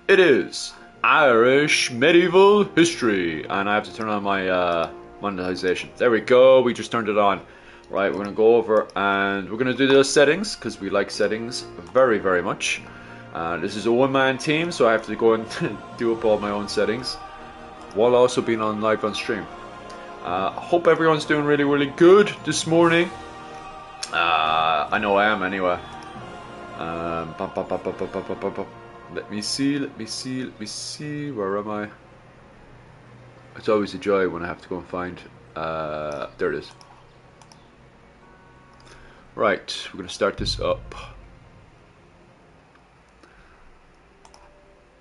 It is Irish medieval history, and I have to turn on my monetization. There we go. We just turned it on. Right, we're gonna go over and we're gonna do those settings because we like settings very, very much. This is a one-man team, so I have to go and do up all my own settings while also being on live on stream. Hope everyone's doing really, really good this morning. I know I am anyway. Let me see. Where am I? It's always a joy when I have to go and find. There it is. Right, we're gonna start this up.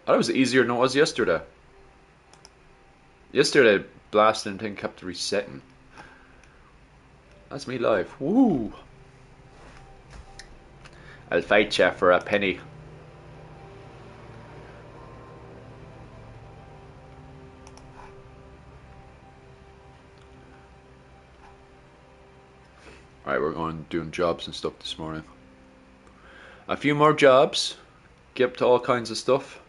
That was easier than it was yesterday. Yesterday, blasting thing kept resetting. That's me live. Woo! I'll fight ya for a penny. Alright, we're going doing jobs and stuff this morning. A few more jobs. Get up to all kinds of stuff.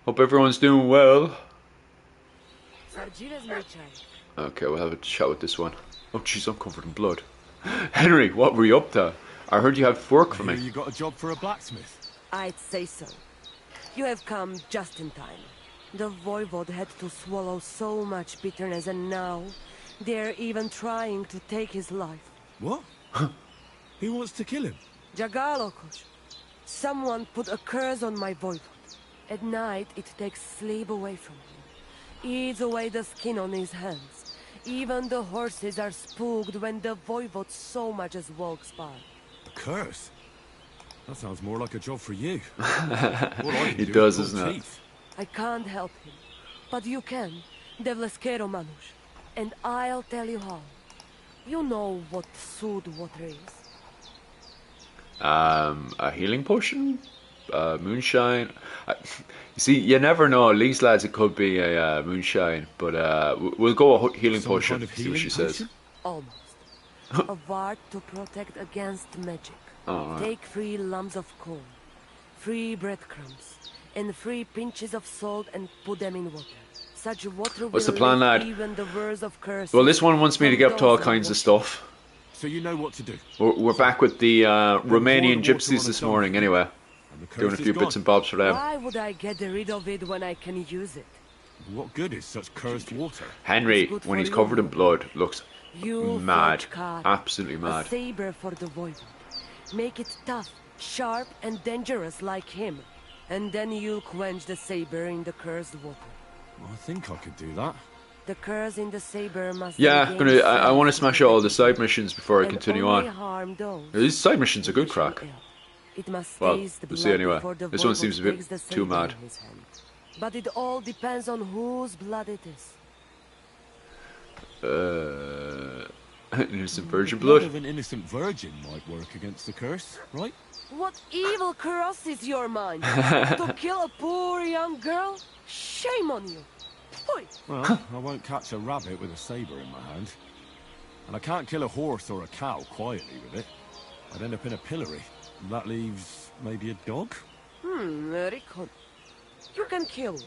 Hope everyone's doing well. Okay, we'll have a chat with this one. Oh jeez, I'm covered in blood. Henry, what were you up to? I heard you had work for me. You got a job for a blacksmith? I'd say so. You have come just in time. The Voivode had to swallow so much bitterness, and now they're even trying to take his life. What? Who wants to kill him? Jagalokosh. Someone put a curse on my Voivode. At night, it takes sleep away from him. Eats away the skin on his hands. Even the horses are spooked when the Voivode so much as walks by. A curse? That sounds more like a job for you. It does, doesn't it? I can't help him. But you can, Devleskero Manush. And I'll tell you how. You know what sud water is? A healing potion? Moonshine? You see, you never know. These lads, it could be a moonshine, but we'll go a healing potion. Kind of see what she says. Almost. A ward to protect against magic. Oh, right. Take 3 lumps of corn, 3 breadcrumbs, and 3 pinches of salt and put them in water. Such water What's will the plan, lad? even the words of curses. Well, this one wants me to get up to all kinds of stuff. So you know what to do. We're back with the Romanian gypsies this morning, anyway. Doing a few bits and bobs for them. Why would I get rid of it when I can use it? What good is such cursed water? Henry, when he's covered in blood, looks You mad. card. Absolutely mad. A saber for the Voivode. Make it tough, sharp, and dangerous like him. And then you'll quench the saber in the cursed water. I think I could do that. The curse in the saber must Yeah, I want to smash out all the side missions before I and continue only on. harm those These side missions are good crack. It must Well, taste the we'll blood see anyway. before the This one Voivode seems a bit takes the too saber mad. in his hand. But it all depends on whose blood it is. Innocent virgin The blood blood. of an innocent virgin might work against the curse, right? What evil crosses your mind? To kill a poor young girl? Shame on you! Oi. Well, I won't catch a rabbit with a saber in my hand. And I can't kill a horse or a cow quietly with it. I'd end up in a pillory. And that leaves maybe a dog? Rikon. You can kill one.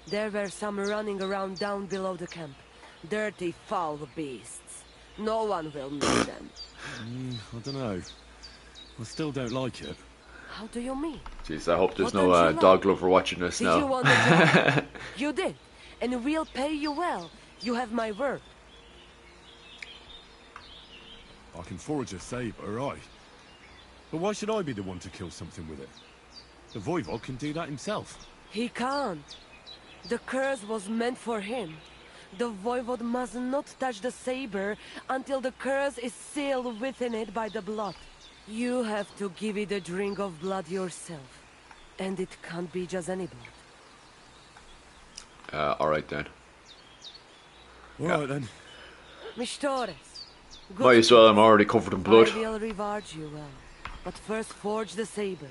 There were some running around down below the camp. Dirty, foul beasts. No one will know them. I don't know. I still don't like it. How do you mean? Jeez, I hope there's What no don't you like? dog lover watching this Did now. you want a job? You did. And we'll pay you well. You have my word. I can forge a saber, aye. But why should I be the one to kill something with it? The Voivode can do that himself. He can't. The curse was meant for him. The Voivode must not touch the saber until the curse is sealed within it by the blood. You have to give it a drink of blood yourself. And it can't be just any blood. Alright then. Right then. Mistores. Might as well, I'm already covered in blood. I will reward you well. But first forge the saber.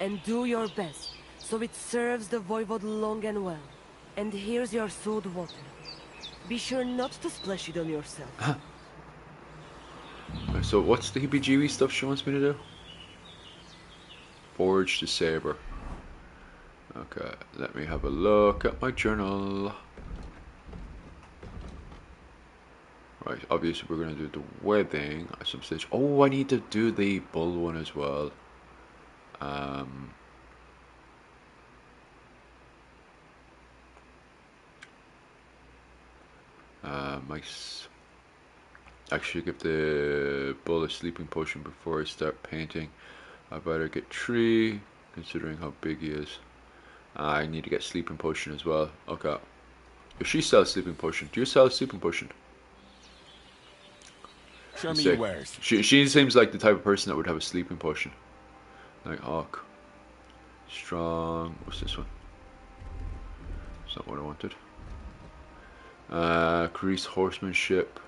And do your best, so it serves the Voivode long and well. And here's your sud water. Be sure not to splash it on yourself. So what's the heebie-jeebie stuff she wants me to do? Forge the saber. Okay, let me have a look at my journal. Right, obviously we're going to do the wedding at some stage. Oh, I need to do the bull one as well. Actually give the bull a sleeping potion before I start painting. I better get 3, considering how big he is. I need to get sleeping potion as well. Okay. If she sells sleeping potion, do you sell sleeping potion? Show me your wares. She seems like the type of person that would have a sleeping potion. Like Hawk. Strong. What's this one? That's not what I wanted. Increase horsemanship.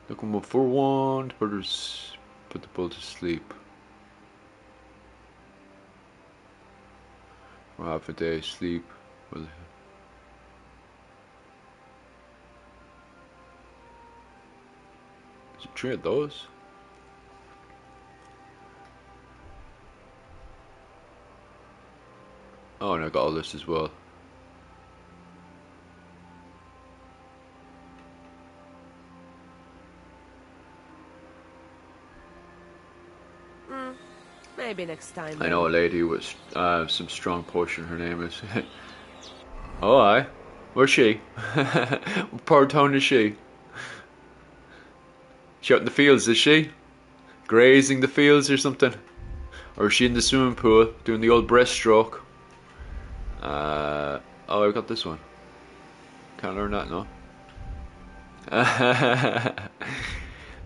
Looking for 1 to put the bull to sleep. For half a day sleep. Well, is it 3 of those? Oh, and I got all this as well. Maybe next time. I know a lady with some strong potion. Her name is. Oh, aye. Where's she? What part of town is she? She out in the fields, is she? Grazing the fields or something? Or is she in the swimming pool doing the old breaststroke? Oh, I got this one. Can't learn that, no?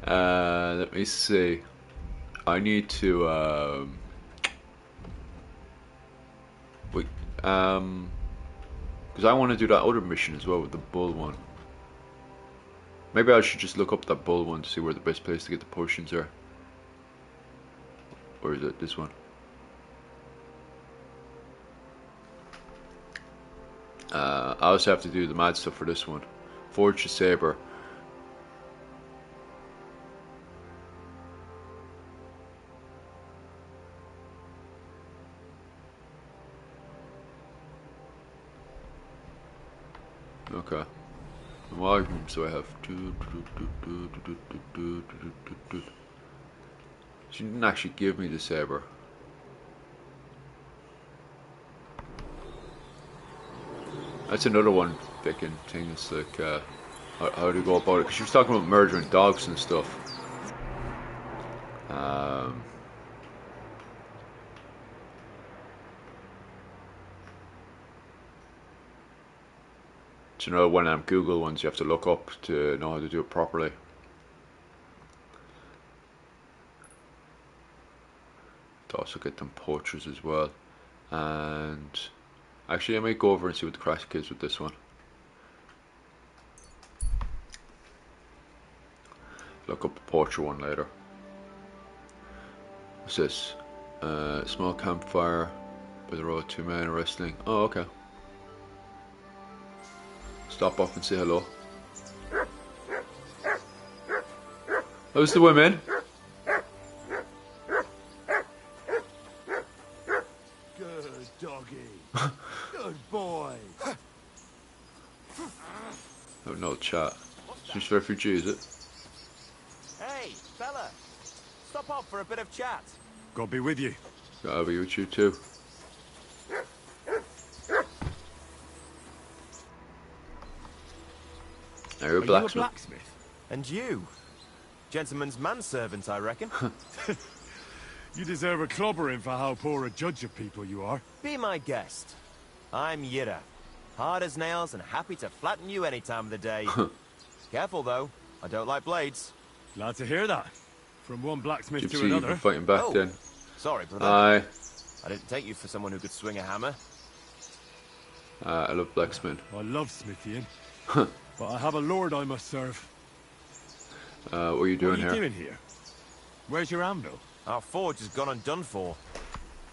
Let me see. I need to wait, because I want to do that other mission as well with the bull one. Maybe I should just look up that bull one to see where the best place to get the potions are. Or is it this one? I also have to do the mad stuff for this one. Forge the saber. Okay. What items do I have? She didn't actually give me the saber. That's another one picking things like how to go about it. Because she was talking about murdering dogs and stuff. It's another one of them Google ones you have to look up to know how to do it properly. To also get them poachers as well. And actually I might go over and see what the crack is with this one. Look up the poacher one later. What's this? Small campfire by the road, 2 men wrestling. Oh, okay. Stop off and say hello. How's the women? Good doggy. Good boy. Oh, no chat. Just refugee, is it? Hey, fella. Stop off for a bit of chat. God be with you. I'll be with you too. Are you a blacksmith? blacksmith? And you? Gentleman's manservant, I reckon. You deserve a clobbering for how poor a judge of people you are. Be my guest. I'm Yira. Hard as nails and happy to flatten you any time of the day. Careful, though. I don't like blades. Glad to hear that. From one blacksmith Gypsy, to you've another. been fighting back then. Sorry, brother. Aye. I didn't take you for someone who could swing a hammer. I love blacksmith. I love smithying. But I have a lord I must serve. What are you doing What are you here? doing here? Where's your anvil? Our forge has gone undone for.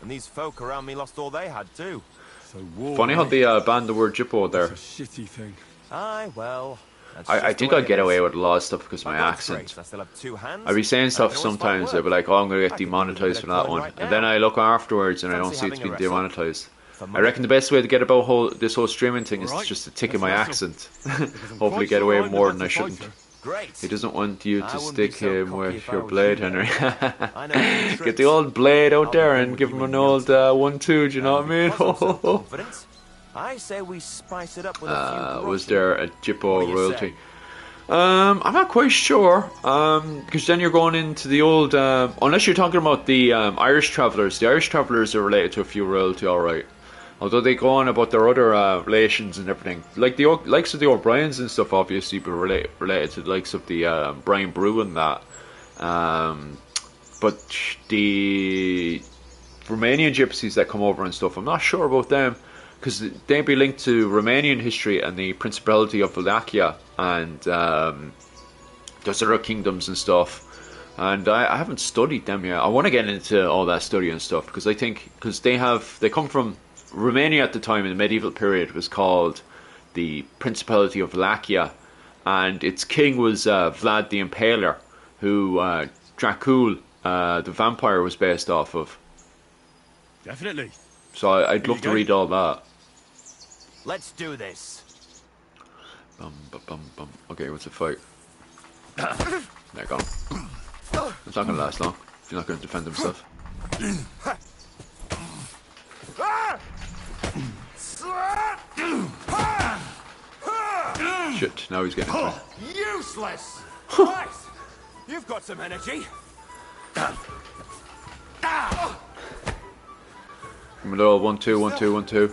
And these folk around me lost all they had, too. So war. Funny how they banned the word Jippo there. It's a shitty thing. Aye, well... I think I'd get away with a lot of stuff because of my accent. I still have 2 hands. I'd be saying stuff I can always fight sometimes, I'd work. be like, oh, I'm going to I get could do with a demonetized bit for of that clone one. right And then now. I look afterwards and I don't Fancy see it's having a been wrestle? demonetized. for I money. reckon the best way to get about this whole streaming thing is Alright, just to tick in let's my wrestle. accent. Because I'm Hopefully quite get sure away I'm with the more than I better shouldn't. fighter. Great. He doesn't want you I to wouldn't be stick so him cocky with if I your was blade, you, Henry. I know a few Get tricks. the old blade out I'll there be done and with give you him in an no old time. 1-2, do you know what I mean? Because I'm so confident, I say we spice it up with a few Was groschen. there a What Jippo do you royalty? say? I'm not quite sure, because then you're going into the old, unless you're talking about the Irish Travellers. The Irish Travellers are related to a few royalty, alright. Although they go on about their other relations and everything. Like the likes of the O'Briens and stuff, obviously, but related to the likes of the Brian Brew and that. But the Romanian gypsies that come over and stuff, I'm not sure about them. Because they'd be linked to Romanian history and the Principality of Wallachia and those other kingdoms and stuff. And I haven't studied them yet. I want to get into all that study and stuff because I think they come from Romania at the time in the medieval period was called the Principality of Wallachia, and its king was Vlad the Impaler, who Dracul the vampire was based off of. Definitely. So I'd love to read all that. Let's do this. Bum, bum, bum, bum. Okay, what's the fight? There you go. It's not going to last long if you're not going to defend himself. Shit, now he's getting into it. Useless! Christ! You've got some energy. Give him a little 1-2, 1-2, 1-2.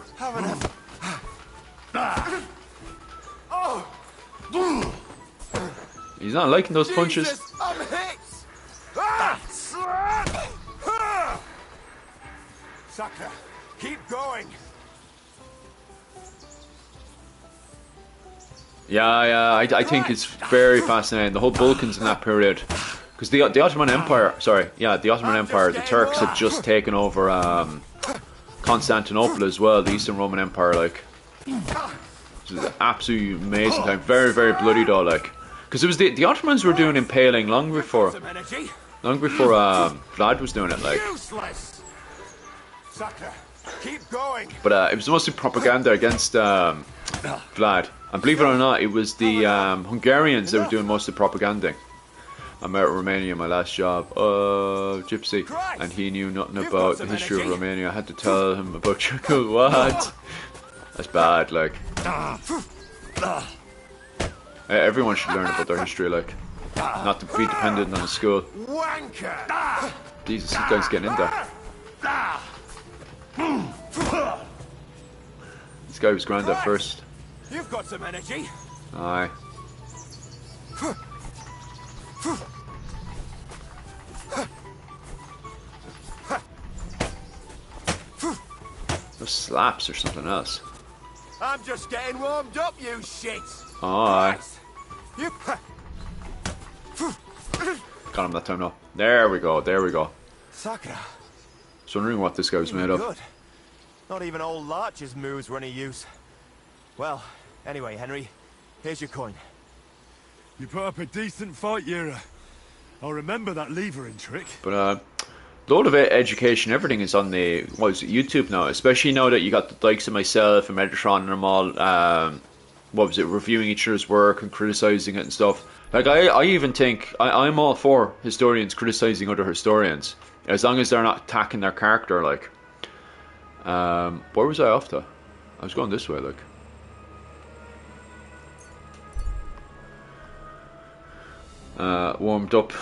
He's not liking those punches. Jesus, I'm hit! Sucker, keep going. Yeah, I think it's very fascinating. The whole Balkans in that period. Because the Ottoman Empire, the Ottoman Empire, the Turks had just taken over Constantinople as well, the Eastern Roman Empire, like. It was an absolutely amazing time. Very, very bloody though, like. Because it was the Ottomans were doing impaling long before Vlad was doing it, like. Useless! Sucker, keep going. But it was mostly propaganda against Vlad. And believe it or not, it was the Hungarians that were doing most of the propaganda. I'm out of Romania, my last job. Gypsy. And he knew nothing about the history of Romania. I had to tell him about Dracul. What? That's bad, like. Everyone should learn about their history, like. Not to be dependent on the school. Wanker! Jesus, this guy's getting in there. This guy was grand at first. You've got some energy. Aye. Those slaps or something else. I'm just getting warmed up, you shit. Oh, aye. You... Got him that time now. There we go, there we go. Sucker. I was wondering what this guy was made of. Good. Not even old Larch's moves were any use. Well, anyway, Henry, here's your coin. You put up a decent fight, Yura. I'll remember that levering trick. But a load of education, everything is on the YouTube now. Especially now that you got the likes of myself and Metatron and them all. Reviewing each other's work and criticizing it and stuff. Like I even think I'm all for historians criticizing other historians, as long as they're not attacking their character. Like, where was I off to? I was going this way, like. Warmed up.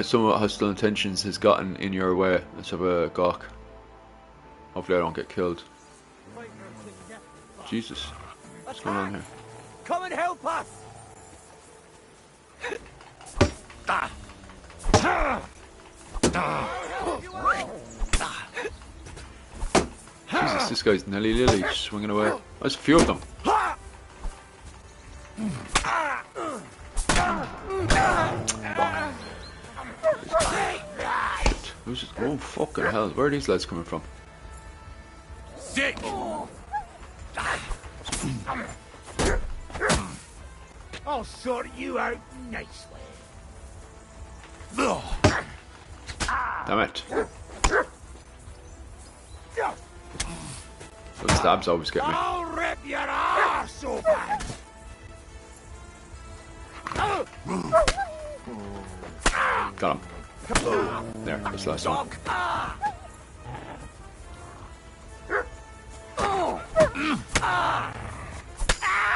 Somewhat hostile intentions has gotten in your way. Let's have a gawk. Hopefully I don't get killed. Jesus, what's going on here? Come and help us! Jesus, this guy's nelly-lilly swinging away. There's a few of them. Who's just, oh fucking hell, where are these lads coming from? Sick! I'll sort you out nicely. Damn it. Those stabs always get me. I'll rip your arse open! Got him. There, that's the last one.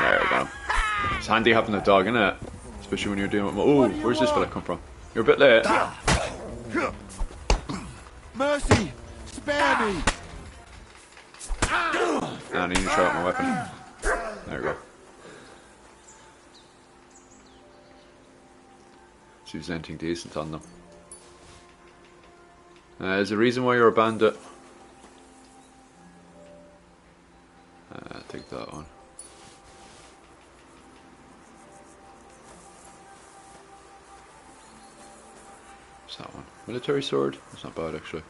There, we got him. It's handy having a dog, isn't it? Especially when you're doing it. Oh, where's this fella come from? You're a bit late. Mercy! Spare me! I need to try out my weapon. There we go. See if there's anything decent on them. There's a reason why you're a bandit. Take that one. What's that one? Military sword? That's not bad actually.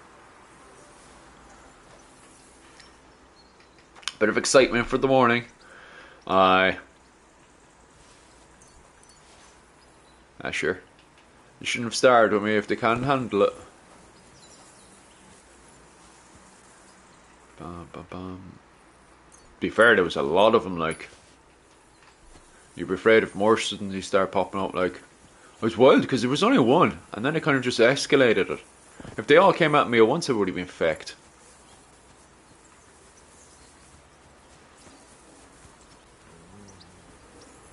Bit of excitement for the morning. Aye. Sure. You shouldn't have started with me if they can't handle it. Bam, bam, bam. Be fair, there was a lot of them, like. You'd be afraid if more suddenly start popping up, like. It was wild because there was only one, and then it kind of just escalated it. If they all came at me at once, it would have been fecked.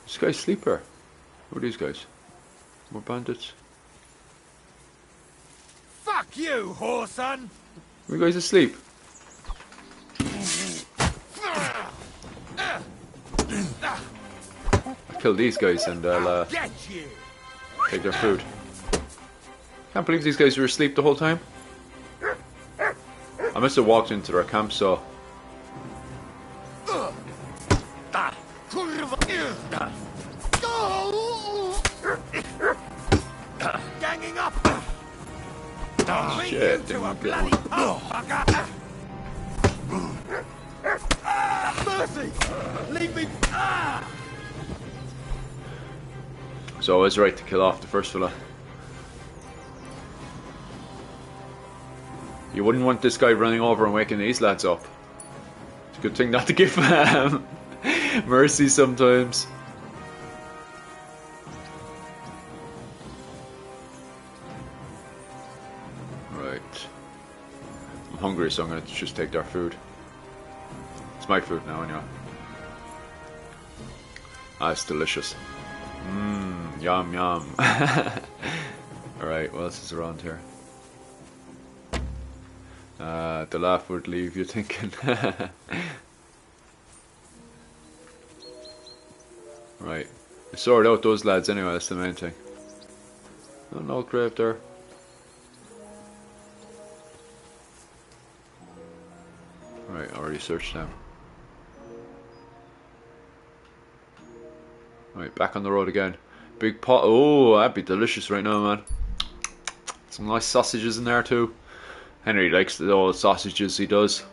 This guy's sleeper. Who are these guys? More bandits. Fuck you, whoreson! Are you guys asleep? I'll kill these guys and I'll Get you! take their food. Can't believe these guys were asleep the whole time. I must have walked into their camp, so. Ganging up! Shit, to a didn't get bloody one. Mercy! Leave me! So I was right to kill off the first fella. You wouldn't want this guy running over and waking these lads up. It's a good thing not to give mercy sometimes. Right. I'm hungry, so I'm going to just take their food. It's my food now, anyway. Ah, it's delicious. Mmm, yum yum. Alright, what else is around here? The laugh would leave you thinking. Right. I sorted out those lads anyway, that's the main thing. No grave there. Right, I already searched them. Right, back on the road again. Big pot. Oh, that'd be delicious right now, man. Some nice sausages in there too. Henry likes the old sausages, he does.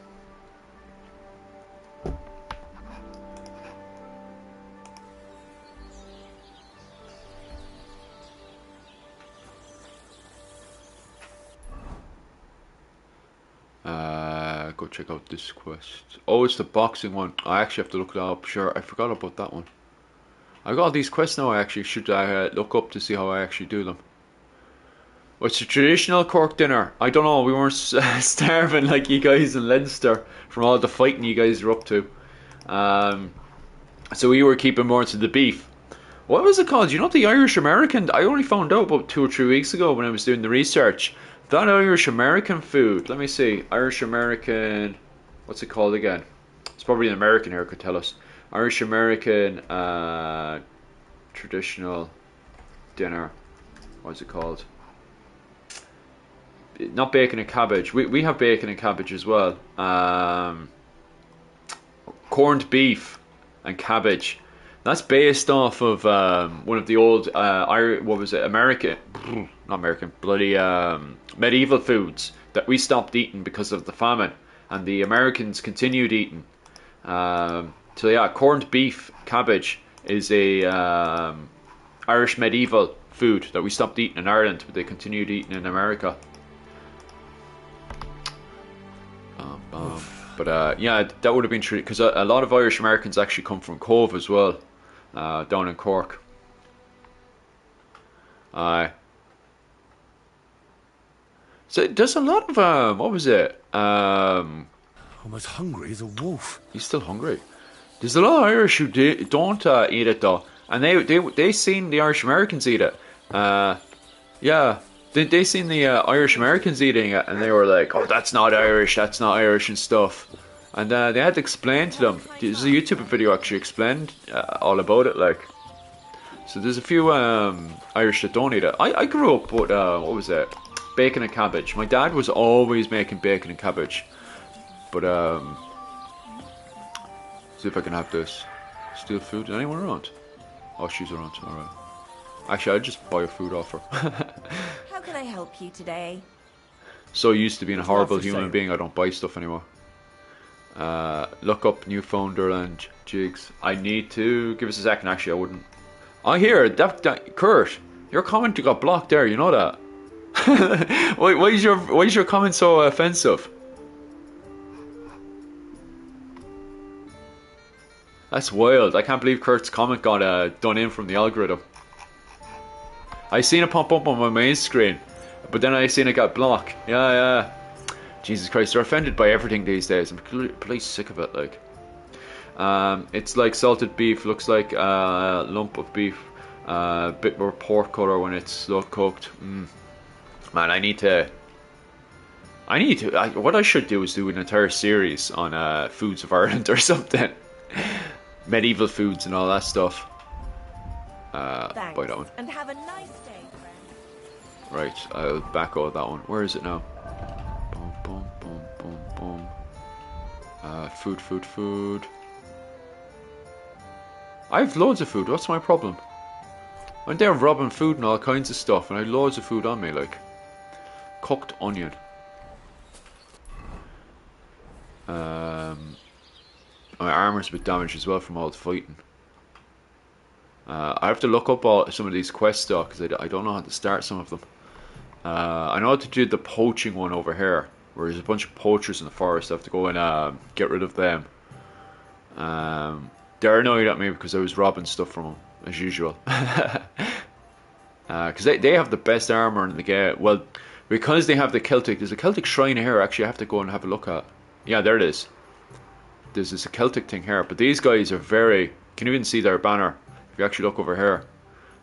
Go check out this quest. Oh, it's the boxing one. I actually have to look that up. Sure, I forgot about that one. I got all these quests now. I actually should look up to see how I actually do them. What's the traditional Cork dinner? I don't know. We weren't starving like you guys in Leinster from all the fighting you guys were up to. So we were keeping more to the beef. What was it called? You know, the Irish American? I only found out about 2 or 3 weeks ago when I was doing the research. That Irish American food. Let me see. Irish American. What's it called again? It's probably an American here could tell us. Irish American traditional dinner. What's it called? Not bacon and cabbage. We have bacon and cabbage as well. Corned beef and cabbage. That's based off of one of the old what was it? Not American. Bloody medieval foods that we stopped eating because of the famine, and the Americans continued eating. So yeah, corned beef, cabbage is a Irish medieval food that we stopped eating in Ireland, but they continued eating in America. But yeah, that would have been true because a lot of Irish Americans actually come from Cove as well, down in Cork. Aye. So there's a lot of what was it? I'm as hungry as a wolf. He's still hungry. There's a lot of Irish who don't eat it though, and they seen the Irish Americans eat it. Yeah, they seen the Irish Americans eating it, and they were like, "Oh, that's not Irish, and stuff." And they had to explain to them. There's a YouTube video actually explained all about it, like. So there's a few Irish that don't eat it. I grew up with what was it? Bacon and cabbage. My dad was always making bacon and cabbage. But see if I can have this. Steal food. Is anyone around? Oh, she's around. All right. Actually, I'd just buy her food off her. How can I help you today? So used to being a horrible human being, I don't buy stuff anymore. Look up Newfoundland jigs. I need to give us a second. Actually, I wouldn't. I hear that Kurt, your comment got blocked there. You know that. why is your comment so offensive? That's wild. I can't believe Kurt's comment got done in from the algorithm. I seen it pop up on my main screen, but then I seen it got blocked. Yeah. Jesus Christ, they're offended by everything these days. I'm completely sick of it. Like, it's like salted beef. Looks like a lump of beef. Bit more pork color when it's slow cooked. Man, I need to. What I should do is do an entire series on foods of Ireland or something. Medieval foods and all that stuff. Thanks. Buy that one. And have a nice day, friend. Right, I'll back out that one. Where is it now? Boom, boom. Food. I have loads of food. What's my problem? I'm there robbing food and all kinds of stuff, and I have loads of food on me, like cooked onion. My armor's a bit damaged as well from all the fighting. I have to look up some of these quests though, because I don't know how to start some of them. I know how to do the poaching one over here, where there's a bunch of poachers in the forest. I have to go and get rid of them. They're annoyed at me because I was robbing stuff from them, as usual. Because they have the best armor in the game. Well, because they have the Celtic, there's a Celtic shrine here actually I have to go and have a look at. Yeah, there it is. There's this Celtic thing here, but these guys are very, can you even see their banner? If you actually look over here,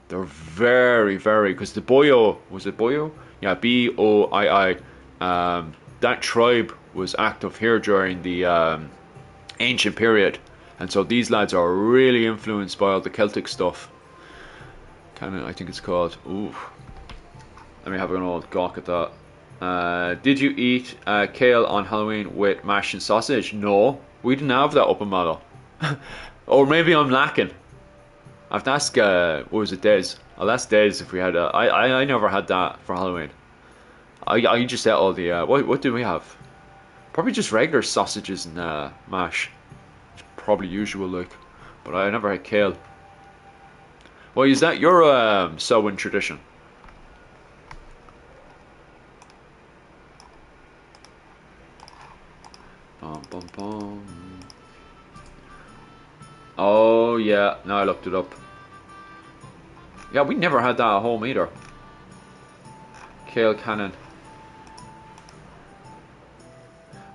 they're very, because the Boyo, was it Boyo? Yeah, B-O-I-I. That tribe was active here during the ancient period, and so these lads are really influenced by all the Celtic stuff. Canon, I think it's called. Ooh, let me have an old gawk at that. Did you eat kale on Halloween with mash and sausage? No, we didn't have that up in Mallow. Or maybe I'm lacking. I have to ask, what was it, Des? I'll ask Des if we had I never had that for Halloween. I just ate all the, what do we have? Probably just regular sausages and mash. It's probably usual, like. But I never had kale. Well, is that your Samhain tradition? Bum. Oh yeah, now I looked it up. Yeah, we never had that at home either. Kale cannon.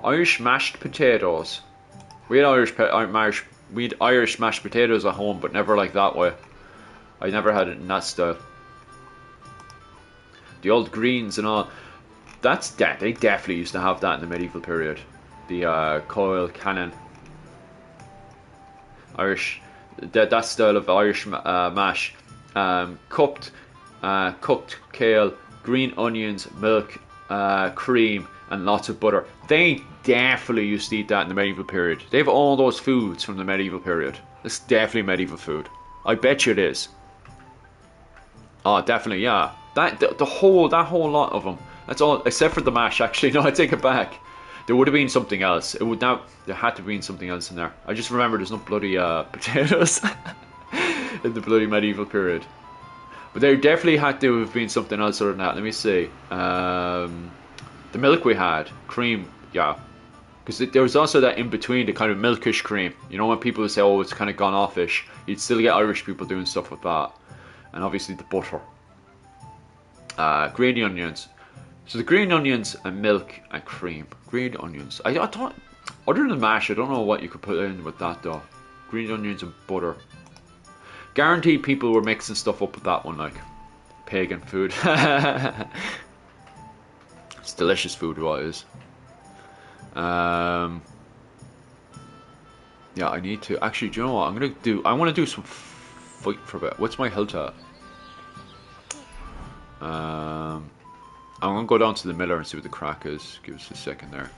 Irish mashed potatoes. We had Irish mashed potatoes at home, but never like that way. I never had it in that style. The old greens and all. That's that. They definitely used to have that in the medieval period. The coil cannon. Irish, that style of Irish mash. Cooked kale, green onions, milk, cream, and lots of butter. They definitely used to eat that in the medieval period. They have all those foods from the medieval period. It's definitely medieval food. I bet you it is. Oh, definitely, yeah. That whole lot of them. That's all, except for the mash. Actually, no, I take it back. There would have been something else. There had to have been something else in there. I just remember there's no bloody potatoes in the bloody medieval period. But there definitely had to have been something else other than that. Let me see. The milk we had, cream, yeah. Because there was also that in between, the kind of milkish cream. You know when people say, oh, it's kind of gone offish, you'd still get Irish people doing stuff with that. And obviously the butter. Green onions. So the green onions and milk and cream. Green onions. I don't, other than mash, I don't know what you could put in with that though. Green onions and butter. Guaranteed people were mixing stuff up with that one, like pagan food. It's delicious food, what it is. Yeah, I need to actually. Do you know what I'm gonna do? I want to do some fight for a bit. What's my health at? I'm gonna go down to the miller and see what the crack is. Give us a second there.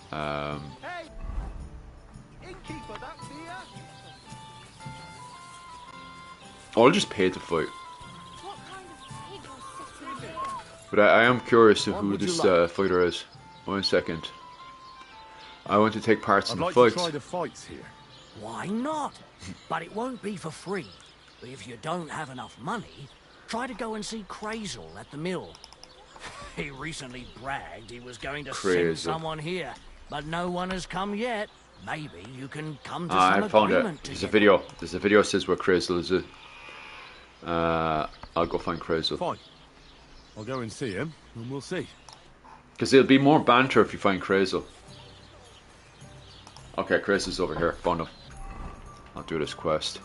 Hey, innkeeper, that beer? I'll just pay to fight. What kind of pig was sitting here? But I am curious to What who would you this like? fighter is. 1 second. I want to take parts I'd in the like fights. to try the fights here. Why not? But it won't be for free. But if you don't have enough money, try to go and see Crazel at the mill. He recently bragged he was going to Crazel. send someone here, but no one has come yet. Maybe you can come to I some found it. agreement There's a together. video. There's a video that says where Crazel is. I'll go find Crazel. Fine. I'll go and see him, and we'll see. Because there'll be more banter if you find Crazel. Okay, Crazel's over here. Found him. I'll do this quest.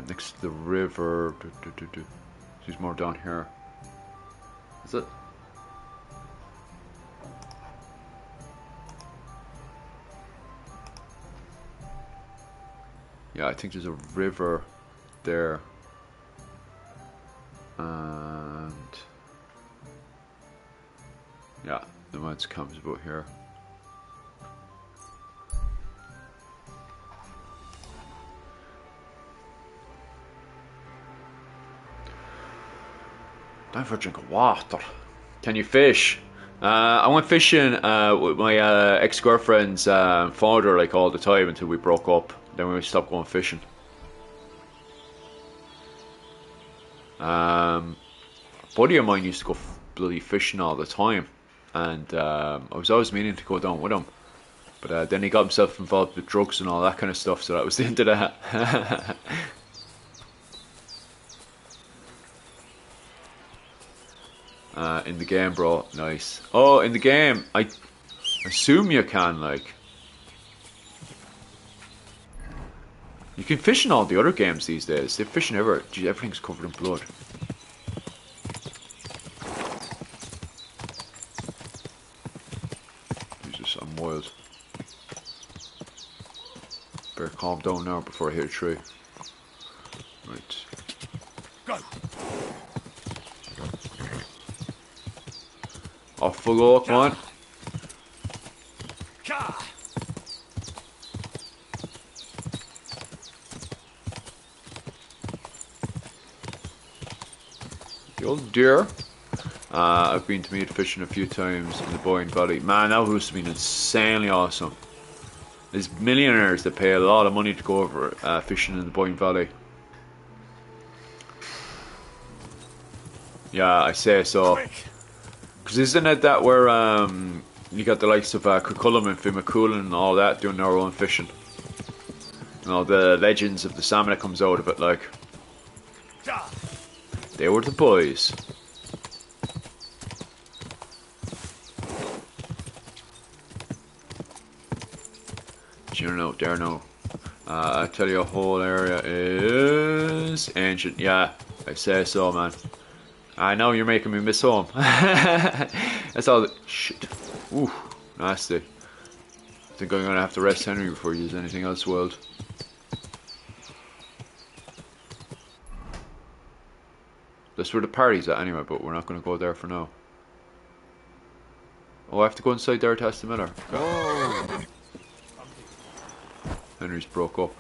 Next to the river. She's more down here. Is it? Yeah, I think there's a river there. And yeah, the ones comes about here. Time for a drink of water. Can you fish? I went fishing with my ex-girlfriend's father like all the time until we broke up. Then we stopped going fishing. A buddy of mine used to go bloody fishing all the time, and I was always meaning to go down with him, but then he got himself involved with drugs and all that kind of stuff, so that was the end of that. In the game, bro. Nice. Oh, in the game, I assume you can, like. You can fish in all the other games these days. They're fishing everywhere. Gee, everything's covered in blood. Jesus, I'm wild. Better calm down now before I hit a tree. Right. Go. Off we go, come on. Ka. The old deer. I've been to meet fishing a few times in the Boyne Valley. Man, that would have been insanely awesome. There's millionaires that pay a lot of money to go over fishing in the Boyne Valley. Yeah, I say so. Because isn't it that where you got the likes of Cucullum and Fimacoolin and all that doing their own fishing? And all the legends of the salmon that comes out of it, like. They were the boys. You know, there no. I tell you, a whole area is ancient. Yeah, I say so, man. I know you're making me miss home. That's all. Shit. Ooh, nasty. I think I'm gonna have to rest Henry before he does anything else, world. That's where the party's at anyway, but we're not gonna go there for now. Oh, I have to go inside there to ask the miller. Okay. Henry's broke up.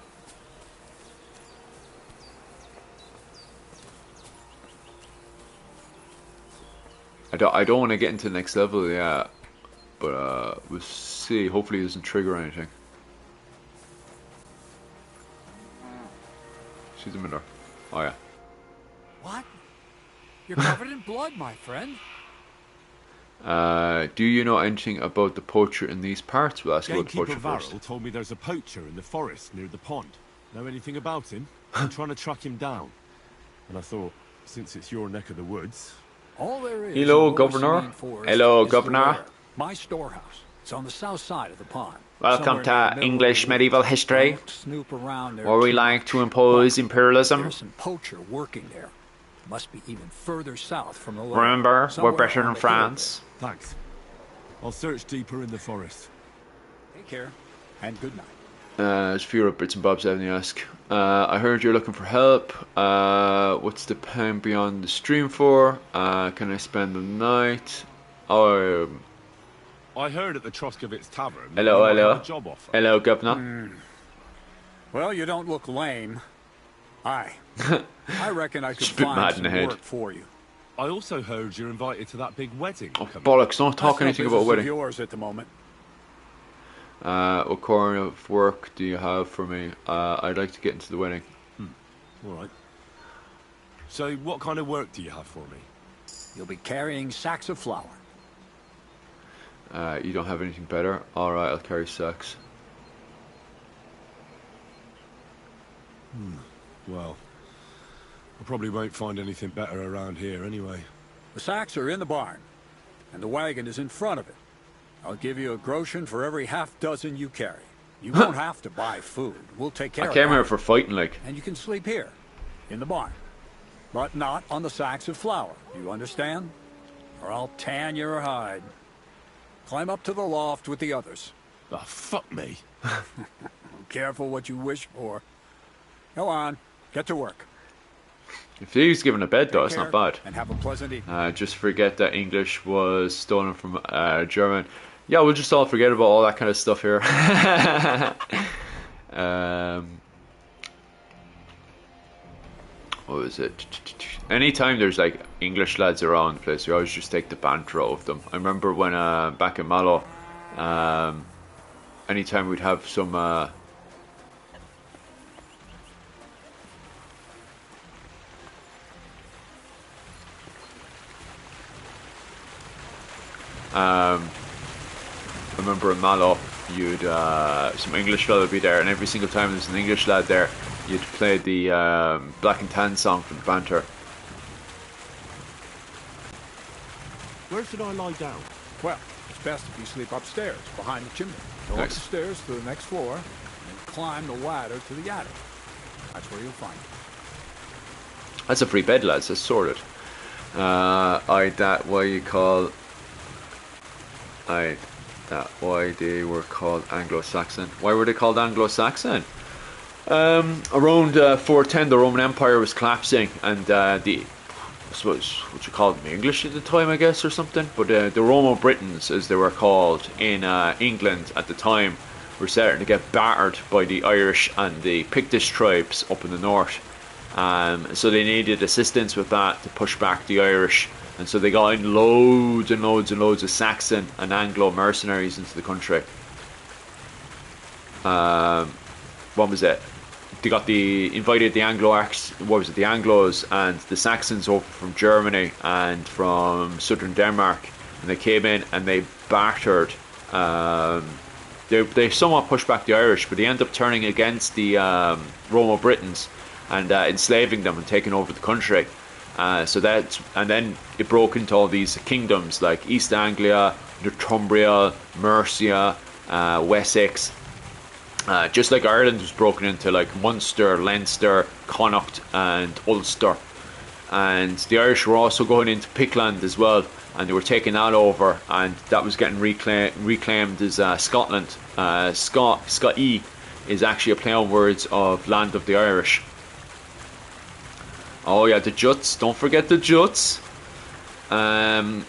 I don't want to get into the next level yet, but we'll see. Hopefully it doesn't trigger anything. See the miller. Oh yeah. What? You're covered in blood, my friend. Do you know anything about the poacher in these parts? We'll ask about the Gamekeeper poacher first. Varrel told me there's a poacher in the forest near the pond. Know anything about him? I'm trying to track him down. And I thought, since it's your neck of the woods... All there is Hello, in Lower Governor. Serene Forest Hello, is the Governor. lair, my storehouse. It's on the south side of the pond. Welcome Somewhere to near the middle of English the medieval woods. history, Don't snoop around there where we too like much. to impose But imperialism. There's some poacher working there. Must be even further south from the lair. Remember, we're Somewhere better on than the hill France. Thanks. I'll search deeper in the forest. there. Take care, and good night. There's a few other bits and bobs I haven't asked. I heard you're looking for help. What's the pen beyond the stream for? Can I spend the night? Oh, I heard at the Troskovitz Tavern... hello, you might hello. have a job offer. Hello, Governor. Well, you don't look lame. I reckon I could Just a bit find mad in some the head. work for you. I also heard you're invited to that big wedding. Oh, coming. bollocks, don't talk That's no anything about business of wedding. yours at the moment. What kind of work do you have for me? I'd like to get into the wedding. All right. So what kind of work do you have for me? You'll be carrying sacks of flour. You don't have anything better? Alright, I'll carry sacks. Well, I probably won't find anything better around here anyway. The sacks are in the barn, and the wagon is in front of it. I'll give you a groschen for every half dozen you carry. You won't have to buy food. We'll take care I of came that. here for fighting, like. And you can sleep here, in the barn. But not on the sacks of flour. You understand? Or I'll tan your hide. Climb up to the loft with the others. Oh, fuck me. Careful what you wish for. Go on, get to work. If he's given a bed, though, Take it's not care, bad. And have a pleasant evening. Just forget that English was stolen from German. Yeah, we'll just all forget about all that kind of stuff here. What was it? Anytime there's like English lads around the place, we always just take the banter out of them. I remember when back in Mallow, anytime we'd have some I remember in Mallow, you'd some English fella would be there, and every single time there's an English lad there, you'd play the Black and Tan song from the banter. Where should I lie down? Well, it's best if you sleep upstairs, behind the chimney. Go up the Nice. stairs to the next floor, and climb the ladder to the attic. That's where you'll find it. That's a free bed, lads. That's sorted. That why you call. That why they were called Anglo-Saxon. Why were they called Anglo-Saxon? Around 410, the Roman Empire was collapsing, and I suppose what you call them, the English at the time, I guess, or something. But the Roman Britons, as they were called in England at the time, were starting to get battered by the Irish and the Pictish tribes up in the north. So they needed assistance with that to push back the Irish. And so they got in loads and loads and loads of Saxon and Anglo mercenaries into the country. What was it? They invited the the Anglos and the Saxons over from Germany and from southern Denmark, and they came in and they battered. They somewhat pushed back the Irish, but they ended up turning against the Roman Britons and enslaving them and taking over the country. And then it broke into all these kingdoms like East Anglia, Northumbria, Mercia, Wessex. Just like Ireland was broken into like Munster, Leinster, Connacht and Ulster. And the Irish were also going into Pickland as well, and they were taking that over, and that was getting reclaimed as Scotland. Scot-y is actually a play on words of Land of the Irish. Oh yeah, the Juts. Don't forget the Juts. So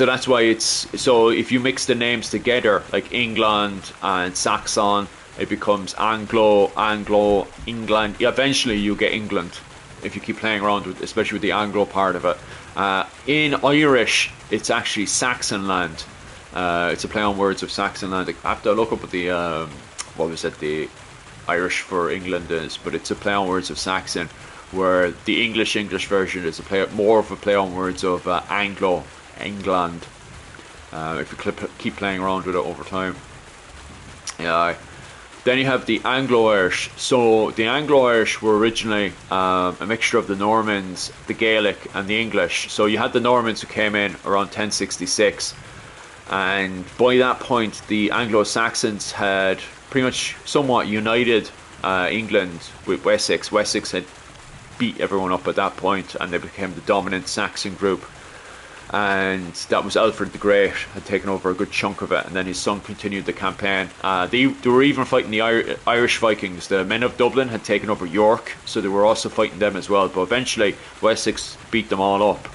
that's why so if you mix the names together, like England and Saxon, it becomes Anglo, England. Eventually you get England if you keep playing around with, especially with the Anglo part of it. In Irish, it's actually Saxon land. It's a play on words of Saxon land. I have to look up what the Irish for England is, but it's a play on words of Saxon, where the English version is more of a play on words of Anglo, England. If you keep playing around with it over time. Yeah. Then you have the Anglo-Irish. So the Anglo-Irish were originally a mixture of the Normans, the Gaelic, and the English. So you had the Normans who came in around 1066, and by that point, the Anglo-Saxons had pretty much somewhat united England with Wessex. Wessex had beat everyone up at that point, and they became the dominant Saxon group. And that was Alfred the Great had taken over a good chunk of it, and then his son continued the campaign. They were even fighting the Irish Vikings. The men of Dublin had taken over York, so they were also fighting them as well. But eventually Wessex beat them all up,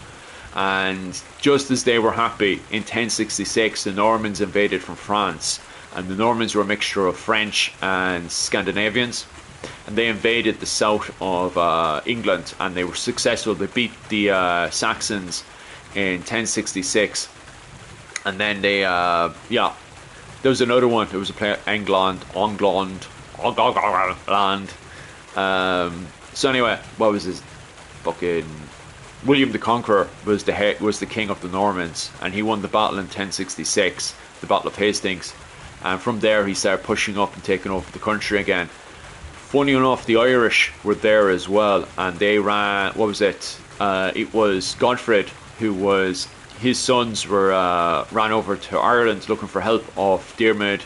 and just as they were happy, in 1066 the Normans invaded from France, and the Normans were a mixture of French and Scandinavians, and they invaded the south of England, and they were successful. They beat the Saxons in 1066, and then they there was another one. There was a player, England. So anyway, what was his fucking William the Conqueror was the king of the Normans, and he won the battle in 1066, the Battle of Hastings, and from there he started pushing up and taking over the country again. Funny enough, the Irish were there as well, and they ran, what was it? It was Godfred, who was, his sons were ran over to Ireland looking for help of Diarmid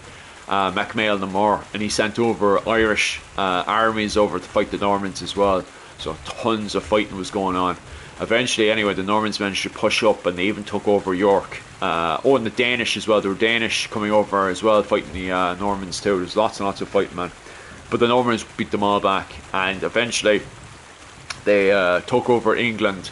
MacMail no more, and he sent over Irish armies over to fight the Normans as well. So tons of fighting was going on. Eventually, anyway, the Normans managed to push up, and they even took over York. And the Danish as well. There were Danish coming over as well, fighting the Normans too. There's lots and lots of fighting, man. But the Normans beat them all back, and eventually they took over England.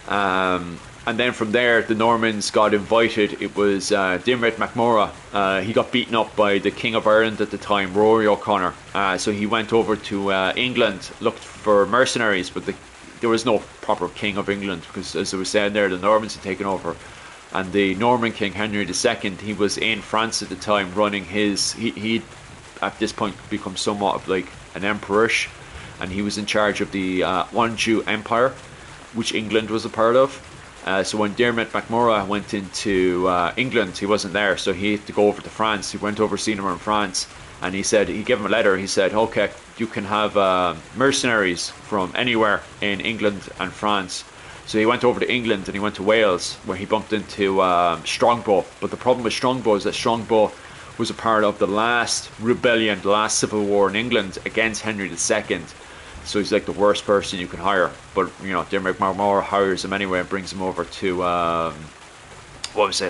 And then from there, the Normans got invited. It was Diarmid MacMurrough. He got beaten up by the King of Ireland at the time, Rory O'Connor. So he went over to England, looked for mercenaries, but there was no proper King of England, because, as I was saying there, the Normans had taken over. And the Norman King, Henry II, he was in France at the time, running his... He'd at this point become somewhat of like an emperorish, and he was in charge of the Anjou Empire, which England was a part of. So when Diarmid MacMurrough went into England, he wasn't there, so he had to go over to France. He went over, seen him in France, and he gave him a letter. He said, okay, you can have mercenaries from anywhere in England and France. So he went over to England, and he went to Wales, where he bumped into Strongbow. But the problem with Strongbow is that Strongbow was a part of the last rebellion, the last civil war in England against Henry II. So he's like the worst person you can hire. But, you know, Diarmid MacMurrough hires him anyway and brings him over to,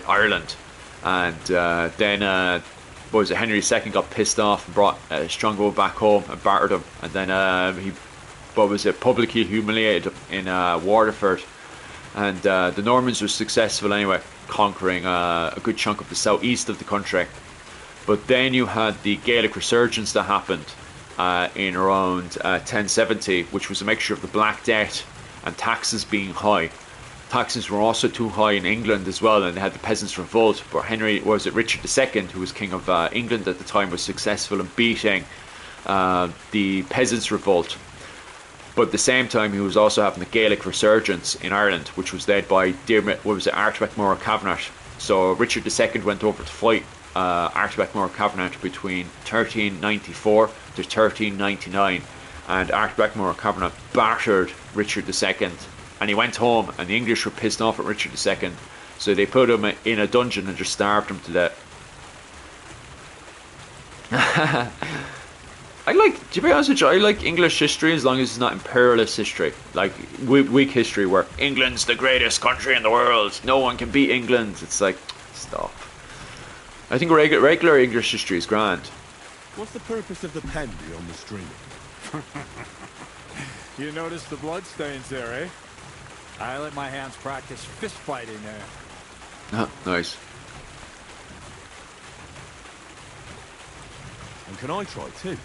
Ireland. And then, Henry II got pissed off and brought Strongbow back home and battered him. And then he, publicly humiliated him in Waterford. And the Normans were successful anyway, conquering a good chunk of the southeast of the country. But then you had the Gaelic resurgence that happened in around 1070, which was a mixture of the Black Death and taxes being high. Taxes were also too high in England as well, and they had the Peasants' Revolt. But Richard II, who was king of England at the time, was successful in beating the Peasants' Revolt. But at the same time, he was also having the Gaelic resurgence in Ireland, which was led by Art MacMurrough Cavenagh. So Richard II went over to fight Art MacMurrough Cavenagh between 1394 to 1399, and Art MacMurrough Cavenagh battered Richard II, and he went home, and the English were pissed off at Richard II, so they put him in a dungeon and just starved him to death. To be honest with you, I like English history as long as it's not imperialist history, like weak history where England's the greatest country in the world, no one can beat England. It's like, stop. I think regular English history is grand. What's the purpose of the pen beyond the stream? You notice the bloodstains there, eh? I let my hands practice fist fighting there. Oh, nice. And can I try too?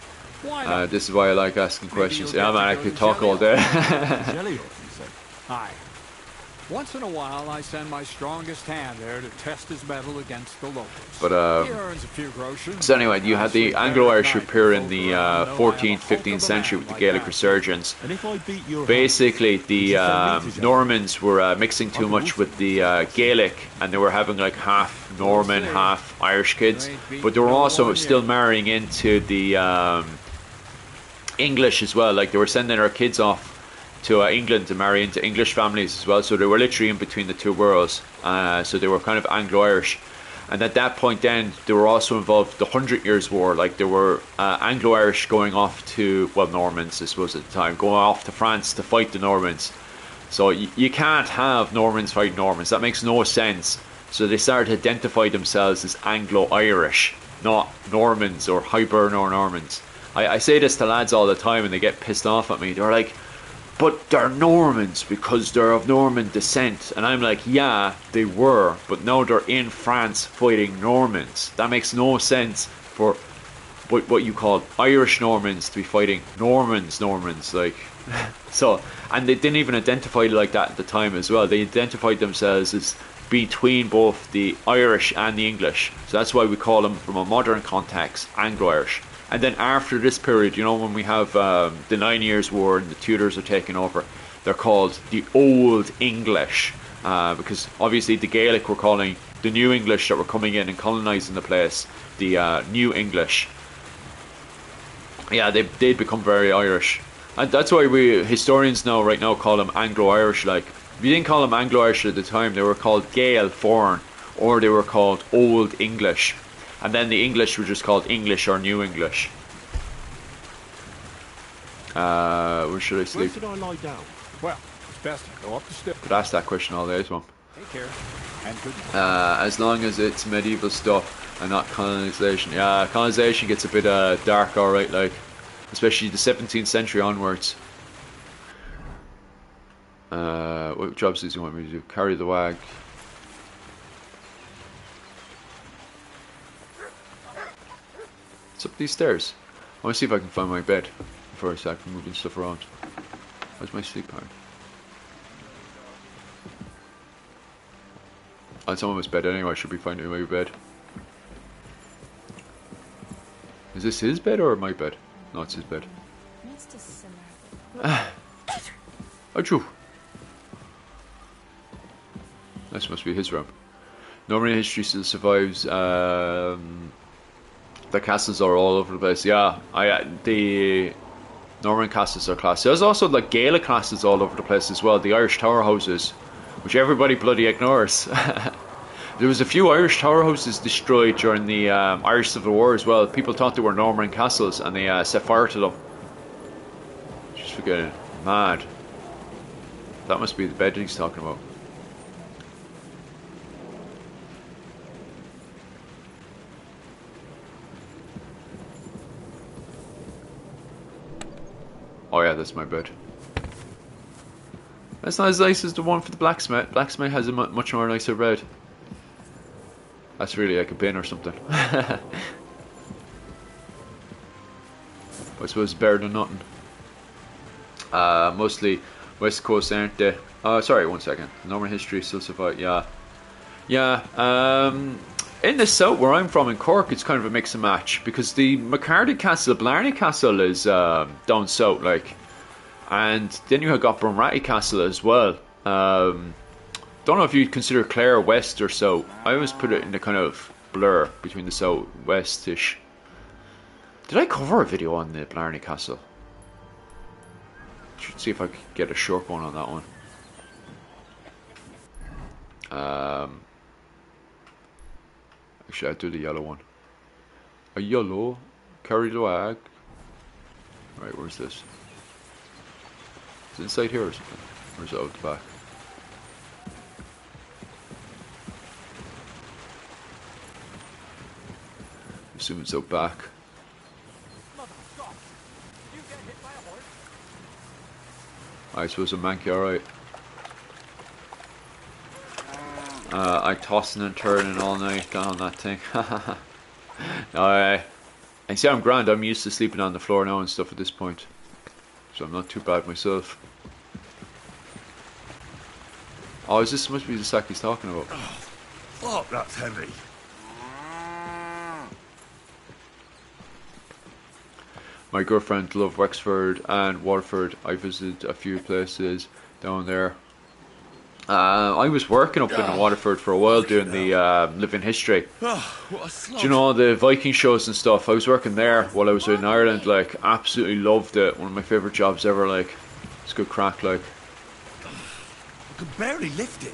Why not? This is why I like asking questions. Yeah, man, I could talk all day. Jelly off, you say? Aye. Once in a while, I send my strongest hand there to test his mettle against the locals. But He earns a few groschen. so anyway, you had the Sleep better Anglo-Irish at night. appear in Folk the around know I am a 14th, hulk 15th of a century man with the like Gaelic that. resurgence. And if I beat your Basically, the Would you send me to jail? Normans were mixing too much with the Gaelic, and they were having like half Norman, half Irish kids. But they were also still marrying into the English as well. Like they were sending their kids off to England to marry into English families as well. So they were literally in between the two worlds. So they were kind of Anglo-Irish. And at that point then, they were also involved in the 100 Years' War. Like, there were Anglo-Irish going off to, well, Normans, I suppose, at the time, going off to France to fight the Normans. So you can't have Normans fight Normans. That makes no sense. So they started to identify themselves as Anglo-Irish, not Normans or Hiberno or Normans. I say this to lads all the time and they get pissed off at me. They're like, but they're Normans because they're of Norman descent. And I'm like, yeah, they were, but now they're in France fighting Normans. That makes no sense for what you call Irish Normans to be fighting Normans, like. So, and they didn't even identify it like that at the time as well. They identified themselves as between both the Irish and the English. So that's why we call them, from a modern context, Anglo-Irish. And then after this period, you know, when we have the 9 Years' War and the Tudors are taking over, they're called the Old English, because obviously the Gaelic were calling the New English that were coming in and colonising the place the New English. Yeah, they'd become very Irish. And that's why we historians now, right now, call them Anglo-Irish. Like, if you didn't call them Anglo-Irish at the time, they were called Gael Foreign, or they were called Old English. And then the English were just called English or New English. Where should I sleep? Where should I lie down? Well, it's best to go up the stairs. Could ask that question all day, so. Take care. And good night. As long as it's medieval stuff and not colonization. Yeah, colonization gets a bit dark, alright, like. Especially the 17th century onwards. What jobs does he want me to do? Carry the wag. Up these stairs. I want to see if I can find my bed before I start moving stuff around. Where's my sleep pattern? Oh, it's on my bed anyway. I should be finding my bed. Is this his bed or my bed? No, it's his bed. Needs to simmer. Achoo! This must be his room. Norman history still survives. The castles are all over the place. Yeah, the Norman castles are class. There's also like Gaelic castles all over the place as well. The Irish tower houses, which everybody bloody ignores. There was a few Irish tower houses destroyed during the Irish Civil War as well. People thought they were Norman castles and they set fire to them. Just forgetting. Mad. That must be the bed he's talking about. Oh yeah, that's my bed. That's not as nice as the one for the blacksmith. Blacksmith has a much more nicer bed. That's really like a bin or something. I suppose it's better than nothing. Mostly West Coast, aren't they? Sorry, 1 second. Norman history still survive. Yeah. In the south where I'm from in Cork, it's kind of a mix and match because the McCarty Castle, Blarney Castle is down south, like, and then you have got Brunratty Castle as well. Don't know if you'd consider Clare west or south. I always put it in the kind of blur between the south west-ish. Did I cover a video on the Blarney Castle? Should see if I could get a short one on that one. Actually, I'll do the yellow one. A yellow, carry the wag. Right, where's this? Is it inside here or something? Or is it out the back? I assume it's out back. I suppose a monkey, alright. I tossing and turning all night on that thing. And see, I'm grand. I'm used to sleeping on the floor now and stuff at this point, so I'm not too bad myself. Oh, is this must be the sack he's talking about? Fuck, that's heavy. My girlfriend loved Wexford and Waterford. I visited a few places down there. I was working up in Waterford for a while doing the living history. What a slog. Do you know the Viking shows and stuff? I was working there while I was in Ireland. Like, absolutely loved it. One of my favourite jobs ever. Like, it's good crack. Like, I could barely lift it.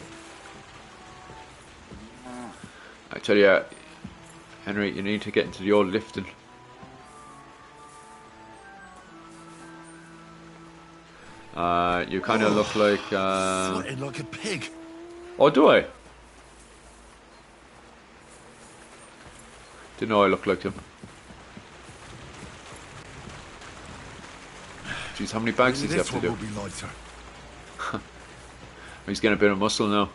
I tell you, Henry, you need to get into the old lifting. You kind of look like. Sweating like a pig. Oh, do I? Didn't know I looked like him. Jeez, how many bags does he have to do? Will be lighter. He's getting a bit of muscle now.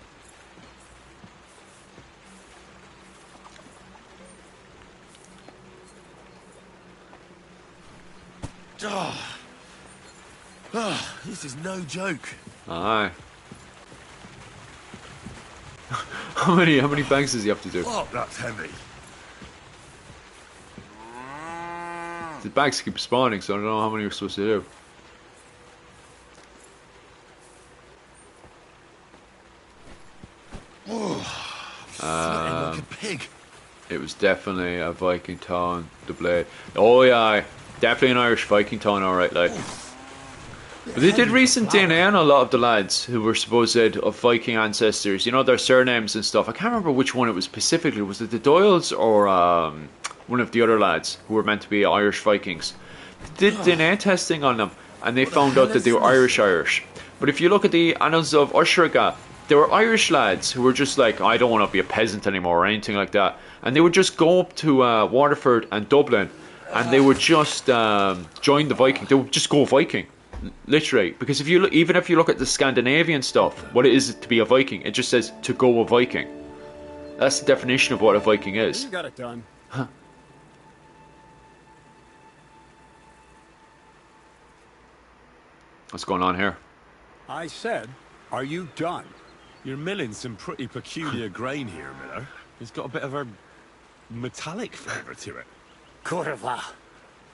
This is no joke. Aye. How many bags does he have to do? Fuck, that's heavy. The bags keep spawning, so I don't know how many we're supposed to do. Sweating like a pig. It was definitely a Viking town, the Blade. Oh yeah, definitely an Irish Viking town, alright, like. But they did recent DNA on a lot of the lads who were supposed of Viking ancestors. You know, their surnames and stuff. I can't remember which one it was specifically. Was it the Doyles or one of the other lads who were meant to be Irish Vikings? They did DNA testing on them, and they found out that they were Irish. But if you look at the annals of Ushraga, they were Irish lads who were just like, I don't want to be a peasant anymore or anything like that. And they would just go up to Waterford and Dublin, and they would just join the Viking. They would just go Viking. Literally, because if you look, even if you look at the Scandinavian stuff, what it is to be a Viking, it just says to go a Viking. That's the definition of what a Viking is. You got it done. Huh. What's going on here? I said, are you done? You're milling some pretty peculiar grain here, Miller. It's got a bit of a metallic flavour to it. Kurva.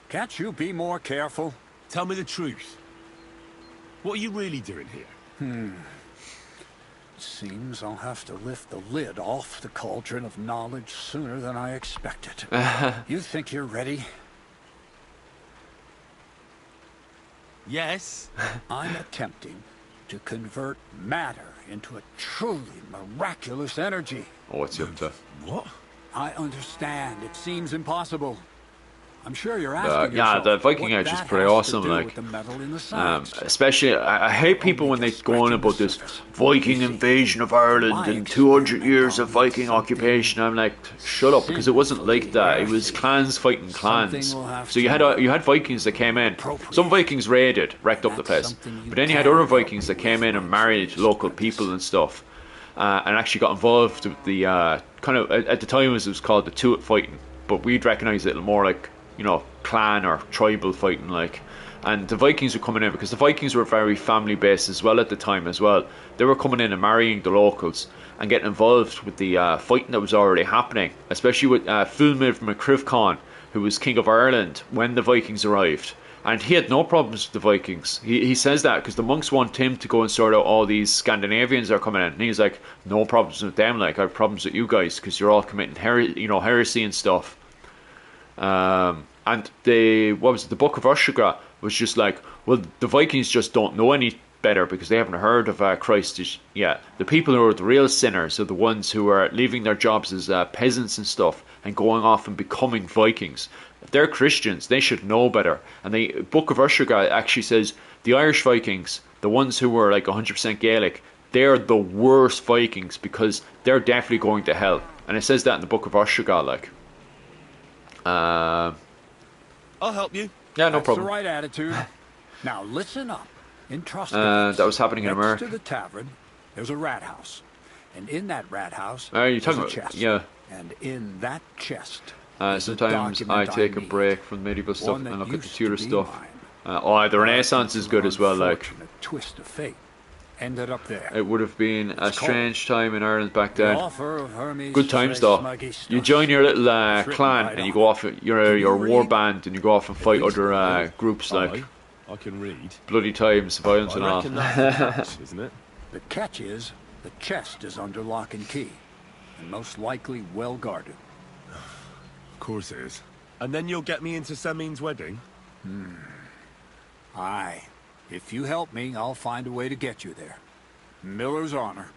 Can't you be more careful? Tell me the truth. What are you really doing here? Seems I'll have to lift the lid off the cauldron of knowledge sooner than I expected. You think you're ready? Yes. I'm attempting to convert matter into a truly miraculous energy. Oh, what's he up to? What? I understand. It seems impossible. I'm sure you're asking yeah, yourself the Viking what Age is that pretty has to awesome. do Like, with the metal in the sides. especially, I hate people when they go on about this Viking invasion of Ireland and 200 years of Viking occupation. I'm like, shut up, because it wasn't like that. It was clans fighting clans. So you had Vikings that came in. Some Vikings raided, wrecked up the place, but then you had other Vikings that came in and married local people and stuff, and actually got involved with the kind of at the time it was called the Tuat fighting, but we'd recognise it more like, you know, clan or tribal fighting, like. And the Vikings were coming in because the Vikings were very family based as well at the time as well. They were coming in and marrying the locals and getting involved with the fighting that was already happening, especially with Fulmid MacCrivcon, who was king of Ireland when the Vikings arrived. And he had no problems with the Vikings. He says that because the monks want him to go and sort out all these Scandinavians that are coming in, and he's like, no problems with them, like I have problems with you guys because you're all committing heresy and stuff. And the Book of Ushraga was just like, well, the Vikings just don't know any better because they haven't heard of Christ yet. The people who are the real sinners are the ones who are leaving their jobs as peasants and stuff and going off and becoming Vikings. If they're Christians, they should know better. And the Book of Ushraga actually says the Irish Vikings, the ones who were like 100% Gaelic, they're the worst Vikings because they're definitely going to hell. And it says that in the Book of Ushraga, like. I'll help you. Yeah, no That's problem. the right attitude. Now listen up. In That was happening in next America. to the tavern, there's a rat house, and in that rat house, Are you there's talking a about? chest. Yeah. And in that chest, there's a Sometimes I document take a need. break from medieval stuff One that and look at the used to Tudor be stuff. mine. The Renaissance is good as well. Like, Unfortunate twist of fate ended up there. It would have been a It's strange time in Ireland back The then. offer of Hermes Good times Fray though. Smuggy You stuff. join your little It's written clan right and you on go off your you war read? band and you go off and fight least other I do. groups like Aye, I can read. bloody times, violence and I all. reckon that's the catch, isn't it? The catch is the chest is under lock and key, and most likely well guarded. Of course it is. And then you'll get me into Semin's wedding? Aye. If you help me, I'll find a way to get you there. Miller's honor.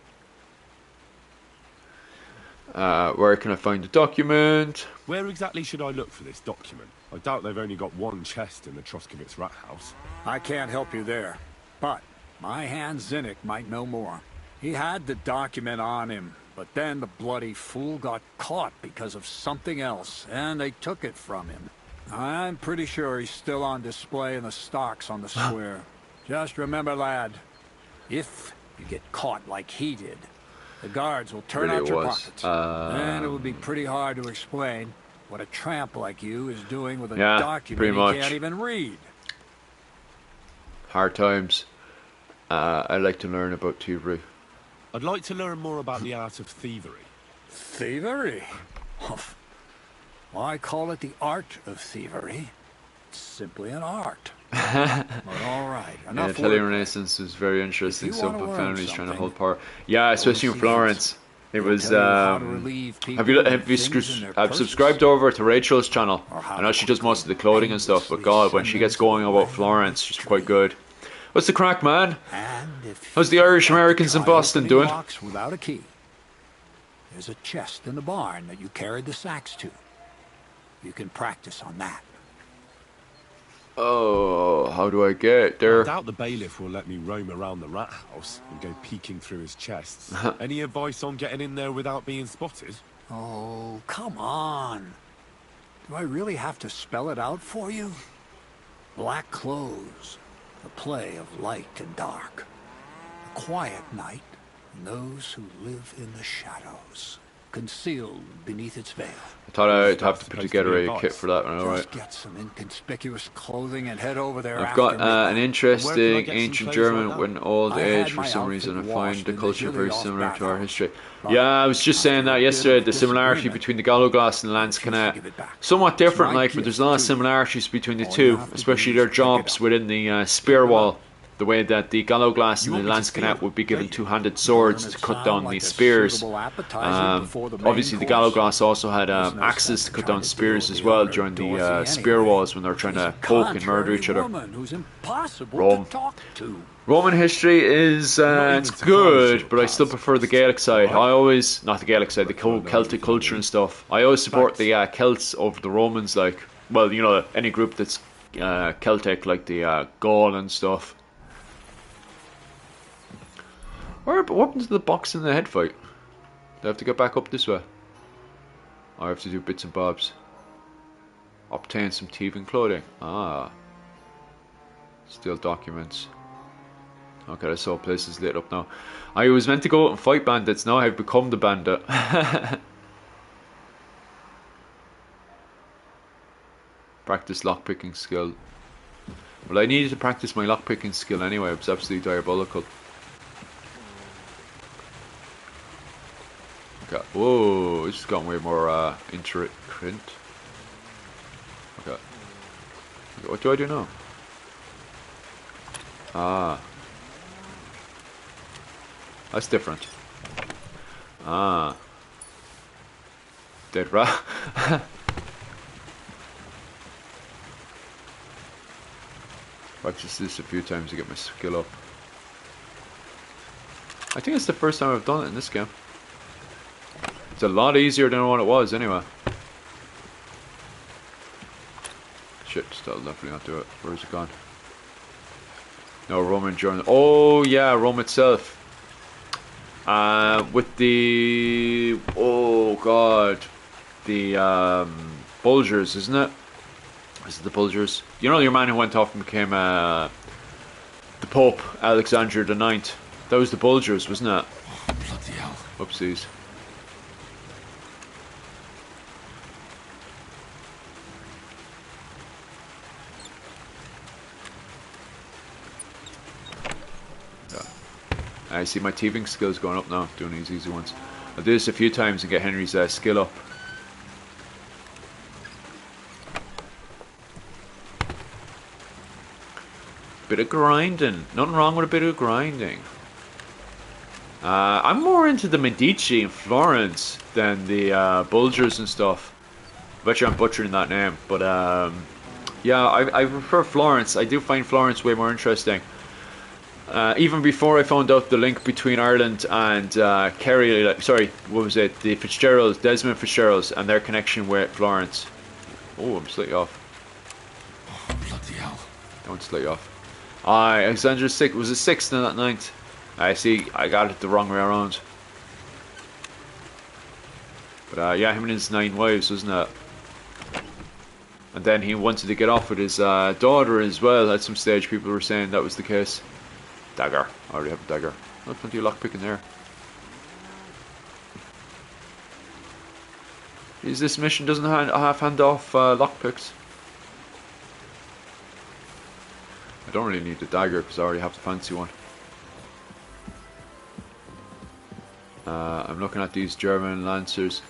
Where can I find the document? Where exactly should I look for this document? I doubt they've only got one chest in the Troskovitz rat house. I can't help you there, but my hand Zinnik might know more. He had the document on him, but then the bloody fool got caught because of something else, and they took it from him. I'm pretty sure he's still on display in the stocks on the square. Just remember, lad, if you get caught like he did, the guards will turn Really out your was. pockets. And it would be pretty hard to explain what a tramp like you is doing with a Yeah, document pretty he much. can't even read. Hard times. I'd like to learn about thievery. I'd like to learn more about the art of thievery. Thievery? Humph. Why call it the art of thievery? It's simply an art. But all right, Yeah, enough Italian word. Renaissance was very interesting. If you Some wanna learn families trying to something, hold power. Yeah, especially in see Florence. It They'll was. tell you how to relieve people Have you of things in their I've purses. subscribed over to Rachel's channel. Or how I know to she does most of the quickly, clothing and stuff, but endlessly God, when she send gets them going to about the Florence, she's quite dream. good. What's the crack, man? And if How's the you Irish like to Americans in try Boston opening doing? locks without a key, there's a chest in the barn that you carried the sacks to. You can practice on that. Oh, how do I get I there? doubt the bailiff will let me roam around the rat house and go peeking through his chests. Any advice on getting in there without being spotted? Oh, come on. Do I really have to spell it out for you? Black clothes, the play of light and dark. A quiet night, and those who live in the shadows, concealed beneath its veil. I thought I'd have to Supposed put to be together a advice. kit for that one, alright. Just get some inconspicuous clothing and head over there I've after got an midnight. Where can I interesting get some ancient clothes German like that? with an old I had age for my some outfit reason. I washed find the in the culture very Hilly-Off similar to our bathhouse. history. But Yeah, I was just saying that after a yesterday, bit the of similarity disagreement, between the Gallo Glass and the I Lance refused to Canet. give it back. Somewhat different, It's my like, but there's a gift lot of to you. similarities between the All you two, have to especially do their is pick it jobs up. within the spear wall. The way that the Gallo Glass You and the want me to Lance Canet steal, would be given don't you? two-handed swords Doesn't to it cut sound down like the a spears. suitable appetizer before the main Obviously, the course? Gallo Glass also had There's no axes sense to in cut trying down to spears deal as with well the during the Dorothy spear anyway. walls when they were trying She's to a poke and murder contrary each other. woman who's impossible Rome. to talk to. Roman history is not even it's surprised good, you're but I still past prefer the Christ. Gaelic side. Alright. I always not the Gaelic side, the But I know Celtic everything culture you and do. stuff. I always support Thanks. the Celts over the Romans. Like, well, you know, any group that's Celtic, like the Gaul and stuff. What happened to the box in the head fight? Do I have to get back up this way? I have to do bits and bobs. Obtain some thieving clothing. Ah. Steal documents. Okay, this whole place is lit up now. I was meant to go out and fight bandits, now I've become the bandit. Practice lockpicking skill. Well, I needed to practice my lockpicking skill anyway, it was absolutely diabolical. Okay, whoa, this has gotten way more intricate. Okay. What do I do now? Ah. That's different. Ah. Dead rat. Practice this a few times to get my skill up. I think it's the first time I've done it in this game. It's a lot easier than what it was anyway. Shit, that'll definitely not do it. Where's it gone? No, Roman journal. Oh yeah, Rome itself. With the oh god, the Bulgars, isn't it? Is it the Bulgars? You know your man who went off and became the Pope, Alexander the Ninth. That was the Bulgars, wasn't it? Oh, bloody hell. Oopsies. I see my thieving skills going up now, doing these easy ones. I'll do this a few times and get Henry's skill up. Bit of grinding. Nothing wrong with a bit of grinding. I'm more into the Medici in Florence than the Bulgers and stuff. I bet you I'm butchering that name, but yeah, I prefer Florence. I do find Florence way more interesting. Even before I found out the link between Ireland and Kerry, sorry, what was it? The Fitzgeralds, Desmond Fitzgeralds, and their connection with Florence. Oh, I'm slightly off. Oh, bloody hell. Don't slightly off. Alexander was it 6th and not 9th? I see, I got it the wrong way around. But yeah, him and his 9 wives, wasn't it? And then he wanted to get off with his daughter as well at some stage. People were saying that was the case. Dagger. I already have a dagger. Oh, plenty of lockpicking there. Is this mission doesn't have hand off lockpicks? I don't really need the dagger because I already have the fancy one. I'm looking at these German Lancers.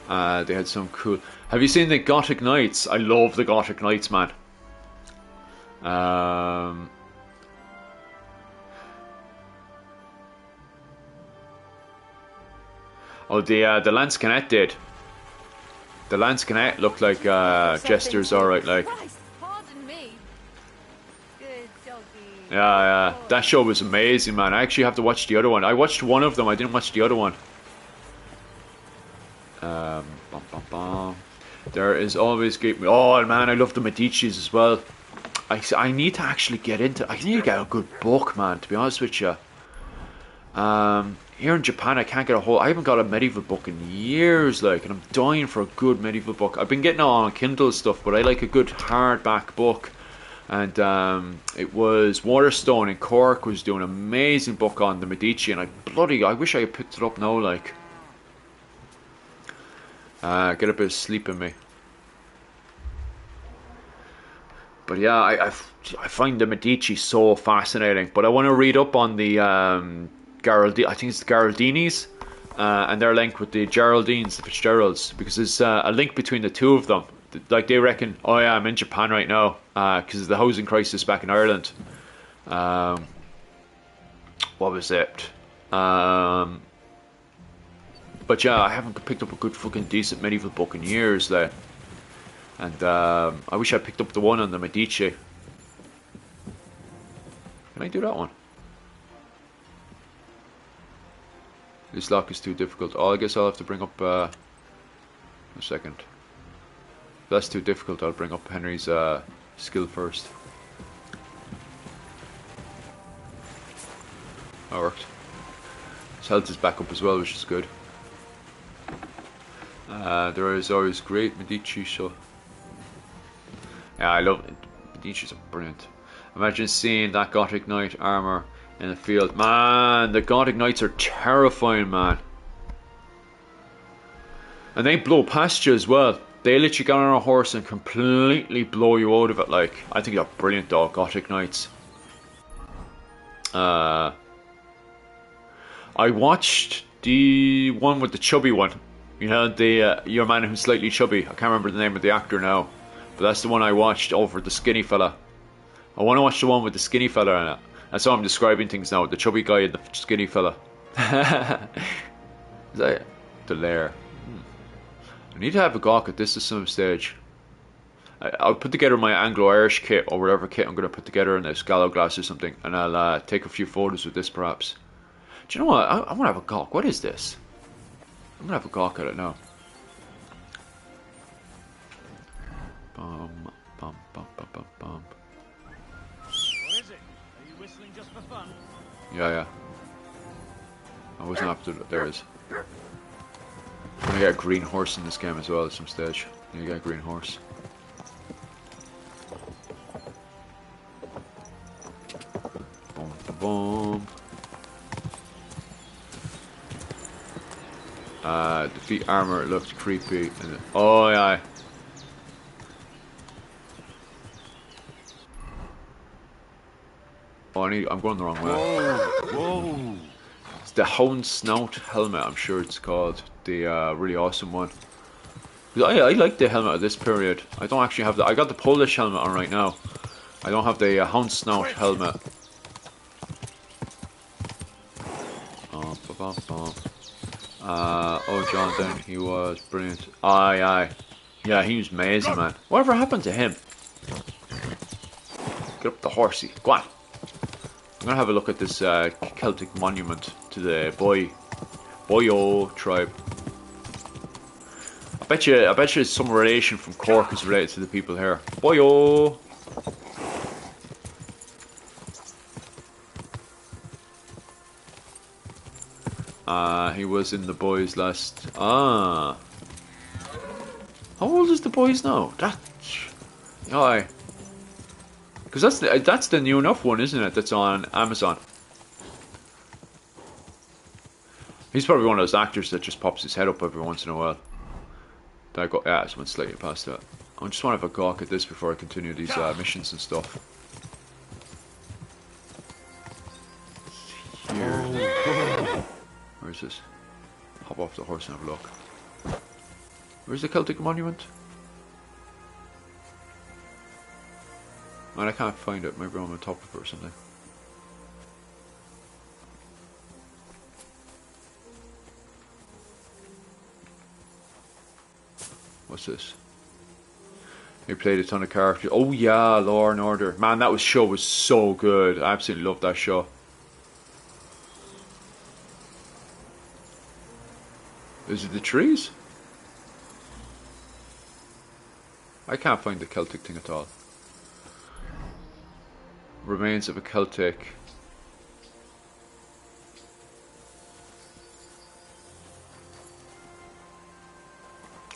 They had some cool... Have you seen the Gothic Knights? I love the Gothic Knights, man. Oh, the Lance Canet did. The Lance Canet looked like jesters, alright, like. Pardon me. Good doggy. Yeah, that show was amazing, man. I actually have to watch the other one. I watched one of them, I didn't watch the other one. Bum, bum, bum. There is always great... Oh, man, I love the Medicis as well. I need to actually get into... I need to get a good book, man, to be honest with you. Here in Japan, I can't get a hold... I haven't got a medieval book in years, like, and I'm dying for a good medieval book. I've been getting it on Kindle stuff, but I like a good hardback book. And it was Waterstone in Cork was doing an amazing book on the Medici, and I wish I had picked it up now, like. Get a bit of sleep in me. But yeah, I find the Medici so fascinating. But I want to read up on the I think it's the Geraldinis, and their link with the Geraldines, the Fitzgeralds, because there's a link between the two of them. Like they reckon, oh yeah, I'm in Japan right now because of the housing crisis back in Ireland. What was it? But yeah, I haven't picked up a good fucking decent medieval book in years there. And I wish I picked up the one on the Medici. Can I do that one? This lock is too difficult. Oh, I guess I'll have to bring up... a second. If that's too difficult, I'll bring up Henry's skill first. That worked. His health is back up as well, which is good. There is always great Medici, so... Yeah, I love it. Medici's are brilliant. Imagine seeing that Gothic Knight armor in the field. Man, the Gothic Knights are terrifying, man. And they blow past you as well. They let you get on a horse and completely blow you out of it, like. I think they're brilliant, though, Gothic Knights. I watched the one with the chubby one. You know, the your man who's slightly chubby. I can't remember the name of the actor now. But that's the one I watched over the skinny fella. I want to watch the one with the skinny fella in it. That's how I'm describing things now. The chubby guy and the skinny fella. Is that the lair? I need to have a gawk at this at some stage. I'll put together my Anglo-Irish kit or whatever kit I'm going to put together in this gallo glass or something. And I'll take a few photos with this perhaps. Do you know what? I want to have a gawk. What is this? I'm going to have a gawk at it now. Bum, bum, bum, bum, bum, bum. What is it? Are you whistling just for fun? Yeah. I wasn't after that. There it is. I'm gonna get a green horse in this game as well at some stage. You get a green horse. Boom, boom, boom. Defeat armor looked creepy. And oh yeah. Oh, I'm going the wrong way. Whoa! It's the Hound Snout helmet, I'm sure it's called. The really awesome one. I like the helmet of this period. I don't actually have the... I got the Polish helmet on right now. I don't have the Hound Snout helmet. Oh, Jonathan, he was brilliant. Aye, aye. Yeah, he was amazing, man. Whatever happened to him? Get up the horsey. Go on. I'm gonna have a look at this Celtic monument to the Boyo tribe. I bet you some relation from Cork is related to the people here. Boyo. He was in the boys last. How old is the boys now? Aye. Because that's the new enough one, isn't it? That's on Amazon. He's probably one of those actors that just pops his head up every once in a while. I just went slightly past that. I just want to have a gawk at this before I continue these missions and stuff. Here. Where is this? Hop off the horse and have a look. Where's the Celtic monument? And I can't find it. Maybe I'm on top of it or something. What's this? He played a ton of characters. Oh yeah, Law and Order. Man, that show was so good. I absolutely loved that show. Is it the trees? I can't find the Celtic thing at all. Remains of a Celtic.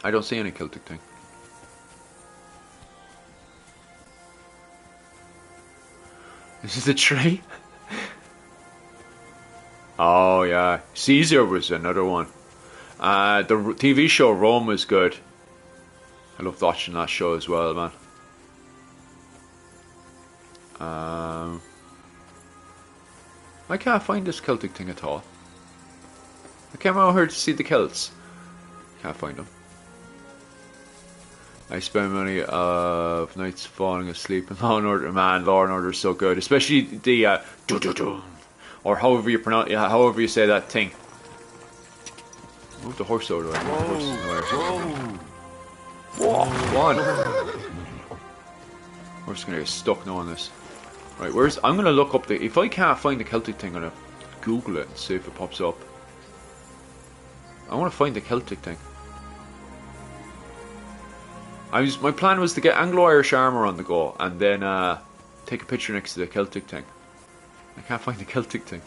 I don't see any Celtic thing. This is a tree? Oh yeah. Caesar was another one. The TV show Rome was good. I loved watching that show as well, man. I can't find this Celtic thing at all. I came out here to see the Celts. Can't find them. I spend many nights falling asleep in Law and Order. Man, Law and Order is so good, especially the or however you pronounce, however you say that thing. Move the horse out of the way. Whoa! One. We're just gonna get stuck now on this. Right, I'm gonna look up if I can't find the Celtic thing, I'm gonna Google it and see if it pops up. I want to find the Celtic thing. My plan was to get Anglo-Irish armour on the go and then take a picture next to the Celtic thing. I can't find the Celtic thing.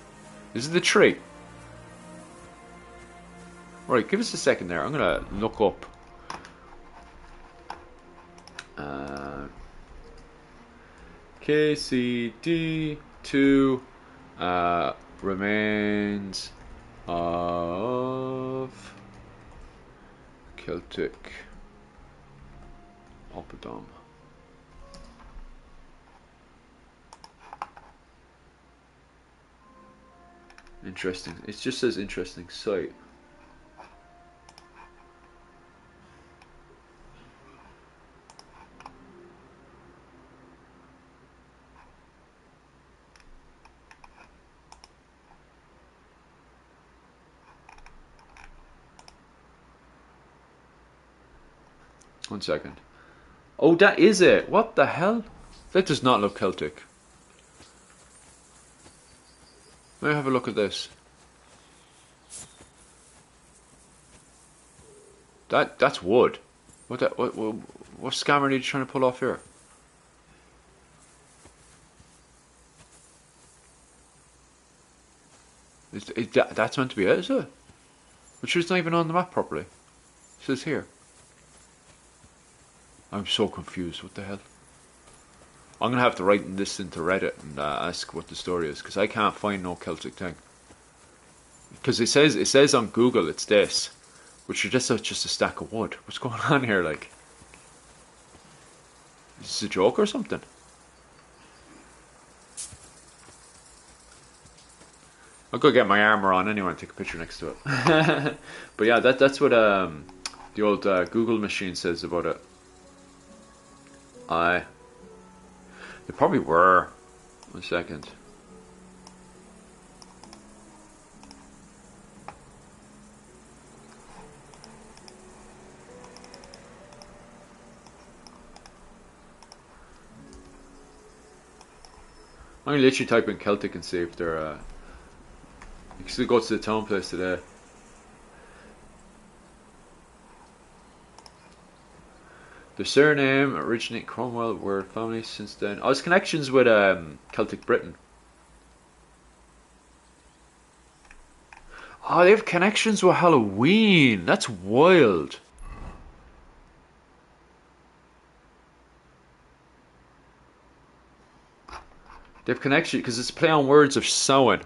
Is it the tree? Right, give us a second there. I'm gonna look up. KCD2 remains of Celtic Oppidum. Interesting. It just says interesting site. One second. Oh, that is it. What the hell? That does not look Celtic. Let me have a look at this. That's wood. What scammer are you trying to pull off here? That's meant to be it, is it? Which is not even on the map properly. It says here. I'm so confused. What the hell? I'm gonna have to write this into Reddit and ask what the story is, because I can't find no Celtic thing. Because it says on Google it's this, which is just a stack of wood. What's going on here? Like, is this a joke or something? I'll go get my armor on anyway and take a picture next to it. But yeah, that's what the old Google machine says about it. They probably were. 1 second. I'm gonna literally type in Celtic and see if they're. You can still go to the town place today. The surname originate Cromwell were family since then. Oh, it's connections with Celtic Britain. Oh, they have connections with Halloween. That's wild. They have connection because it's a play on words of Samhain.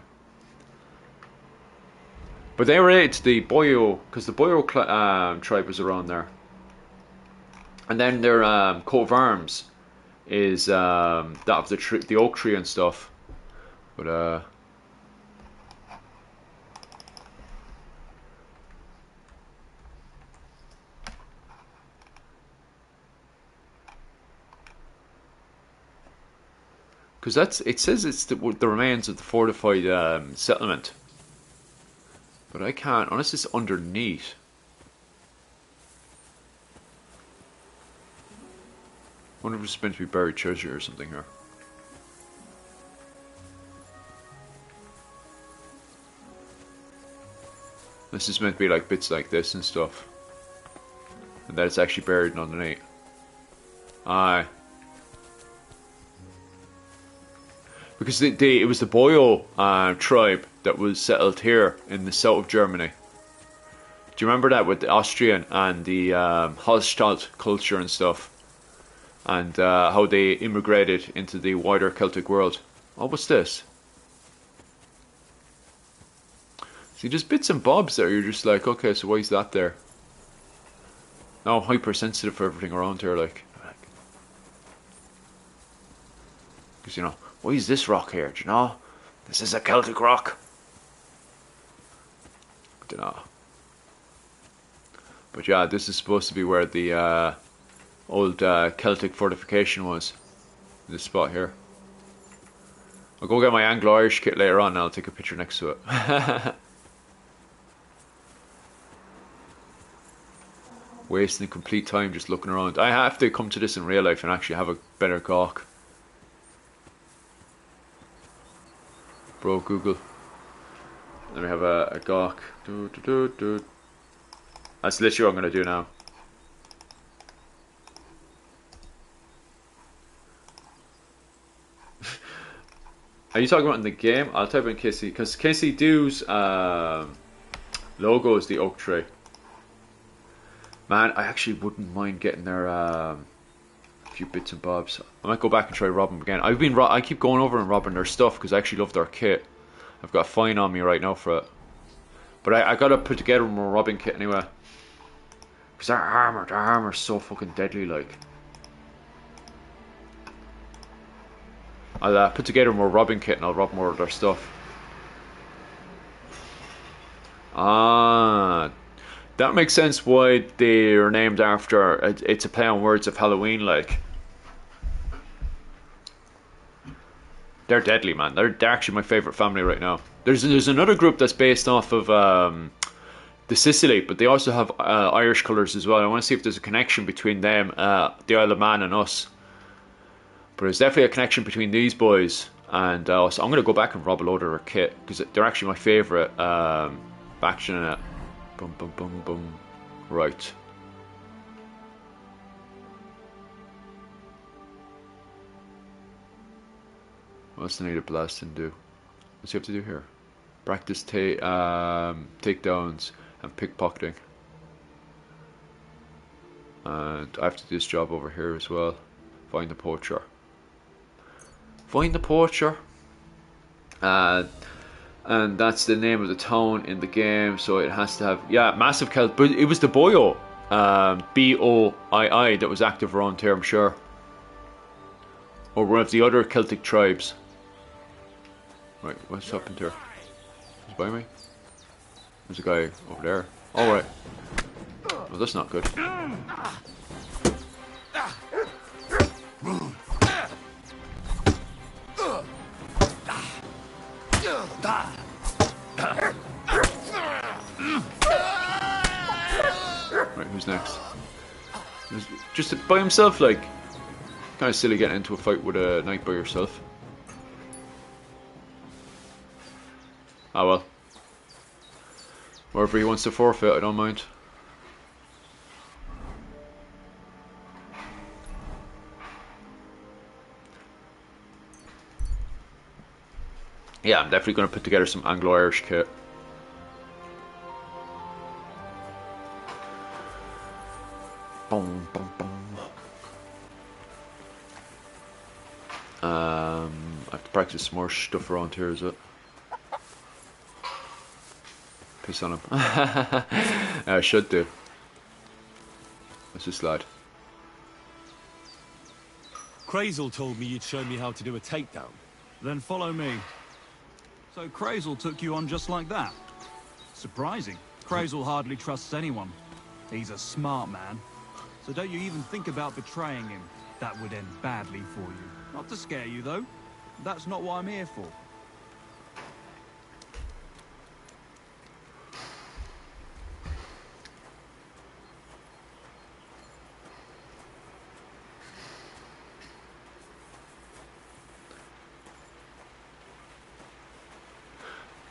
But they related to the Boyo, because the Boyo tribe was around there. And then their coat of arms is that of the oak tree and stuff. But because it says it's the remains of the fortified settlement. But I can't, unless it's underneath. I wonder if it's meant to be buried treasure or something here. This is meant to be like bits like this and stuff. And that it's actually buried underneath. Aye. Because it was the Boyo tribe that was settled here in the south of Germany. Do you remember that with the Austrian and the Hallstatt culture and stuff? And how they immigrated into the wider Celtic world. Oh, what's this? See, just bits and bobs there. You're just like, okay, so why is that there? No, hypersensitive for everything around here, like. Because, you know, why is this rock here? Do you know? This is a Celtic rock. I don't know. But yeah, this is supposed to be where the old Celtic fortification was. This spot here. I'll go get my Anglo-Irish kit later on and I'll take a picture next to it. Wasting complete time just looking around. I have to come to this in real life and actually have a better gawk. Bro, Google. Let me have a gawk. That's literally what I'm going to do now. Are you talking about in the game? I'll type in KC, because KC Dew's logo is the oak tree. Man, I actually wouldn't mind getting their a few bits and bobs. I might go back and try rob them again. I keep going over and robbing their stuff because I actually love their kit. I've got a fine on me right now for it. But I gotta put together my robbing kit anyway. Because their armor's so fucking deadly, like. I'll put together more robbing kit and I'll rob more of their stuff. Ah, that makes sense why they're named after. It's a play on words of Halloween, like. They're deadly, man. They're actually my favorite family right now. There's another group that's based off of the Sicily, but they also have Irish colours as well. I want to see if there's a connection between them, the Isle of Man, and us. But there's definitely a connection between these boys and us. I'm going to go back and rob a load of their kit because they're actually my favourite faction in it. Boom, boom, boom, boom. Right. What's the need of blasting do? What's you have to do here? Practice takedowns and pickpocketing. And I have to do this job over here as well. Find the poacher. Find the poacher. And that's the name of the town in the game, so it has to have, yeah, massive Celt, but it was the Boyo, B-O-I-I, that was active around here, I'm sure. Or one of the other Celtic tribes. Right, what's happened here? He's by me. There's a guy over there. All right. Oh, that's not good. Right, who's next? Just by himself, like, kind of silly getting into a fight with a knight by yourself. Ah well. Wherever he wants to forfeit, I don't mind. Yeah, I'm definitely going to put together some Anglo-Irish kit. Boom, boom, boom. I have to practice some more stuff around here, is it? Piss on him. I should do. What's this lad? Crazel told me you'd show me how to do a takedown. Then follow me. So Crazel took you on just like that? Surprising. Crazel hardly trusts anyone. He's a smart man. So don't you even think about betraying him. That would end badly for you. Not to scare you, though. That's not what I'm here for.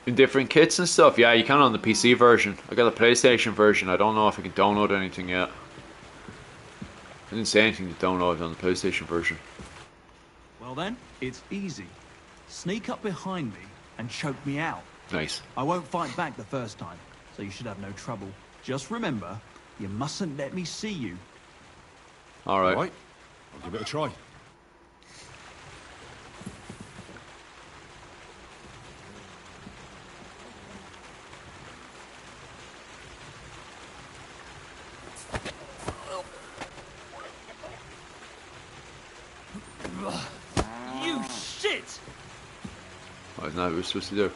In different kits and stuff, yeah, you can on the PC version. I got the PlayStation version. I don't know if I can download anything yet. I didn't say anything to download on the PlayStation version. Well then, it's easy. Sneak up behind me and choke me out. Nice. I won't fight back the first time, so you should have no trouble. Just remember, you mustn't let me see you. Alright. Right, I'll give it a try. You shit! Oh, isn't that what we're supposed to do?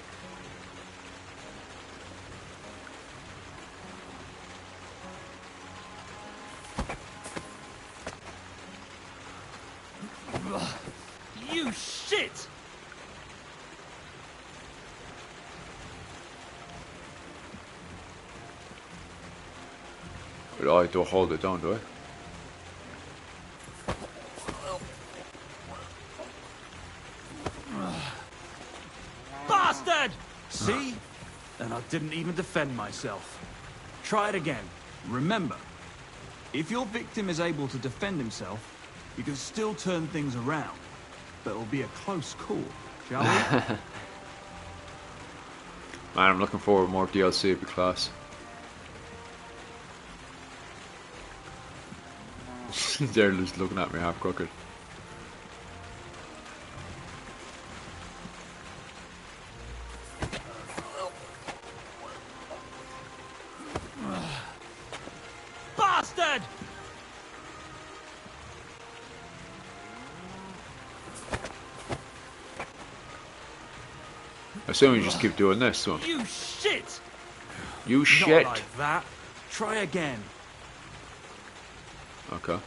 You shit! But I don't hold it down, do I? Bastard! See? And I didn't even defend myself. Try it again. Remember, if your victim is able to defend himself, you can still turn things around. But it'll be a close call, shall we? Man, I'm looking forward to more DLC of the class. They're just looking at me half crooked. Bastard! I assume you just keep doing this, so. You shit! You Not shit! like that. Try again. Okay.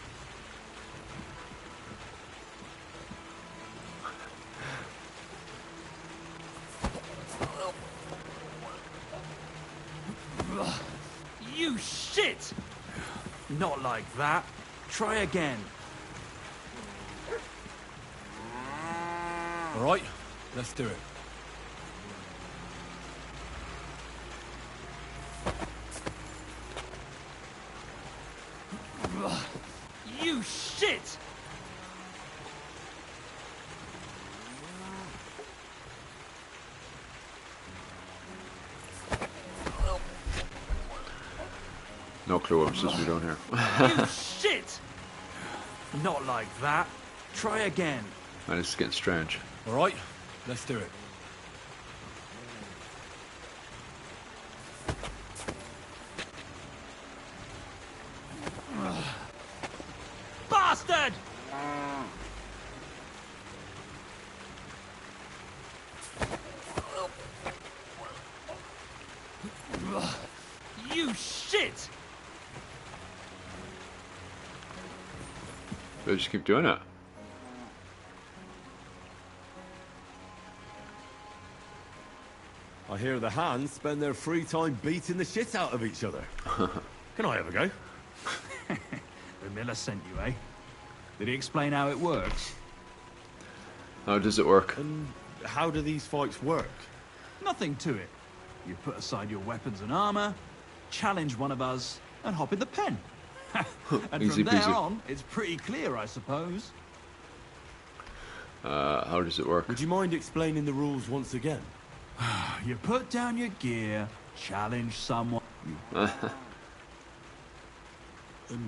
You shit! Not like that. Try again. All right, let's do it. You shit! No clue what I'm supposed to be doing here. You shit! Not like that. Try again. Man, this is getting strange. All right, let's do it. Bastard! We'll just keep doing it. I hear the hands spend their free time beating the shit out of each other. Can I have a go? The miller sent you, eh? Did he explain how it works? How does it work? And how do these fights work? Nothing to it. You put aside your weapons and armor, challenge one of us, and hop in the pen. And Easy from there peasy. on, it's pretty clear, I suppose. How does it work? Would you mind explaining the rules once again? You put down your gear, challenge someone. And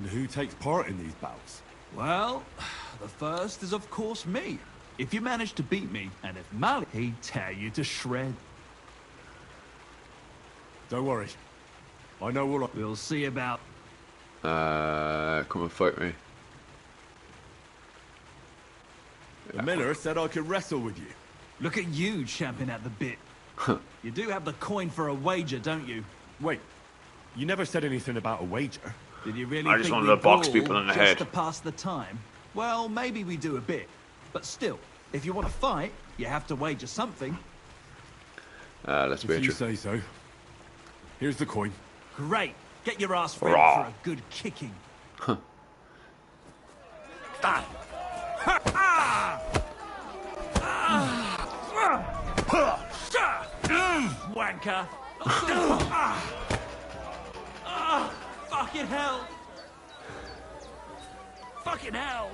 who takes part in these bouts? Well, the first is of course me. If you manage to beat me, and if Malik, he'd tear you to shreds. Don't worry. I know all I... We'll see about... Come and fight me. The miller said I could wrestle with you. Look at you champing at the bit. You do have the coin for a wager, don't you? Wait, you never said anything about a wager. Did you really I just think wanted we to box brawl people in the just head. to pass the time? Well, maybe we do a bit. But still, if you want to fight, you have to wager something. Let's If you wager. say so. Here's the coin. Great. Get your ass ready Rah. for a good kicking. Wanker. Fucking hell. Fucking hell.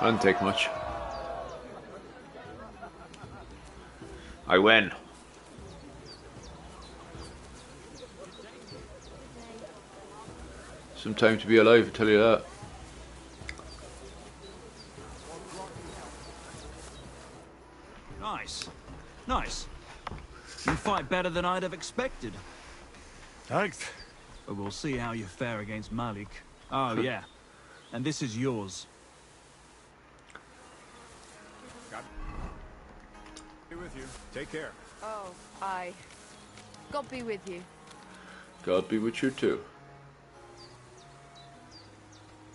Doesn't take much. I win. Some time to be alive, I tell you that. Nice. Nice. You fight better than I'd have expected. Thanks. But we'll see how you fare against Malik. Oh, yeah. And this is yours. Be with you. Take care. Oh, aye. God be with you. God be with you too.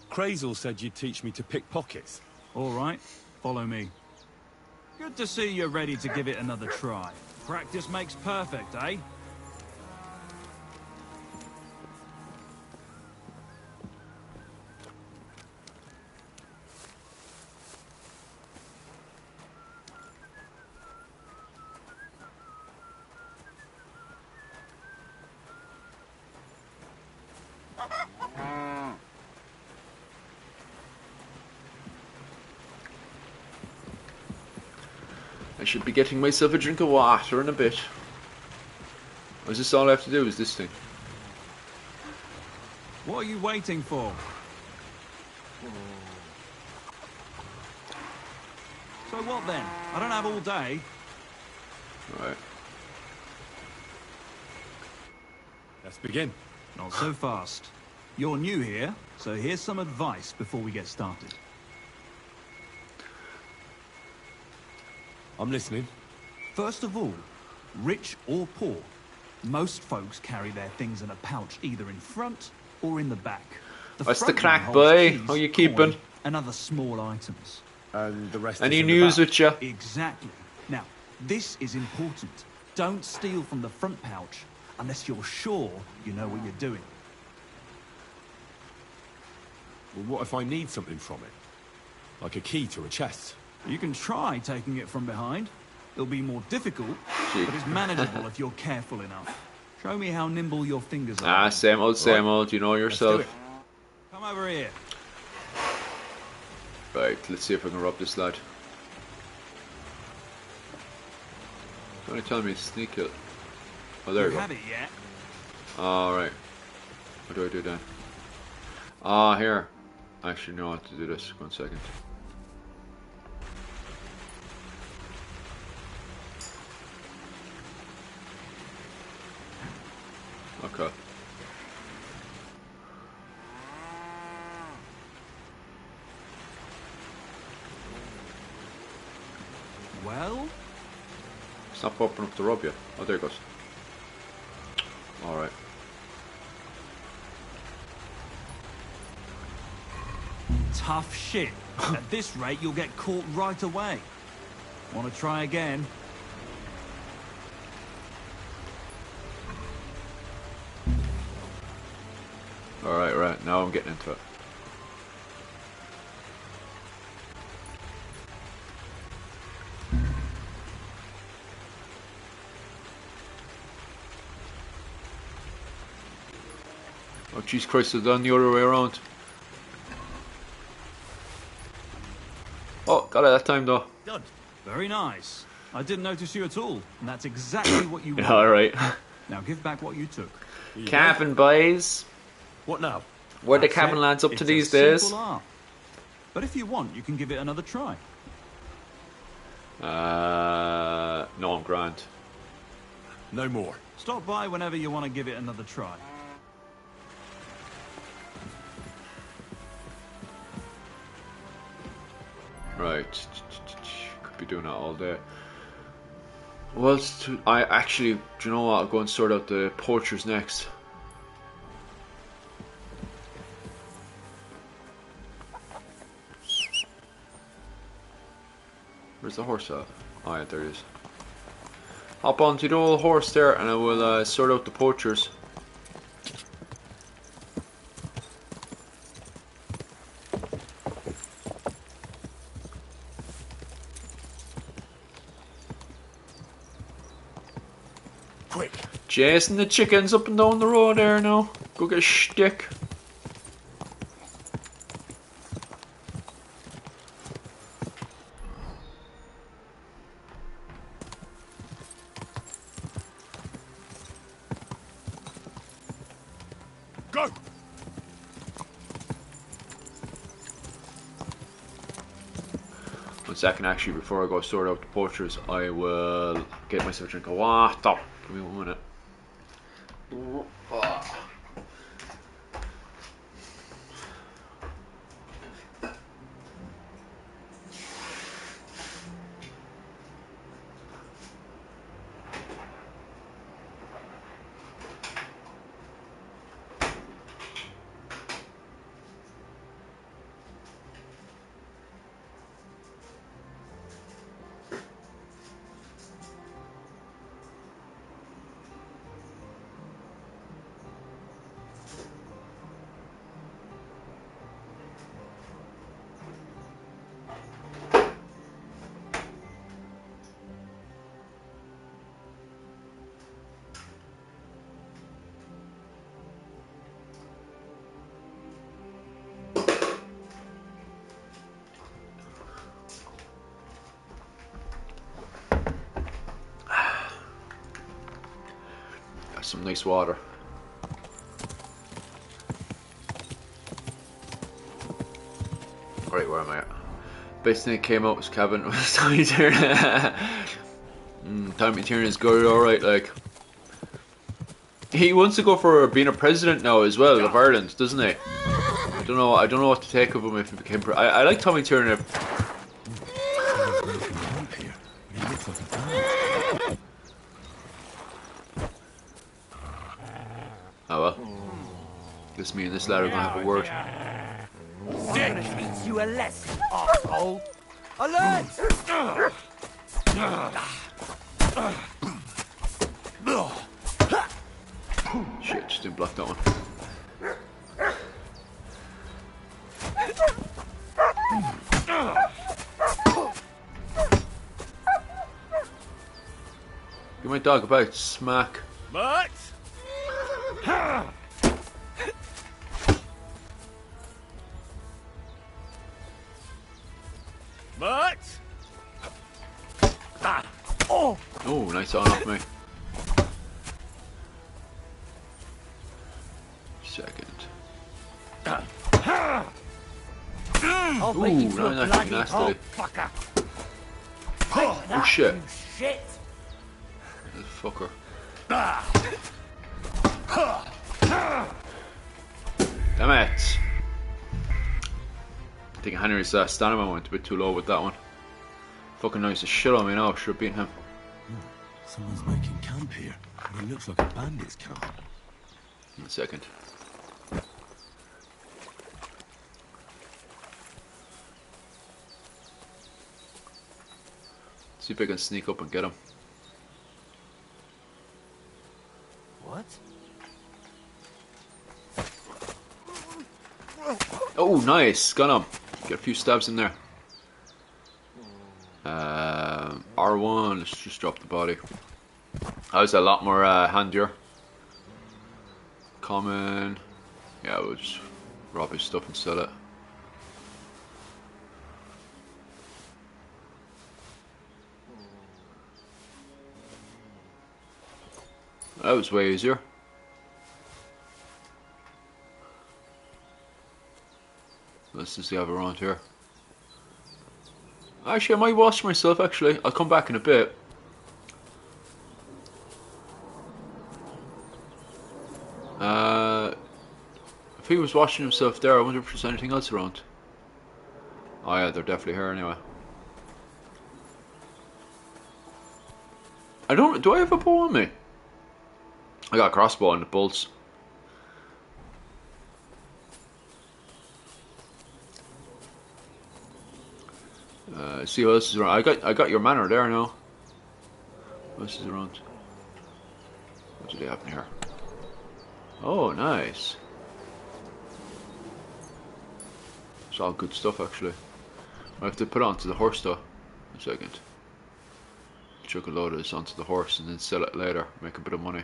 Crazel said you'd teach me to pick pockets. All right. Follow me. Good to see you're ready to give it another try. Practice makes perfect, eh? I should be getting myself a drink of water in a bit. Or is this all I have to do, is this thing? What are you waiting for? So what then? I don't have all day. Alright. Let's begin. Not so fast. You're new here, so here's some advice before we get started. I'm listening. First of all, rich or poor, most folks carry their things in a pouch either in front or in the back. What's the front crack, one boy? holds How you keys, keeping? coin, and other small items. And the rest Any is in the news back. with you? Exactly. Now, this is important. Don't steal from the front pouch unless you're sure you know what you're doing. Well, what if I need something from it? Like a key to a chest? You can try taking it from behind. It'll be more difficult, Gee. but it's manageable if you're careful enough. Show me how nimble your fingers are. Ah, same old, you know Let's do yourself. it. Come over here. Right, let's see if I can rob this lad. Don't tell me to sneak it. Oh, there You you go. have it yet? Alright. What do I do then? Ah, here. I actually know how to do this. 1 second. Okay. Well, It's not popping up to rob you. Oh, there it goes. Alright. tough shit. At this rate, you'll get caught right away. Want to try again? Alright, right, now I'm getting into it. Oh, jeez Christ, it's done the other way around. Oh, got it that time though. Done. Very nice. I didn't notice you at all, and that's exactly what you want. Alright. Now give back what you took. Cabin boys. What now? Where the That's cabin it. lads up to It's a these days? simple art. But if you want, you can give it another try. No, I'm grand. No more. Stop by whenever you want to give it another try. Right. Could be doing that all day. Well, I actually, do you know what? I'll go and sort out the poachers next. Where's the horse at? Oh yeah, there it is. Hop onto the old horse there and I will sort out the poachers. Quick. Chasing the chickens up and down the road there now. Go get a stick. Go! 1 second actually, before I go sort out the poachers, I will get myself a drink of water. Give me 1 minute. Some nice water. Right, where am I at? Best thing that came out was cabin. Was Tommy Tiernan. Tommy Tiernan is good, alright, like. He wants to go for being a president now as well of Ireland, doesn't he? I don't know what to take of him if he became I like Tommy Tiernan. Oh well. Guess me and this lad are gonna have a word. Teach you a lesson, asshole. Alert! Shit, just didn't block that one. Give my dog a bite, smack. But Oh, nice on off me. Second. I'll Ooh, make you feel no, that's bloody nasty. hot, fucker. Oh shit. You shit. This fucker. Damn it. I think Henry's stamina went a bit too low with that one. Fucking nice as shit on me now, should have beaten him. Someone's making camp here. It looks like a bandits camp. In a second. See if I can sneak up and get him. What? Oh, nice. Got him. Get a few stabs in there. R1. Let's just drop the body. That was a lot more handier. Common. Yeah, we'll just rob his stuff and sell it. That was way easier. Let's just see have around here. Actually, I might wash myself, actually. I'll come back in a bit. If he was washing himself there, I wonder if there's anything else around. Oh yeah, they're definitely here anyway. Do I have a bow on me? I got a crossbow and the bolts. See what else is around. I got your manor there now. What else is around? What do they have in here? Oh, nice. It's all good stuff, actually. I have to put it onto the horse though. A second. Chuck a load of this onto the horse and then sell it later. Make a bit of money.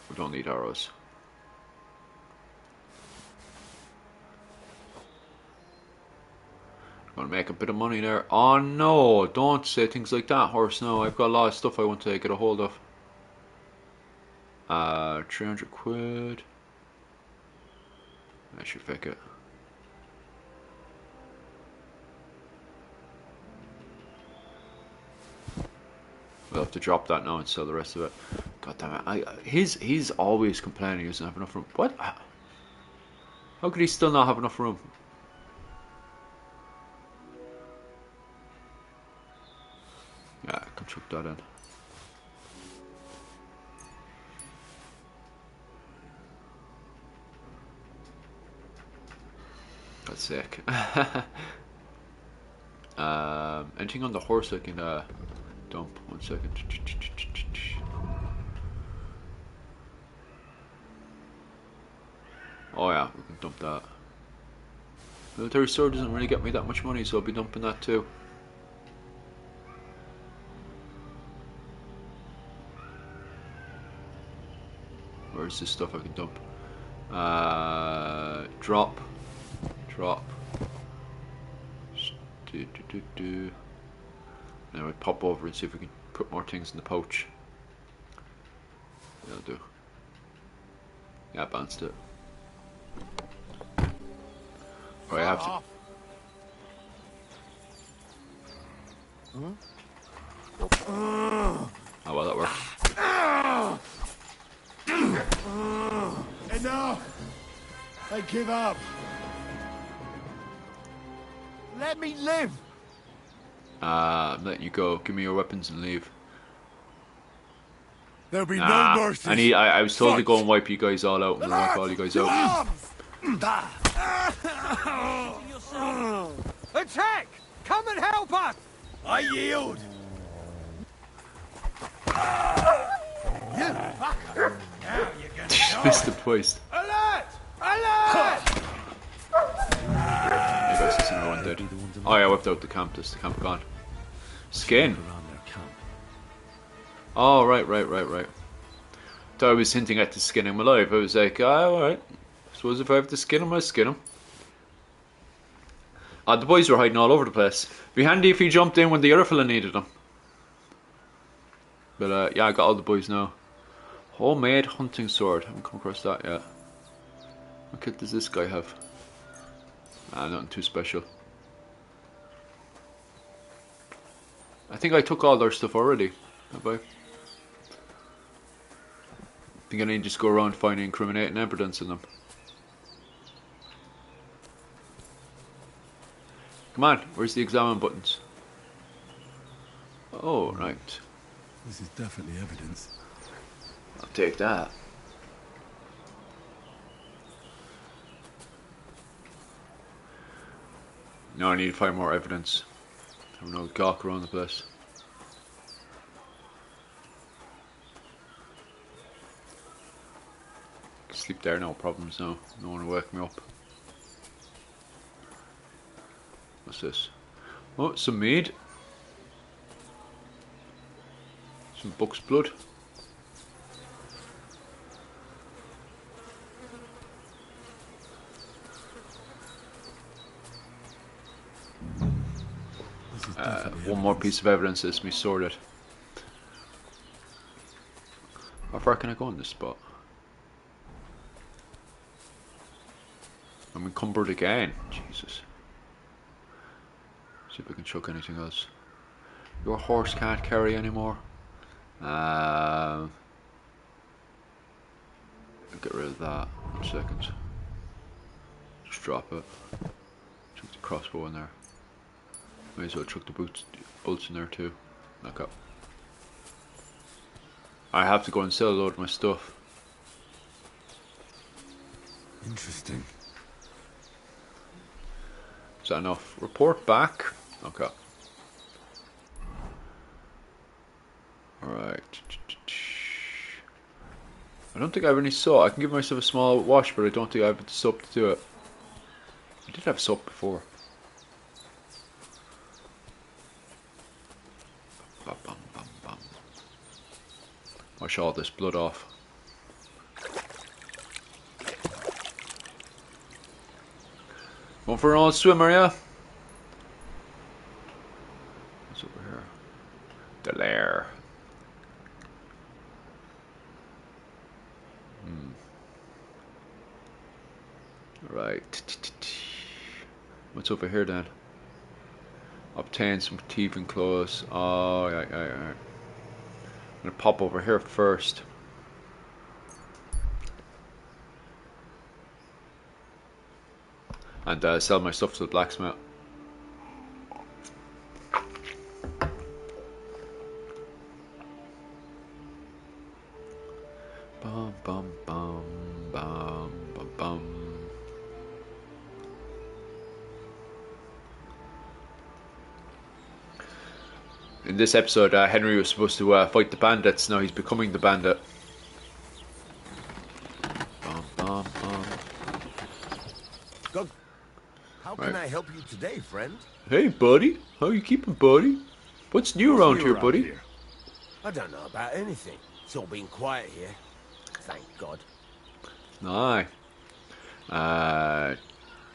We don't need arrows. Gonna make a bit of money there. Oh no, don't say things like that, horse. No, I've got a lot of stuff I want to get a hold of. 300 quid. I should fake it. We'll have to drop that now and sell the rest of it. God damn it! He's always complaining he doesn't have enough room. What? How could he still not have enough room? Yeah, I can chuck that in. That's sick. Anything on the horse I can dump? 1 second. Oh yeah, we can dump that. Military sword doesn't really get me that much money, so I'll be dumping that too. Where's this stuff I can dump? Drop. Now I pop over and see if we can put more things in the pouch. That'll do. Yeah, I bounced it. Right, I have to. Oh well, that worked. Enough! I give up. Let me live. I'm letting you go. Give me your weapons and leave. There'll be no mercy. I was told to go and wipe you guys all out. I'm gonna wipe all you guys out. Attack! Come and help us! I yield. You fucker! Now you're gonna Missed the twist. Alert! Alert! Maybe I see someone dead. Oh yeah, I whipped out the camp. There's the camp gone. Skin. Oh right. Thought I was hinting at the skinning him alive. I was like, alright. Suppose if I have to skin him, I skin him. The boys were hiding all over the place. Be handy if he jumped in when the other fella needed him. But yeah, I got all the boys now. Homemade hunting sword. Haven't come across that yet. What kit does this guy have? Nothing too special. I think I took all their stuff already. Have I? I think I need to just go around finding incriminating evidence in them. Come on, where's the examine buttons? Oh, right. This is definitely evidence. I'll take that. No, I need to find more evidence. Have no gawk around the place. Sleep there, no problems now. No one will wake me up. What's this? Oh, some mead. Some buck's blood. One more piece of evidence is me sorted. How far can I go in this spot? I'm encumbered again. Jesus. See if I can chuck anything else. Your horse can't carry anymore. I'll get rid of that. 1 second. Just drop it. Chuck the crossbow in there. May as well chuck the bolts in there too. Knock up. I have to go and sell a load of my stuff. Interesting. Is that enough? Report back. Okay. Alright. I don't think I have any soap. I can give myself a small wash, but I don't think I have the soap to do it. I did have soap before. Wash all this blood off. Going for an old swimmer, yeah? What's over here? The lair. Right. What's over here then? Obtain some thieving clothes. Oh, yeah. I'm gonna pop over here first. And sell my stuff to the blacksmith. Bum bum bum bum bum bum. In this episode, Henry was supposed to fight the bandits. Now he's becoming the bandit. Bum, bum, bum. Go. How can I help you today, friend? Hey, buddy. How you keeping, buddy? What's new around here, buddy? I don't know about anything. It's all been quiet here. Thank God. Aye.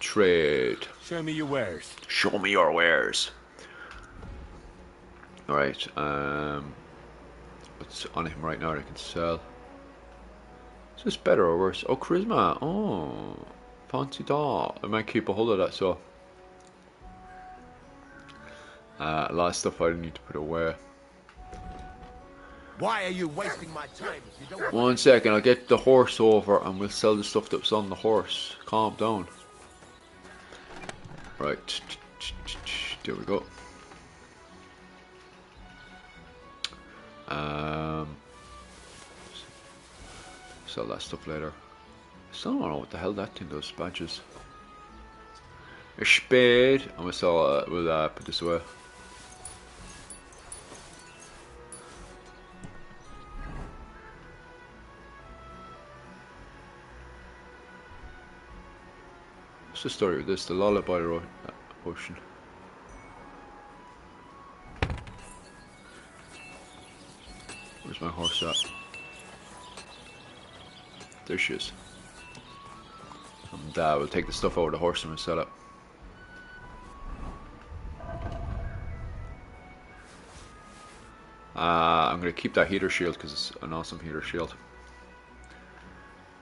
Trade. Show me your wares. Show me your wares. Alright, what's on him right now that I can sell? Is this better or worse? Oh, charisma. Oh, fancy that. I might keep a hold of that, so. A lot of stuff I need to put away. Why are you wasting my time if you don't... 1 second, I'll get the horse over and we'll sell the stuff that's on the horse. Calm down. Right, there we go. Sell that stuff later. I still don't know what the hell that thing does. Badges. A spade. I'm gonna sell. We'll put this away. What's the story with this? The lullaby potion. Where's my horse at? There she is. And we'll take the stuff over the horse and we'll sell it. I'm going to keep that heater shield because it's an awesome heater shield.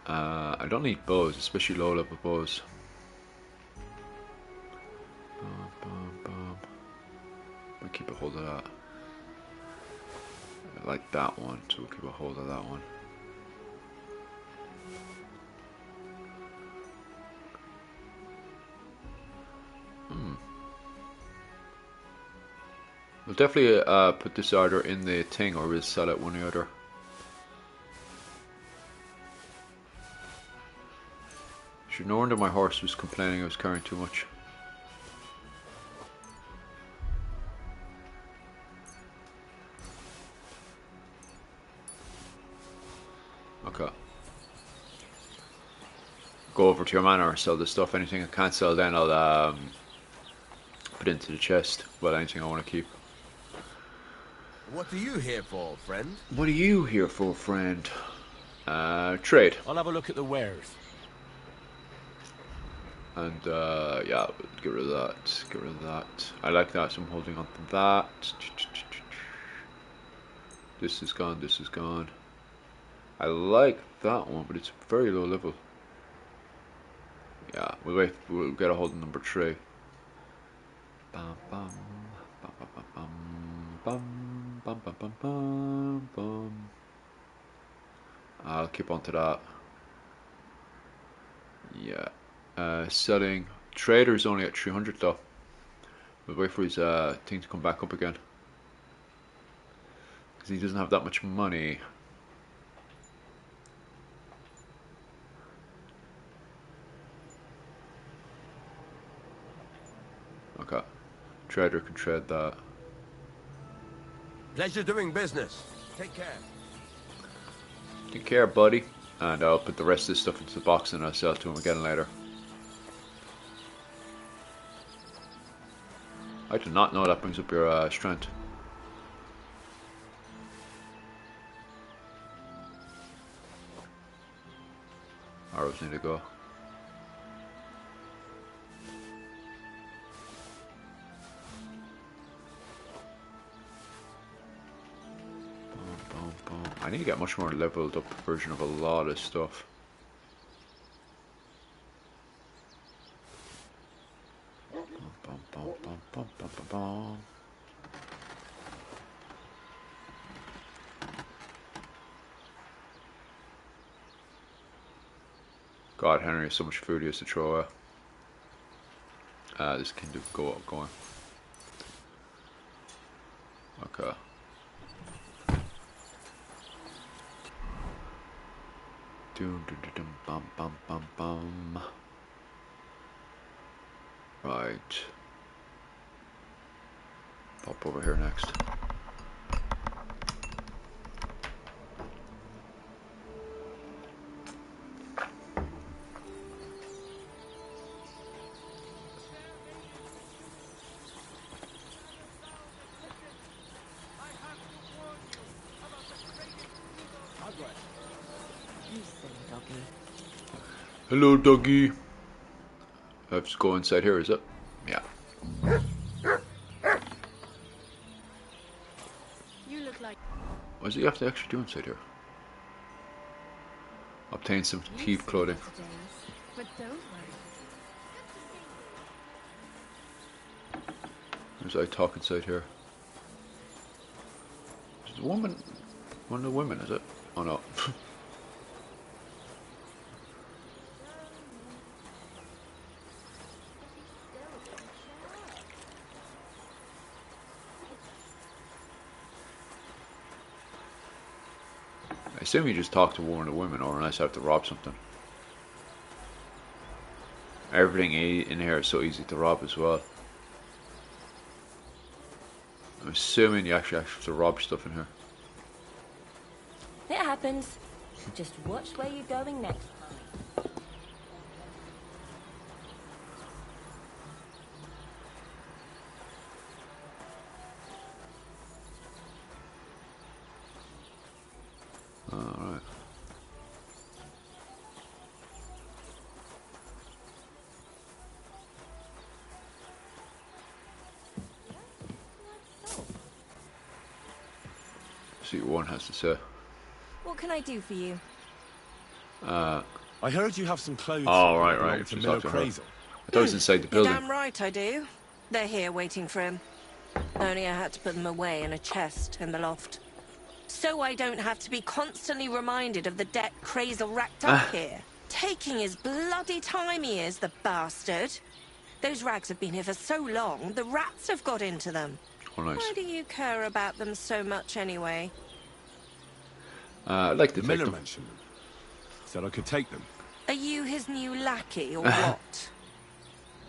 I don't need bows, especially low level bows. I'll keep a hold of that. I like that one, so we'll keep a hold of that one. We'll definitely put this order in the thing, or we'll sell it one or the other. Should no wonder my horse was complaining I was carrying too much. go over to your manor, sell the stuff. Anything I can't sell, then I'll put into the chest. Well, anything I want to keep. What are you here for, friend? What are you here for, friend? Trade. I'll have a look at the wares. And yeah, get rid of that. Get rid of that. I like that, so I'm holding on to that. This is gone. This is gone. I like that one, but it's very low level. Yeah, we'll wait. We'll get a hold of number 3. Bum, bum, bum, bum, bum, bum, bum, bum, bum, bum. I'll keep on to that. Yeah. Selling. Trader's only at 300 though. We'll wait for his thing to come back up again. Because he doesn't have that much money. Okay. Trader can trade that. Pleasure doing business. Take care. Take care, buddy. And I'll put the rest of this stuff into the box and I'll sell it to him again later. I did not know that brings up your strength. Arrows need to go. Boom, boom, boom. I need to get much more leveled up version of a lot of stuff. Boom, boom, boom, boom, boom, boom, boom, boom. God, Henry has so much food he has to throw away. This can do go up going. Okay. Doom, doom, doom, doom, bum, bum, bum, bum. Right. Pop over here next. Hello, doggy. I have to go inside here, is it? Yeah. You look like What does he have to actually do inside here? Obtain some thief clothing. but don't worry. There's I talk inside here. Is the woman one of the women, is it? Oh no. I assume you just talk to one of the women, or unless I have to rob something. Everything in here is so easy to rob as well. I'm assuming you actually have to rob stuff in here. It happens. Just watch where you're going next time. Alright. See what one has to say. What can I do for you? I heard you have some clothes. Oh, right, that belong right. To Just Miller talk to her. Crazel. I thought it was inside the You're building. damn right I do. They're here waiting for him. Only I had to put them away in a chest in the loft. So I don't have to be constantly reminded of the debt Crazel racked up here. Taking his bloody time he is, the bastard. Those rags have been here for so long, the rats have got into them. Oh, nice. Why do you care about them so much anyway? I'd like to The take Miller them. mentioned them. Said I could take them. Are you his new lackey or what?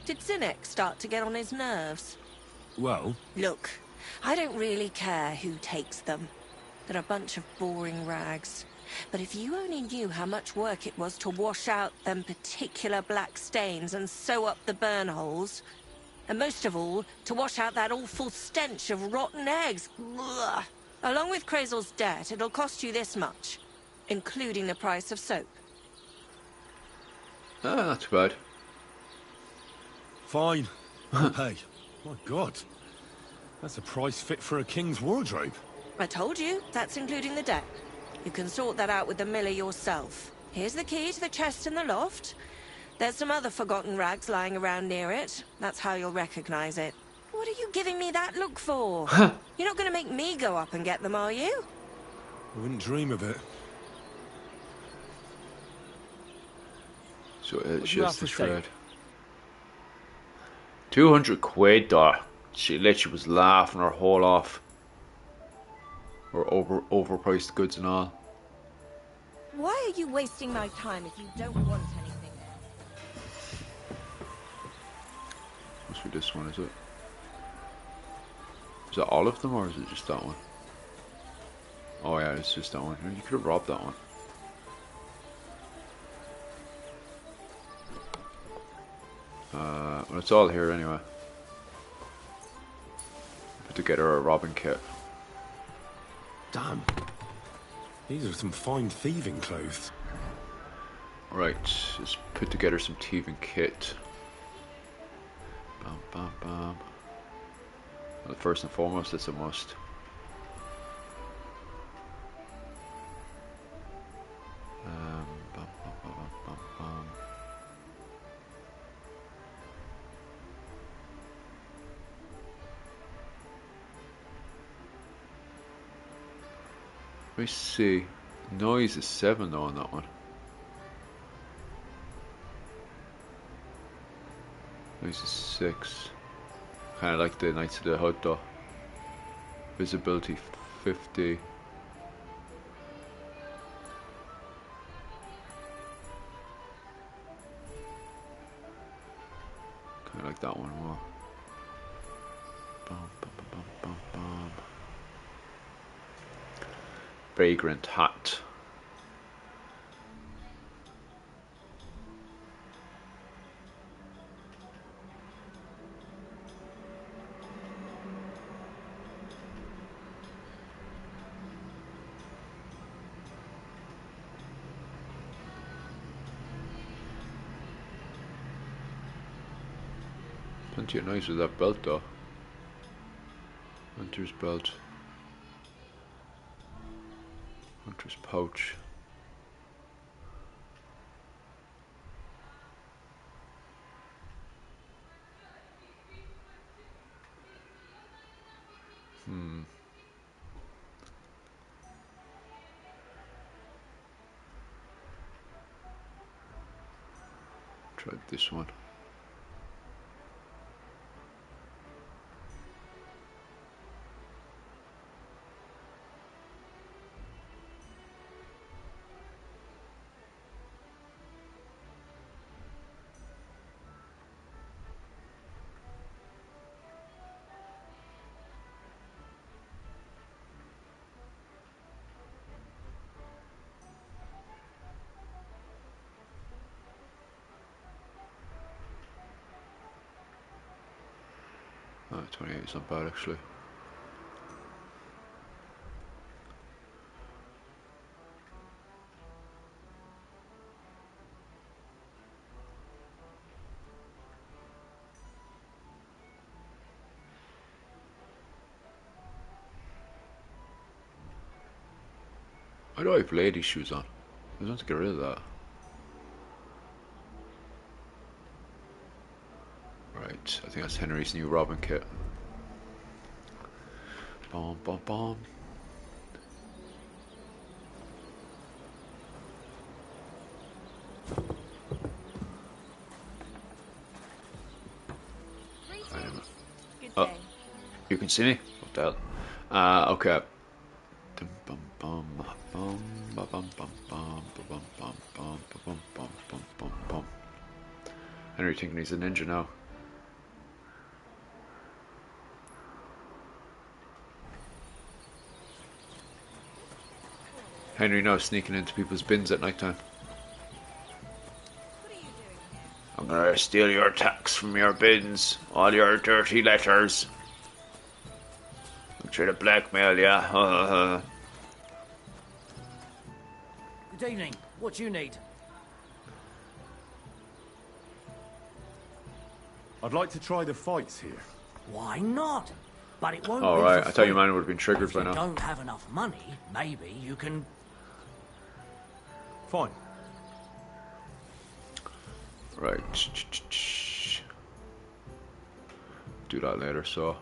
Did Zinnek start to get on his nerves? Well, Look, I don't really care who takes them. They're a bunch of boring rags. But if you only knew how much work it was to wash out them particular black stains and sew up the burn holes, and most of all, to wash out that awful stench of rotten eggs. Ugh. Along with Crazel's debt, it'll cost you this much, including the price of soap. Ah, not too bad. Fine. I'll pay. My God. That's a price fit for a king's wardrobe. I told you, that's including the debt. You can sort that out with the miller yourself. Here's the key to the chest in the loft. There's some other forgotten rags lying around near it. That's how you'll recognize it. What are you giving me that look for? You're not going to make me go up and get them, are you? I wouldn't dream of it. So What do it's you have just the for sale? shred. 200 quid, though. She literally was laughing her whole off. Or overpriced goods and all. Why are you wasting my time if you don't want anything? Must be this one, is it? Is that all of them, or is it just that one? Oh yeah, it's just that one. You could have robbed that one. Well, it's all here anyway. Put together a robbing kit. Damn. These are some fine thieving clothes. Right, let's put together some thieving kit. Bam, bam, bam. Well, first and foremost, it's a must. Bam, bam, bam, bam, bam. Let me see. Noise is 7 though on that one. Noise is 6. Kinda like the Knights of the Hood though. Visibility 50. Kinda like that one more. Bum, bum, bum, bum, bum, bum. Vagrant hat. Plenty of noise with that belt though. Hunter's belt. Hunter's pouch. Try this one. Oh, 28 is not bad actually. Why do I have lady shoes on? I want to get rid of that. Right, I think that's Henry's new Robin kit. Bomb, bomb, bomb. Good Oh, day. you can see me? What the hell? Okay. Dum, bum, bum, bum, ba, bum, bum, bum, ba, bum, bum, bum, ba, bum, bum, bum, bum, bum. Henry thinking he's a ninja now. Henry now sneaking into people's bins at night time. I'm gonna steal your tax from your bins, all your dirty letters. I'm trying to blackmail ya. Good evening. What you need? I'd like to try the fights here. Why not? But it won't All be right, for I thought your free. man would have been triggered If by you now. don't have enough money, maybe you can... Fine. Right. Do that later. So,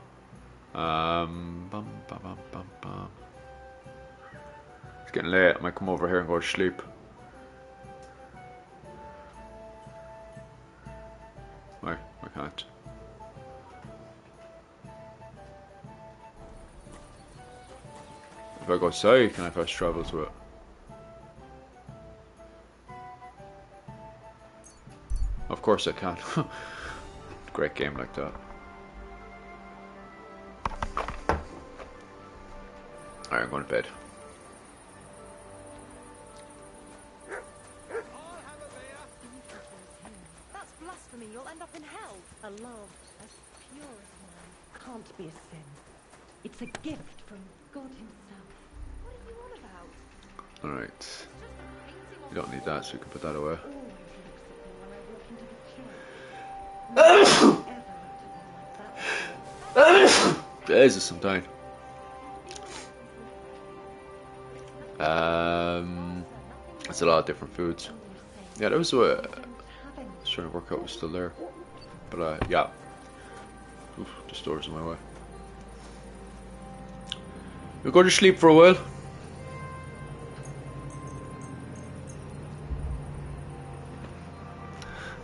it's getting late. I might come over here and go to sleep. Why? I can't. If I go outside, can I fast travel to it? Of course I can. Great game like that. Alright, I'm going to bed. That's blasphemy. You'll end up in hell. A love as pure as mine can't be a sin. It's a gift from God himself. What are you on about? Alright. You don't need that, so you can put that away. Jesus, I'm dying. That's a lot of different foods. Yeah, that was what I was trying to work out was still there. But yeah. Oof, the store's in my way. We'll go to sleep for a while.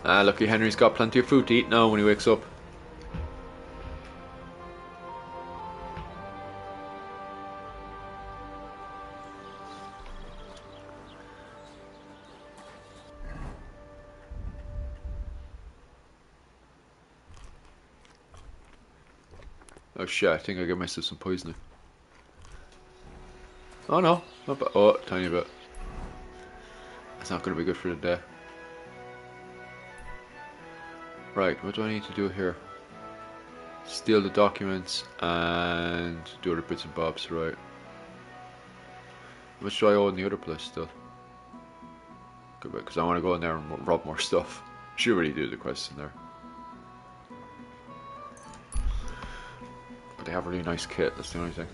Lucky Henry's got plenty of food to eat now when he wakes up. Oh shit, I think I gave myself some poisoning. Oh no, not bad. Oh, tiny bit. That's not going to be good for the day. Right, what do I need to do here? Steal the documents and do other bits and bobs, right? How much do I owe in the other place still? Good bit, because I want to go in there and rob more stuff. Should really do the quests in there. But they have a really nice kit, that's the only thing.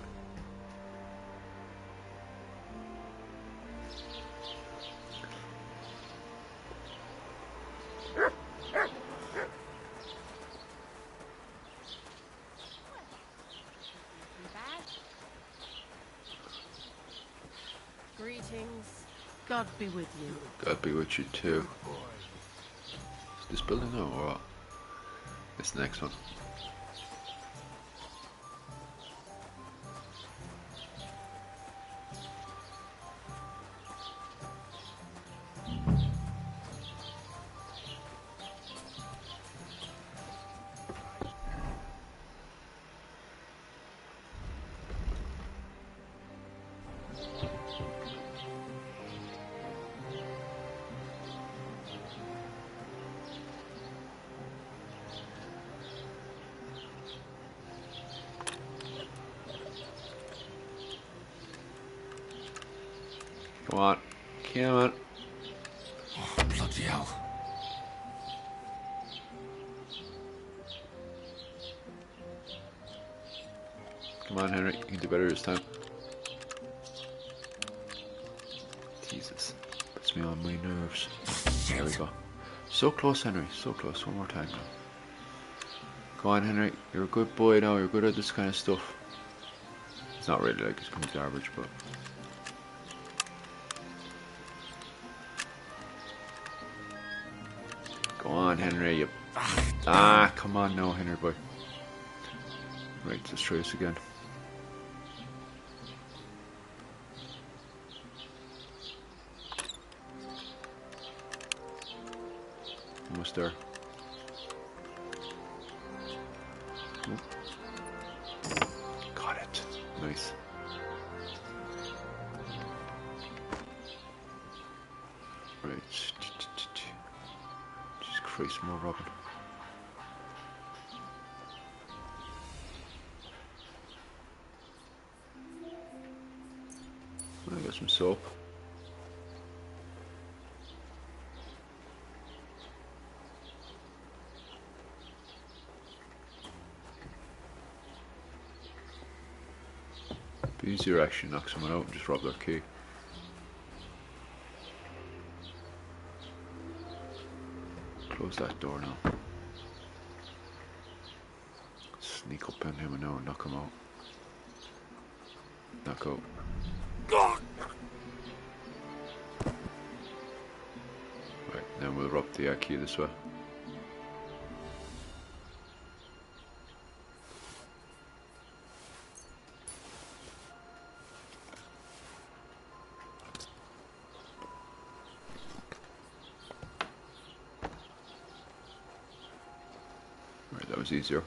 Greetings. God be with you. God be with you too. Is this building now or what? It's the next one. Come on. Come on. Oh, bloody hell. Come on, Henry. You can do better this time. Jesus. Puts me on my nerves. There we go. So close, Henry. So close. One more time. Come on, Henry. You're a good boy now. You're good at this kind of stuff. It's not really like it's coming to average, but... Go on, Henry. You... come on now, Henry boy. Right, let's try this again. Almost there. Got it. Nice. free some more robbing. I got some soap. Be easier to actually knock someone out and just rob their key. Close that door now. Sneak up on him now and knock him out. Knock out. Right, then we'll rob the key this way. Right, that was easier.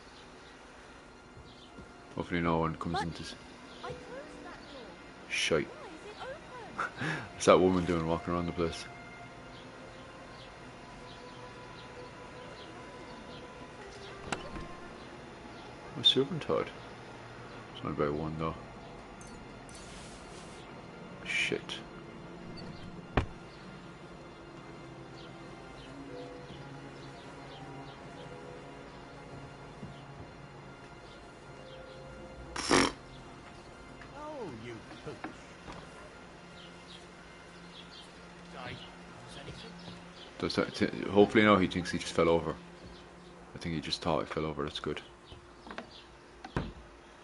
Hopefully no one comes into this. Shite. What's that woman doing walking around the place? A servanthood. It's only about one though. Shit. Oh, you pooch. Does that hopefully no, he thinks he just fell over. I think he just thought he fell over, that's good.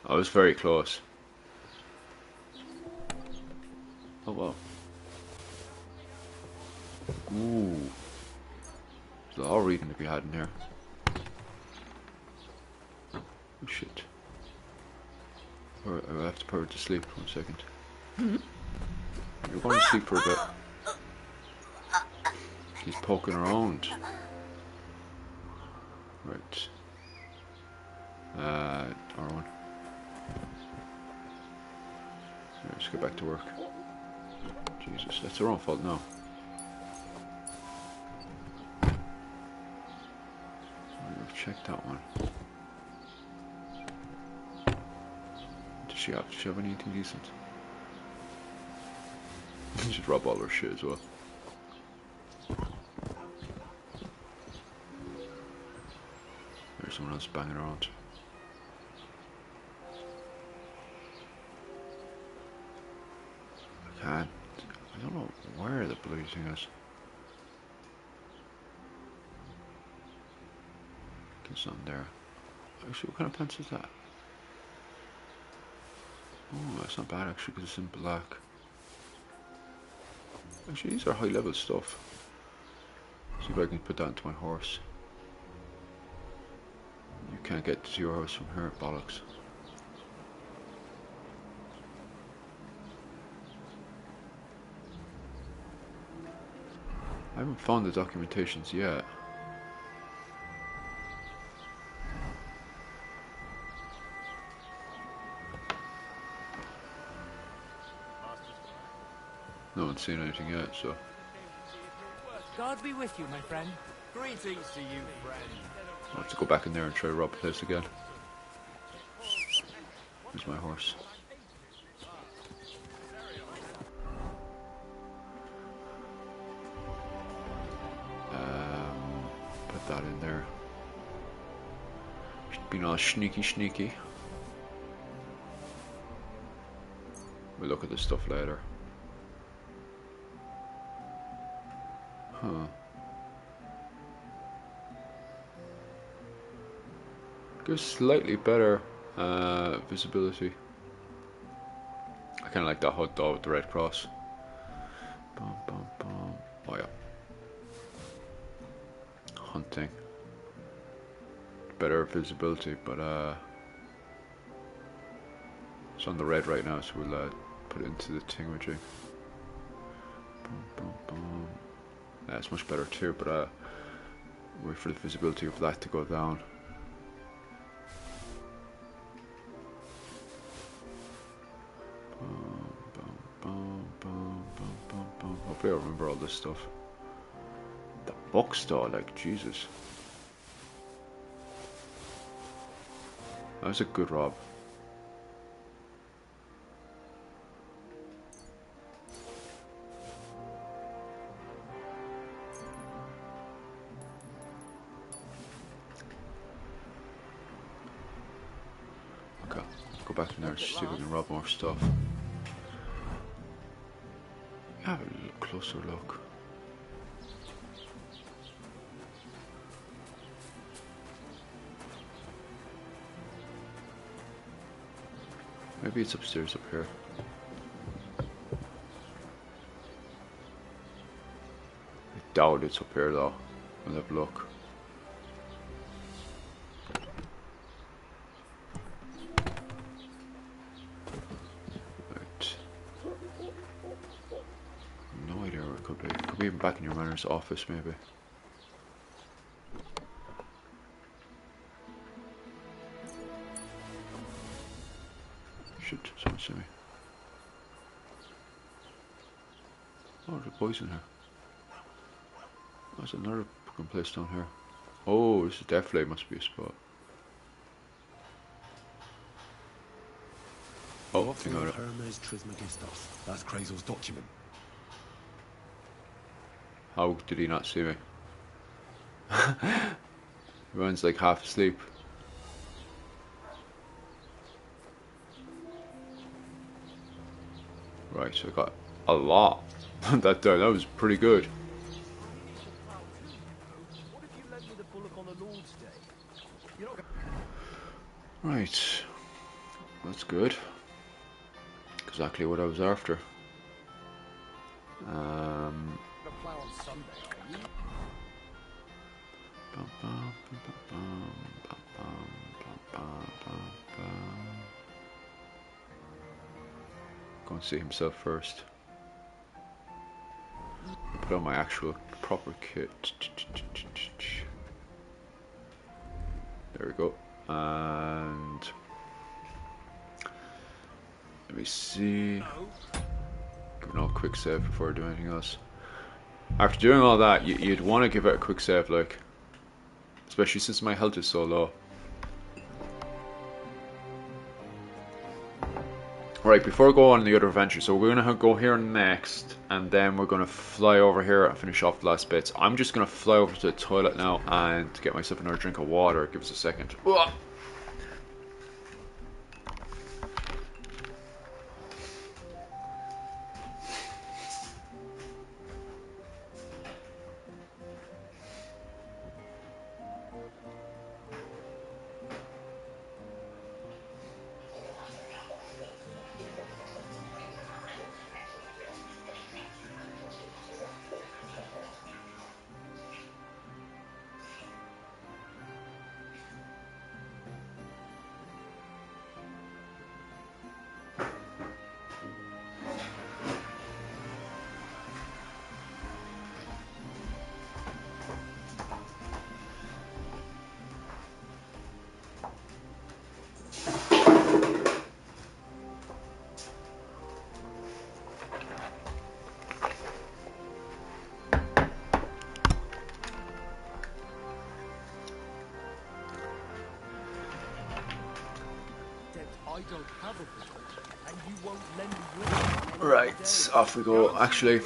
I was very close. Oh wow. Ooh. There's a lot of reading to be had in here. Oh shit. I have to put her to sleep. 1 second. You're going to sleep for a bit. He's poking around. Right. R1. Let's get back to work. Jesus, that's our own fault now. We've checked that one. Does she have anything decent? Just rob all her shit as well. There's someone else banging around. I don't know where the bloody thing is. It's not there. Actually, what kind of pants is that? Oh, that's not bad actually, because it's in black. Actually, these are high level stuff. See if I can put that into my horse. You can't get to your horse from here, bollocks. I haven't found the documentations yet. No one's seen anything yet, so. God be with you, my friend. Greetings to you, friend. I'll have to go back in there and try to rob the place again. Where's my horse? Put that in there. Being all sneaky. We'll look at this stuff later. Huh. Gives slightly better visibility. I kind of like that HUD though with the red cross. Boom, boom, boom. Oh yeah. Hunting. Better visibility, but it's on the red right now, so we'll put it into the thingamajig. Boom, boom, boom. Yeah, it's much better too, but wait for the visibility of that to go down. Boom, boom, boom, boom, boom, boom, boom. Hopefully I remember all this stuff. The bookstore, like, Jesus. That was a good rob. Okay, let's go back in there and see if we can rob more stuff. Have a closer look. Maybe it's upstairs up here. I doubt it's up here though. I'll have a look. Right. No idea where it could be. It could be even back in your manor's office maybe. Shit, someone see me. Oh, there's a boys in here. There's another fucking place down here. Oh, this is definitely must be a spot. Oh, I think I got it. Hermes Trismegistos. That's Krazel's document. How did he not see me? Everyone's like half asleep. Right, so I got a lot. that was pretty good. Right, that's good. Exactly what I was after. Go and see himself first. Put on my actual proper kit. There we go. And let me see. Give it a quick save before I do anything else. After doing all that, you'd want to give it a quick save, like, especially since my health is so low. Right, before I go on the other adventure, so we're gonna go here next, and then we're gonna fly over here and finish off the last bits. I'm just gonna fly over to the toilet now and get myself another drink of water. Give us a second. Ugh. Right, off we go. Actually, I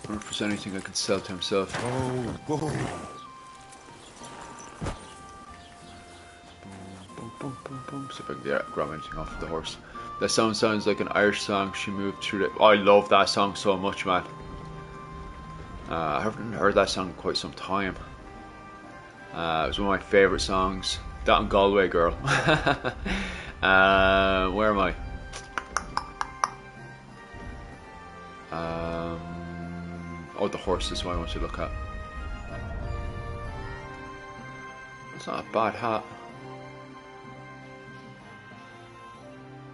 wonder if there's anything I can sell to himself. Oh, whoa. See if I can grab anything off of the horse. That sounds like an Irish song. She moved through the... Oh, I love that song so much, man. I haven't heard that song in quite some time. It was one of my favourite songs. That and Galway Girl. Where am I? Oh, the horse is what I want to look at. That's not a bad hat.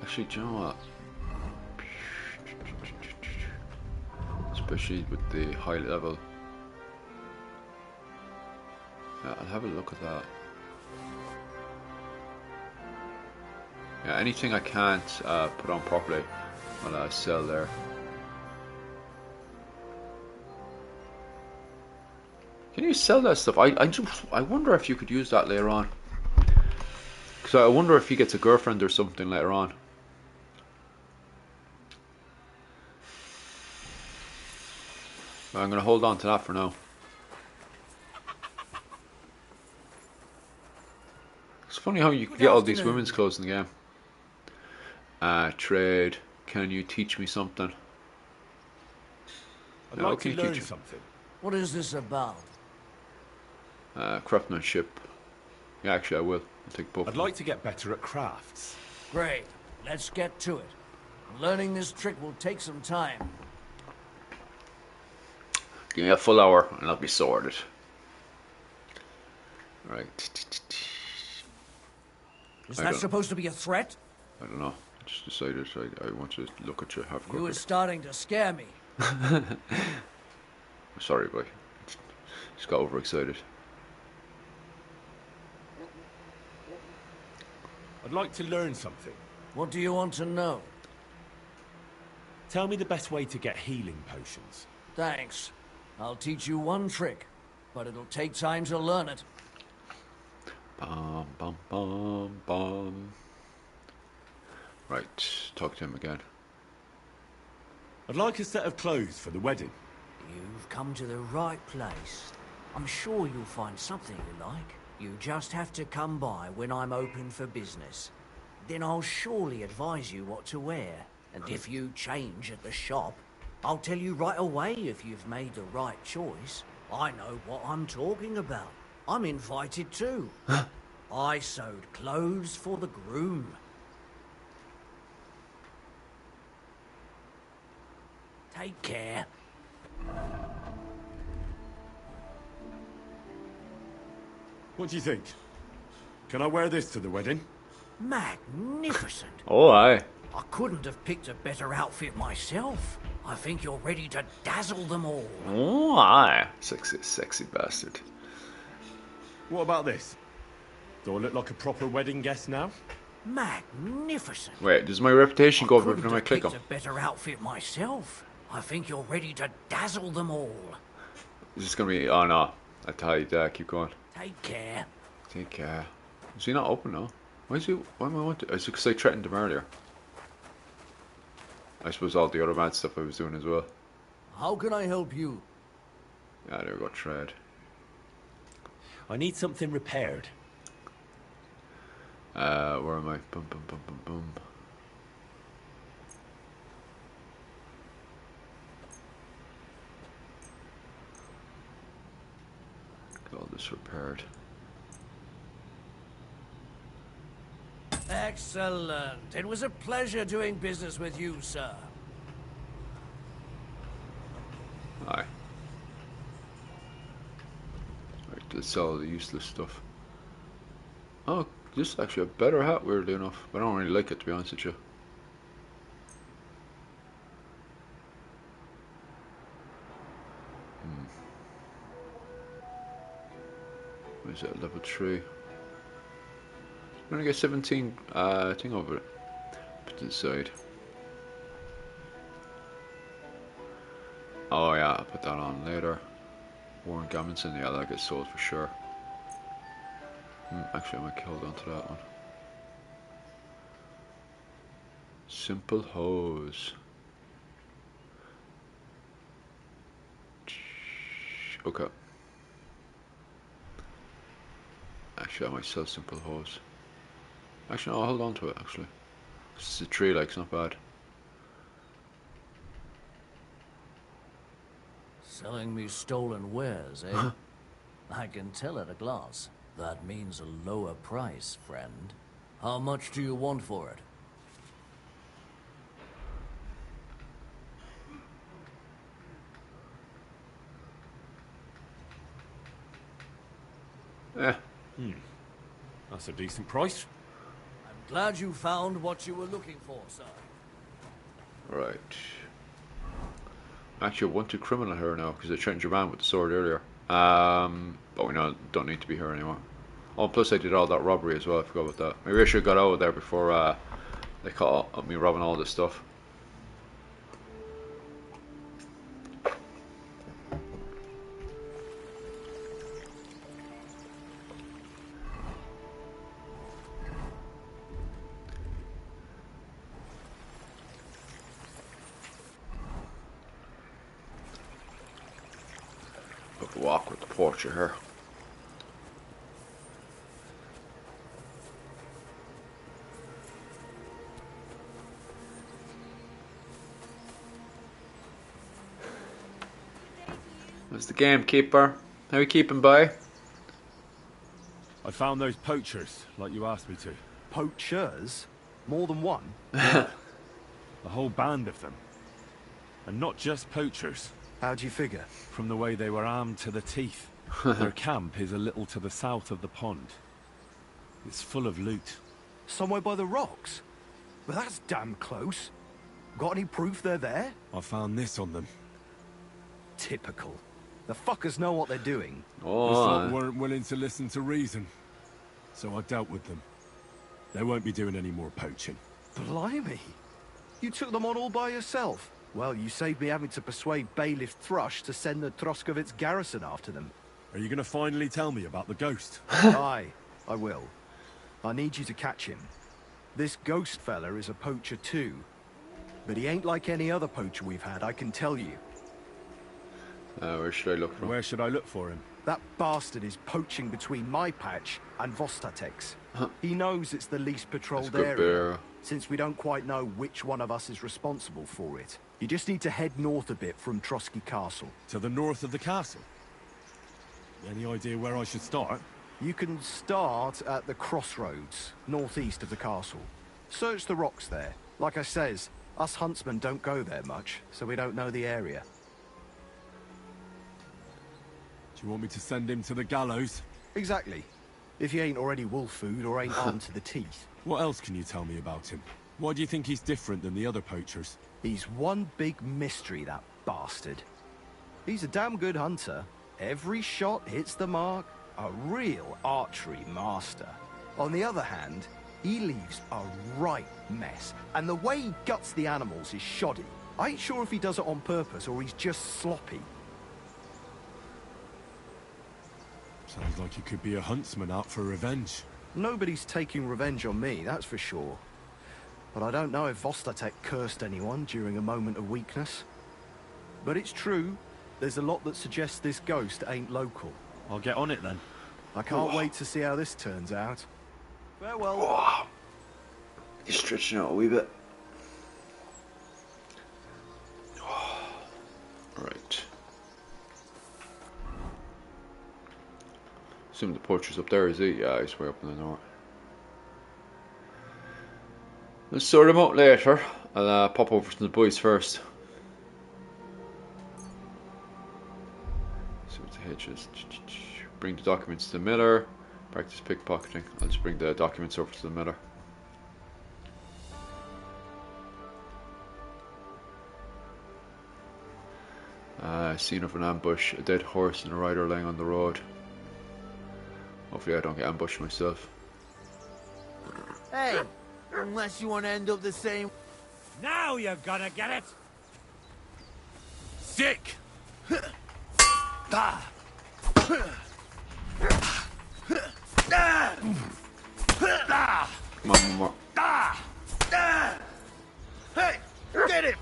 Actually, do you know what? Especially with the high level. Yeah, I'll have a look at that. Yeah, anything I can't put on properly, I'll sell there. Can you sell that stuff? I wonder if you could use that later on. Because I wonder if he gets a girlfriend or something later on. But I'm going to hold on to that for now. It's funny how you can get all these women's clothes in the game. Trade. Can you teach me something? I'd like to learn something. What is this about? Craftsmanship. Yeah, actually I will. I'll take both. I'd like to get better at crafts. Great. Let's get to it. Learning this trick will take some time. Give me a full hour and I'll be sorted. Right. Is that supposed to be a threat? I don't know. I just decided I want to look at you half You were starting to scare me. Sorry, boy. Just got overexcited. I'd like to learn something. What do you want to know? Tell me the best way to get healing potions. Thanks. I'll teach you one trick, but it'll take time to learn it. Bum, bum, bum, bum. Right, talk to him again. I'd like a set of clothes for the wedding. You've come to the right place. I'm sure you'll find something you like. You just have to come by when I'm open for business. Then I'll surely advise you what to wear. And if you change at the shop, I'll tell you right away if you've made the right choice. I know what I'm talking about. I'm invited too. I sewed clothes for the groom. Take care. What do you think? Can I wear this to the wedding? Magnificent. Oh, aye. I couldn't have picked a better outfit myself. I think you're ready to dazzle them all. Oh, aye. Sexy bastard. What about this? Do I look like a proper wedding guest now? Magnificent. Wait, does my reputation go up every Couldn't time I have click picked him? a better outfit myself. I think you're ready to dazzle them all. Is this gonna be? Oh no, I tied. Keep going. Take care. Take care. Is he not open now? Why is he? Why am I wanting? Is it because I threatened him earlier? I suppose all the other bad stuff I was doing as well. How can I help you? Yeah, there we go. Trade. I need something repaired. Where am I? Boom, boom, boom, boom, boom. Get all this repaired. Excellent. It was a pleasure doing business with you, sir. Aye. Right, let's sell the useless stuff. Oh, this is actually a better hat, weirdly enough. But I don't really like it, to be honest with you. What is that, level 3? I'm gonna get 17 thing over it. Put to the side. Oh yeah, I'll put that on later. Warren Gammonson, yeah, that gets sold for sure. Actually, I might hold on to that one. Simple hose. Okay. Actually, I might sell simple hose. Actually, no, I'll hold on to it, actually. It's a tree, like, it's not bad. Selling me stolen wares, eh? I can tell at a glance. That means a lower price, friend. How much do you want for it? That's a decent price. I'm glad you found what you were looking for, sir. Right. Actually, I want to criminal her now because I threatened your man with the sword earlier. But we don't need to be here anymore. Oh, plus I did all that robbery as well. I forgot about that. Maybe I should have got out of there before they caught me robbing all this stuff. Up the walk with the poacher here. What's the gamekeeper? How are you keeping by? I found those poachers, like you asked me to. Poachers? More than one? A whole band of them. And not just poachers. How do you figure? From the way they were armed to the teeth. Their camp is a little to the south of the pond. It's full of loot. Somewhere by the rocks? Well, that's damn close. Got any proof they're there? I found this on them. Typical. The fuckers know what they're doing. The sort weren't willing to listen to reason. So I dealt with them. They won't be doing any more poaching. Blimey. You took them on all by yourself? Well, you saved me having to persuade Bailiff Thrush to send the Troskovitz garrison after them. Are you going to finally tell me about the ghost? Aye, I will. I need you to catch him. This ghost fella is a poacher too. But he ain't like any other poacher we've had, I can tell you. Where should I look for him? Where should I look for him? That bastard is poaching between my patch and Vostatek's. He knows it's the least patrolled area, since we don't quite know which one of us is responsible for it. You just need to head north a bit from Trotsky Castle. To the north of the castle? Any idea where I should start? You can start at the crossroads, northeast of the castle. Search the rocks there. Like I says, us huntsmen don't go there much, so we don't know the area. Do you want me to send him to the gallows? Exactly. If he ain't already wolf food or ain't armed to the teeth. What else can you tell me about him? Why do you think he's different than the other poachers? He's one big mystery, that bastard. He's a damn good hunter. Every shot hits the mark. A real archery master. On the other hand, he leaves a right mess. And the way he guts the animals is shoddy. I ain't sure if he does it on purpose or he's just sloppy. Sounds like you could be a huntsman out for revenge. Nobody's taking revenge on me, that's for sure. But I don't know if Vostatek cursed anyone during a moment of weakness. But it's true, there's a lot that suggests this ghost ain't local. I'll get on it then. I can't wait to see how this turns out. Farewell. Oh, he's stretching out a wee bit. Right. Assume the poacher's up there, is he? Yeah, he's way up in the north. Let's sort him out later. I'll pop over to the boys first. See what the hitch is. Bring the documents to the miller. Practice pickpocketing. I'll just bring the documents over to the miller. Scene of an ambush. A dead horse and a rider laying on the road. Hopefully I don't get ambushed myself. Hey, unless you want to end up the same... Now you're gonna get it! Sick! Come on, one more. Hey, get him!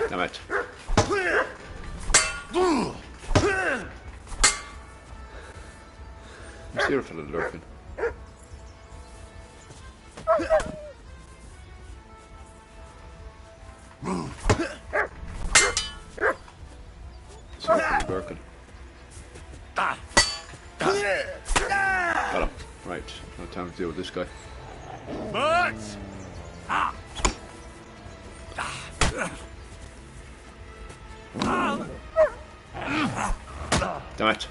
Damn it. I'm here for the lurking. Lurking. Got him. Right, no time to deal with this guy. But Damn it.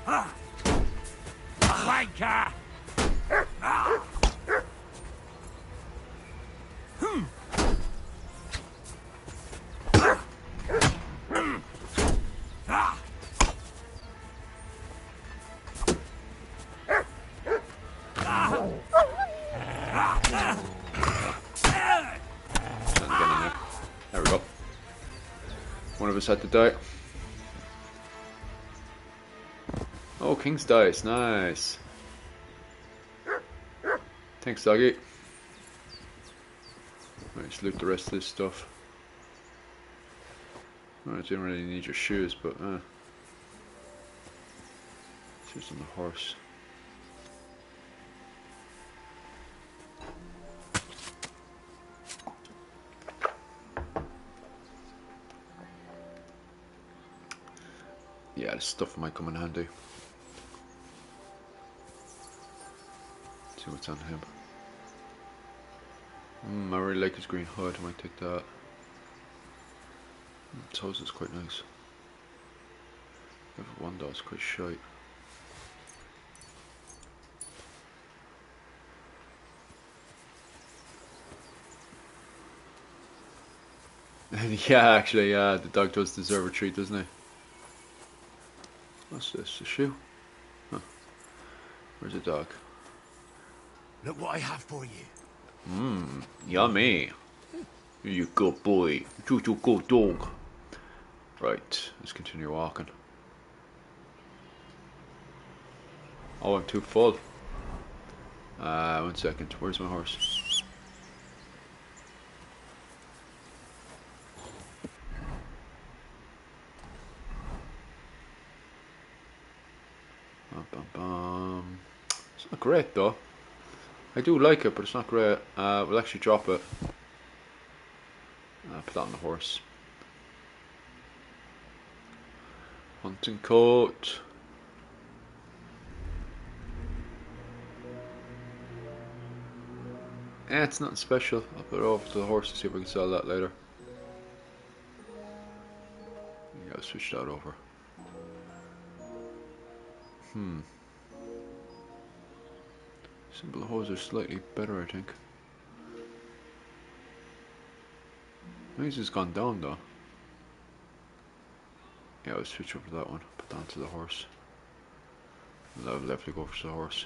Wanker! There we go. One of us had to die. Oh, King's Dice, nice. Thanks, doggy. Let's loot the rest of this stuff. I didn't really need your shoes, but shoes on the horse. Yeah, this stuff might come in handy. Let's see what's on him. I really like his green hood. I might take that. His hose is quite nice. Level 1 though is quite shite. Yeah, actually, the dog does deserve a treat, doesn't he? What's this? A shoe? Huh. Where's the dog? Look what I have for you. Yummy. You good boy. You good dog. Right, let's continue walking. Oh, I'm too full. 1 second. Where's my horse? It's not great though. I do like it, but it's not great. We'll actually drop it. Put that on the horse. Hunting coat. It's nothing special. I'll put it over to the horse to see if we can sell that later. Yeah, I'll switch that over. Simple hose are slightly better, I think. These has gone down though. Yeah, I'll switch over to that one. Put that onto the horse. I'll definitely go for the horse.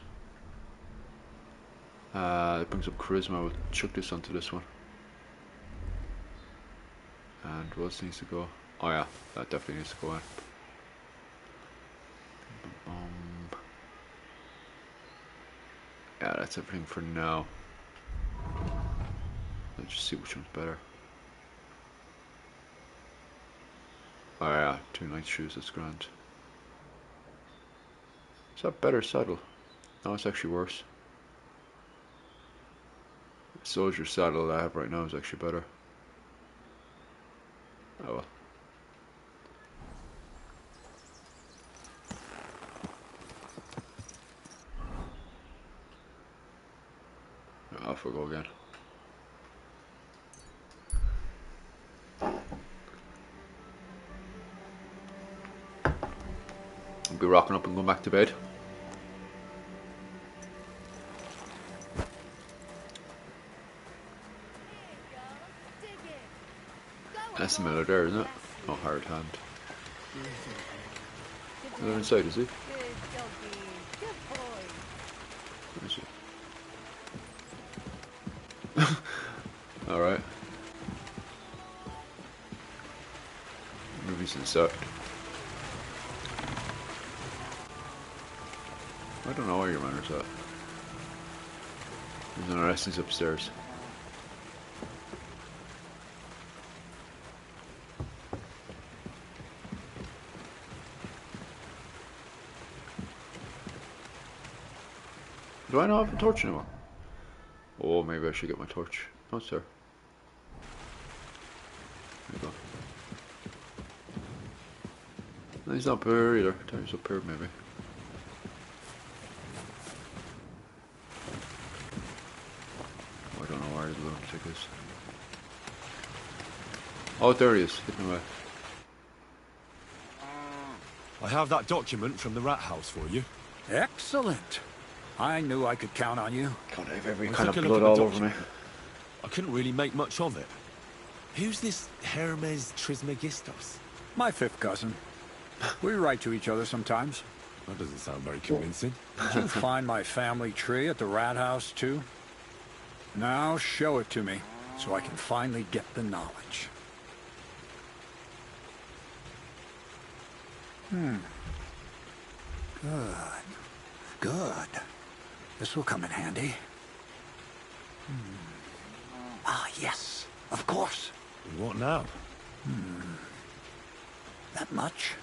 It brings up charisma. We'll chuck this onto this one. And what else needs to go? Oh yeah, that definitely needs to go in. Yeah, that's everything for now. Let's just see which one's better. Oh yeah, 2 nice shoes, that's grand. Is that better saddle? No, it's actually worse. The soldier saddle that I have right now is actually better. Oh well. Off we go again. I'll be rocking up and going back to bed. That's the miller there, isn't it? Oh, hard hand. They're inside, is he? Where is he? Alright. Movie's inside. I don't know where your manners at. There's an Orestes upstairs. Do I not have a torch anymore? Oh, maybe I should get my torch. Oh, it's there. There you go. No, he's not up here either. He's up here, maybe. Oh, I don't know where the lunatic is. Oh, there he is. Hidden away. I have that document from the rat house for you. Excellent. I knew I could count on you. God, I have every I kind of took a look blood at the all over me. document. I couldn't really make much of it. Who's this Hermes Trismegistos? My 5th cousin. We write to each other sometimes. That doesn't sound very convincing. Did you find my family tree at the rat house too? Now show it to me, so I can finally get the knowledge. Good. Good. This will come in handy. Ah, yes. Of course. What now? That much?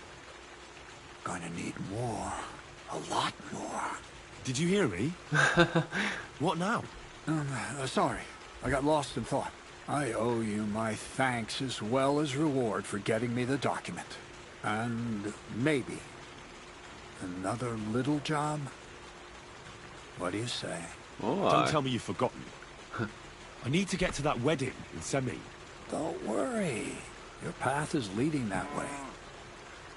Gonna need more. A lot more. Did you hear me? What now? Sorry. I got lost in thought. I owe you my thanks as well as reward for getting me the document. And maybe another little job? What do you say? Oh, Don't tell me you've forgotten. I need to get to that wedding in Semi. Don't worry. Your path is leading that way.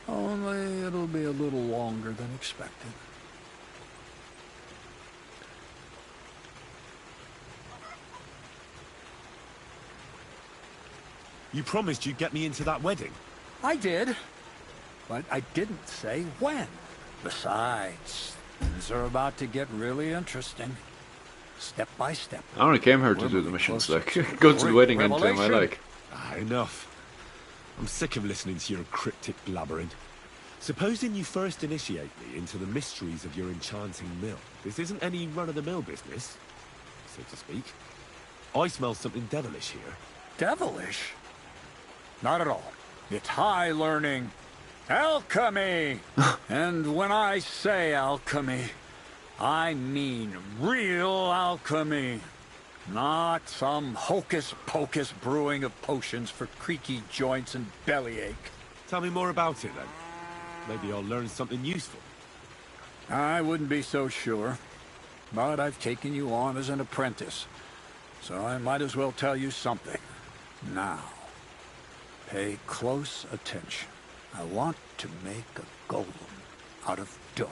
Only it'll be a little longer than expected. You promised you'd get me into that wedding. I did, but I didn't say when. Besides, things are about to get really interesting. Step by step. I only came here to do the missions, like, go to the wedding and do my like. Enough. I'm sick of listening to your cryptic blabbering. Supposing you first initiate me into the mysteries of your enchanting mill. This isn't any run-of-the-mill business, so to speak. I smell something devilish here. Devilish? Not at all. It's high learning. Alchemy! And when I say alchemy, I mean real alchemy. Not some hocus-pocus brewing of potions for creaky joints and bellyache. Tell me more about it, then. Maybe I'll learn something useful. I wouldn't be so sure. But I've taken you on as an apprentice, so I might as well tell you something. Now, pay close attention. I want to make a golem out of dough.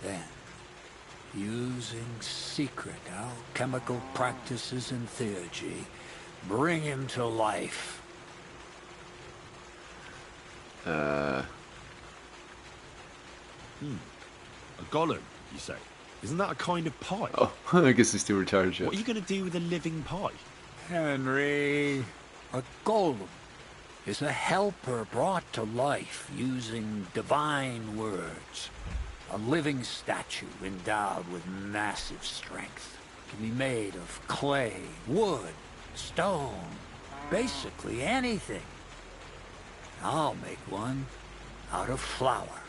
Then, using secret alchemical practices and theurgy, bring him to life. A golem, you say? Isn't that a kind of pie? Oh, I guess he's still retarded. What are you going to do with a living pie? Henry, a golem is a helper brought to life using divine words. A living statue endowed with massive strength. Can be made of clay, wood, stone, basically anything. I'll make one out of flour.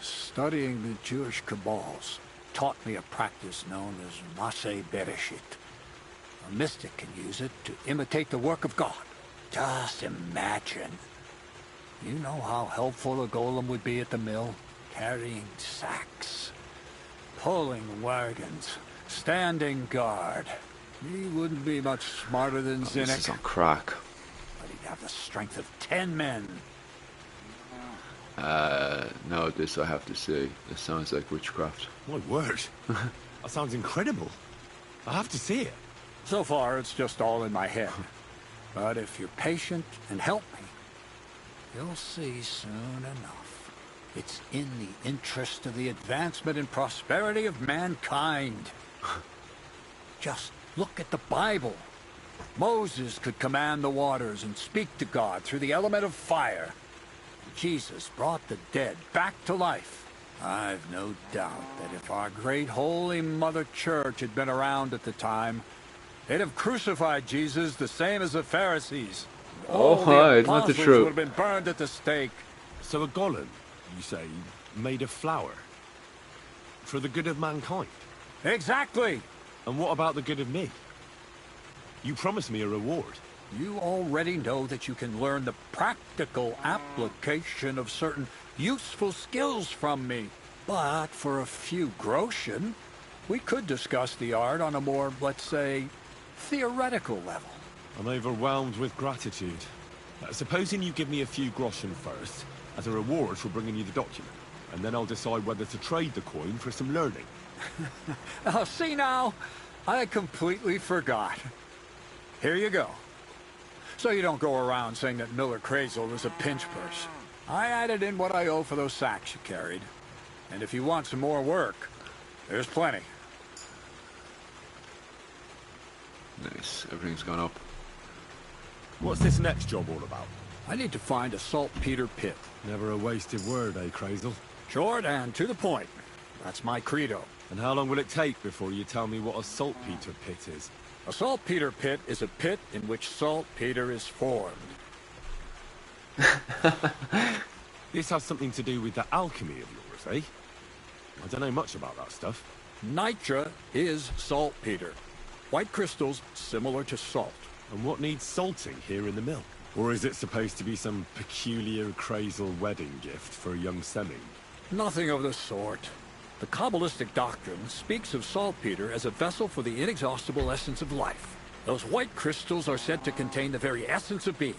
Studying the Jewish Kabbals taught me a practice known as Maseh Bereshit. A mystic can use it to imitate the work of God. Just imagine. You know how helpful a golem would be at the mill? Carrying sacks, pulling wagons, standing guard. He wouldn't be much smarter than Zinnik. This is on crack. But he'd have the strength of 10 men. No, this I have to say. This sounds like witchcraft. My word. That sounds incredible. I have to see it. So far, it's just all in my head. But if you're patient and help me, you'll see soon enough. It's in the interest of the advancement and prosperity of mankind. Just look at the Bible. Moses could command the waters and speak to God through the element of fire. Jesus brought the dead back to life. I've no doubt that if our great holy Mother Church had been around at the time, they'd have crucified Jesus the same as the Pharisees. Oh, hi, not the truth. Would have been burned at the stake. So a golem, you say, made of flour? For the good of mankind? Exactly! And what about the good of me? You promised me a reward. You already know that you can learn the practical application of certain useful skills from me. But for a few groschen, we could discuss the art on a more, let's say, theoretical level. I'm overwhelmed with gratitude. Supposing you give me a few groschen first, as a reward for bringing you the document, and then I'll decide whether to trade the coin for some learning. Oh, see now, I completely forgot. Here you go. So you don't go around saying that Miller Crazel is a pinch purse. I added in what I owe for those sacks you carried. And if you want some more work, there's plenty. Nice. Everything's gone up. What's this next job all about? I need to find a saltpeter pit. Never a wasted word, eh, Crazel? Short and to the point. That's my credo. And how long will it take before you tell me what a saltpeter pit is? A saltpeter pit is a pit in which saltpeter is formed. This has something to do with that alchemy of yours, eh? I don't know much about that stuff. Nitra is saltpeter. White crystals similar to salt. And what needs salting here in the mill? Or is it supposed to be some peculiar Crazel wedding gift for a young semi? Nothing of the sort. The Kabbalistic doctrine speaks of saltpeter as a vessel for the inexhaustible essence of life. Those white crystals are said to contain the very essence of being.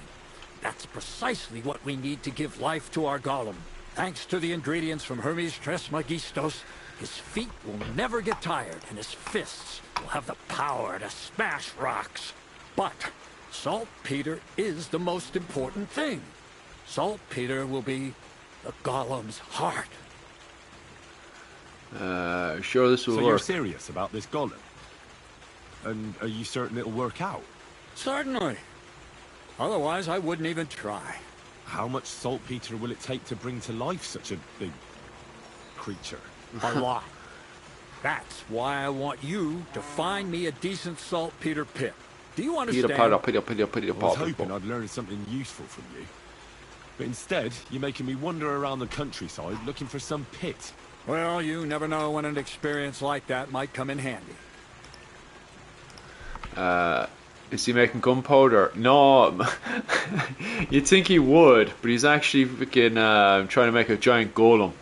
That's precisely what we need to give life to our golem. Thanks to the ingredients from Hermes Trismegistos, his feet will never get tired, and his fists will have the power to smash rocks. But saltpeter is the most important thing. Saltpeter will be the golem's heart. Sure this will work. So you're serious about this golem? And are you certain it'll work out? Certainly. Otherwise, I wouldn't even try. How much saltpeter will it take to bring to life such a big creature? A lot. That's why I want you to find me a decent saltpeter pit. Do you understand? I was hoping I'd learn something useful from you. But instead, you're making me wander around the countryside looking for some pit. Well, you never know when an experience like that might come in handy. Is he making gunpowder? No. You'd think he would, but he's actually freaking trying to make a giant golem.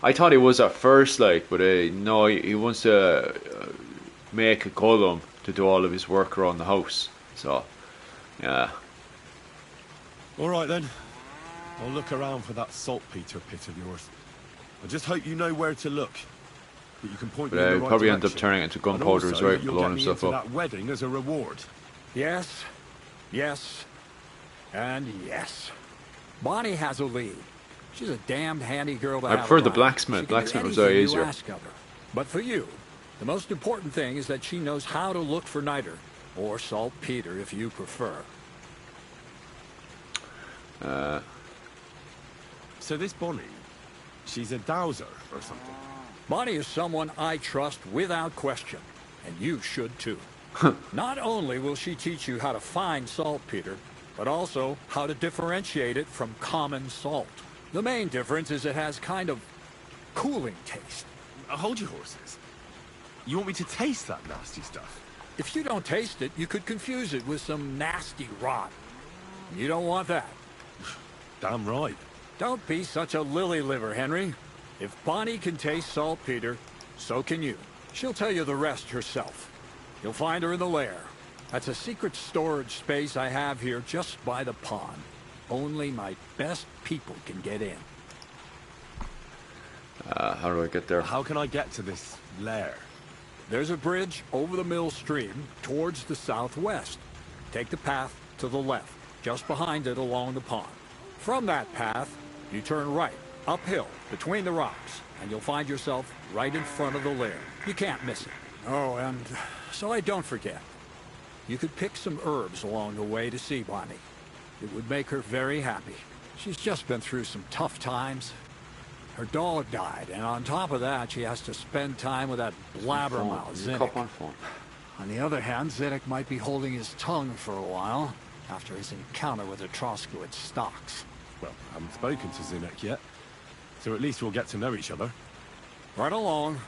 I thought he was at first, like, but no, he wants to make a golem to do all of his work around the house. So, yeah. Alright then. I'll look around for that saltpeter pit of yours. I just hope you know where to look. That you can point me in the right probably direction. end up turning into gunpowder as well, blowing himself up. That wedding as a reward. Yes, yes, and yes. Bonnie has a lead. She's a damned handy girl to have. I prefer the around. blacksmith. Blacksmith was very easier. Ask of her. But for you, the most important thing is that she knows how to look for niter, or saltpeter if you prefer. So this Bonnie, she's a dowser or something? Bonnie is someone I trust without question, and you should too. Not only will she teach you how to find saltpeter, but also how to differentiate it from common salt. The main difference is it has kind of cooling taste. Hold your horses. You want me to taste that nasty stuff? If you don't taste it, you could confuse it with some nasty rot. You don't want that. Damn right. Don't be such a lily liver, Henry. If Bonnie can taste saltpeter, so can you. She'll tell you the rest herself. You'll find her in the lair. That's a secret storage space I have here just by the pond. Only my best people can get in. How do I get there? How can I get to this lair? There's a bridge over the mill stream towards the southwest. Take the path to the left, just behind it along the pond. From that path, you turn right, uphill, between the rocks, and you'll find yourself right in front of the lair. You can't miss it. Oh, and so I don't forget. You could pick some herbs along the way to see Bonnie. It would make her very happy. She's just been through some tough times. Her dog died, and on top of that, she has to spend time with that blabbermouth Zinnik. On the other hand, Zinnik might be holding his tongue for a while after his encounter with the Troskowitz stocks. Well, I haven't spoken to Zinnik yet, so at least we'll get to know each other. Right along.